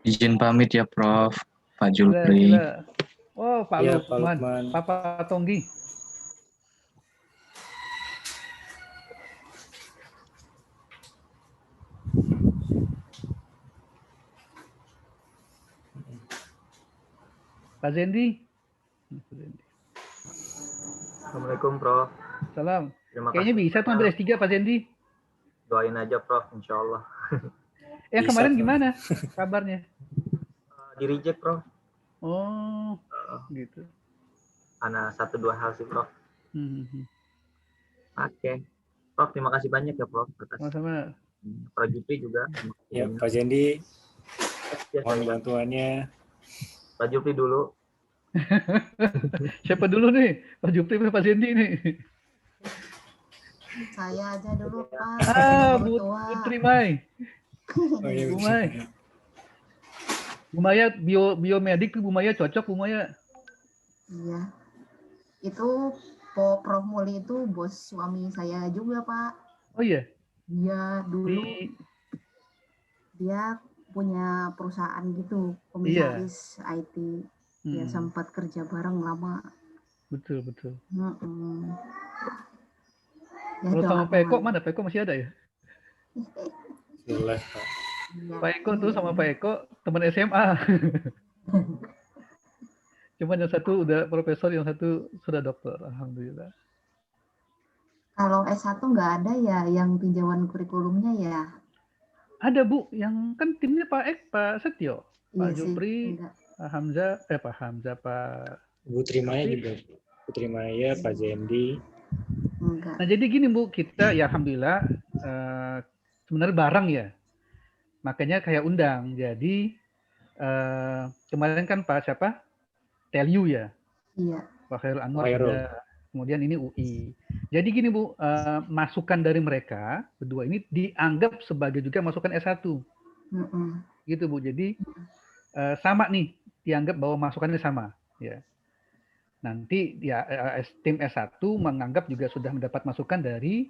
Izin pamit ya Prof. Pak Jupri. Oh Pak Ya, Lukman. Papa Tonggi. Pak Zendi. Assalamualaikum Prof. Salam. Terima Kayaknya kasih. bisa tuh ambil S3 Pak Zendi. Doain aja Prof, insya Allah. Yang kemarin gimana kabarnya? Di reject Prof. Oh, gitu. Ana 1-2 hal sih Prof. Oke. Prof, terima kasih banyak ya Prof. Sama-sama. Pak Jupri juga. Ya Pak Zendi, mohon bantuannya. Pak Jupri dulu. Siapa dulu nih? Pak Jupri atau Pak Zendi nih? Saya aja dulu Pak. Putri Mai. Bu Mai. Bu Maya biomedik tuh Bu Maya cocok Bu Maya. Iya. Itu Prof Muli itu bos suami saya juga Pak. Oh iya. Dia dulu dia punya perusahaan gitu, komisaris IT. Ya sempat kerja bareng lama. Betul. Ya, kalau sama Pak Eko mana? Pak Eko masih ada ya? Jelas Pak. Pak Eko tuh sama Pak Eko teman SMA. Cuman yang satu udah profesor, yang satu sudah dokter. Alhamdulillah. Kalau S1 nggak ada ya yang tinjauan kurikulumnya ya? Ada Bu, yang kan timnya Pak Setio, Pak Iya Jupri, sih, Pak Hamzah, Pak Putri Maya juga. Putri Maya, Pak Zendi. Nah jadi gini Bu, kita ya Alhamdulillah sebenarnya bareng ya. Makanya kayak undang. Jadi kemarin kan Pak siapa? Telu ya. Iya. Pak Khairul Anwar juga. Kemudian ini UI. Jadi gini Bu, masukan dari mereka berdua ini dianggap sebagai juga masukan S1. Gitu Bu. Jadi sama nih, dianggap bahwa masukannya sama. Ya. Nanti ya tim S1 menganggap juga sudah mendapat masukan dari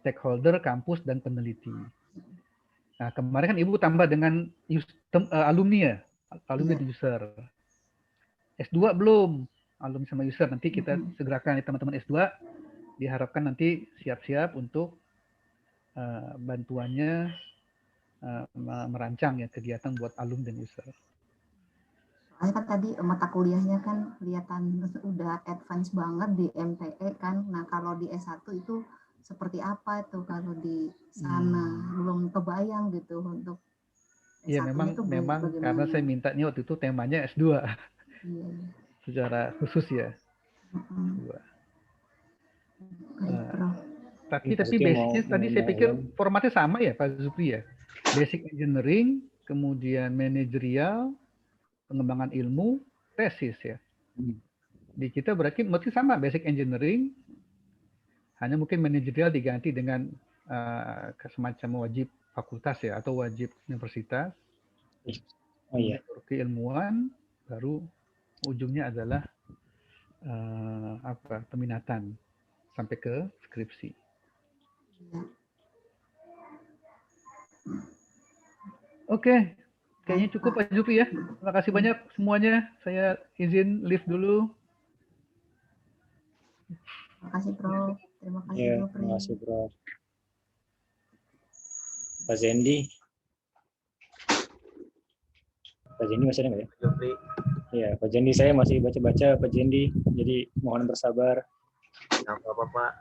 stakeholder, kampus, dan peneliti. Nah kemarin kan Ibu tambah dengan alumni ya, alumni di user. S2 belum, alumni sama user. Nanti kita segerakan teman-teman S2 diharapkan nanti siap-siap untuk bantuannya merancang ya kegiatan buat alumni dan user. Soalnya kan tadi mata kuliahnya kan kelihatan udah advance banget di MTE kan. Nah kalau di S1 itu seperti apa itu kalau di sana belum kebayang gitu untuk Iya memang karena saya mintanya waktu itu temanya S2 secara khusus ya. Tapi basicnya tadi saya pikir formatnya sama ya Pak Zupri ya. Basic engineering, kemudian manajerial, pengembangan ilmu, tesis ya. Di kita berarti sama basic engineering, hanya mungkin manajerial diganti dengan semacam wajib fakultas ya atau wajib universitas. Oh iya. Keilmuan, baru ujungnya adalah peminatan sampai ke skripsi. Oke, kayaknya cukup Pak Jupri ya. Terima kasih banyak semuanya. Saya izin live dulu. Terima kasih Prof. Terima kasih Ya, Jupri. terima kasih Prof. Pak Zendi. Pak Zendi masih ada nggak ya? Jupri. Iya, Pak Zendi saya masih baca-baca Pak Zendi. Jadi mohon bersabar. Nggak apa-apa Pak.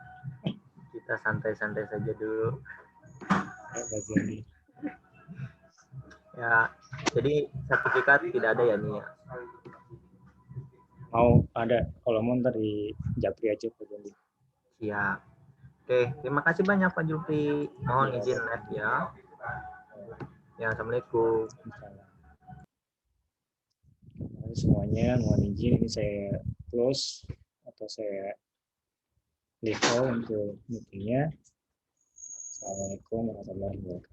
Kita santai-santai saja dulu. Ya, Pak Zendi. Ya, jadi sertifikat tidak ada ya nih ya? Mau ada, kalau mau ntar di Japri aja Pak Zendi. Siap. Oke, terima kasih banyak Pak Jupri. Mohon izin live ya. Ya, Assalamualaikum. Terima kasih semuanya, mohon izin ini saya close atau saya leave all untuk meetingnya. Assalamualaikum warahmatullahi wabarakatuh.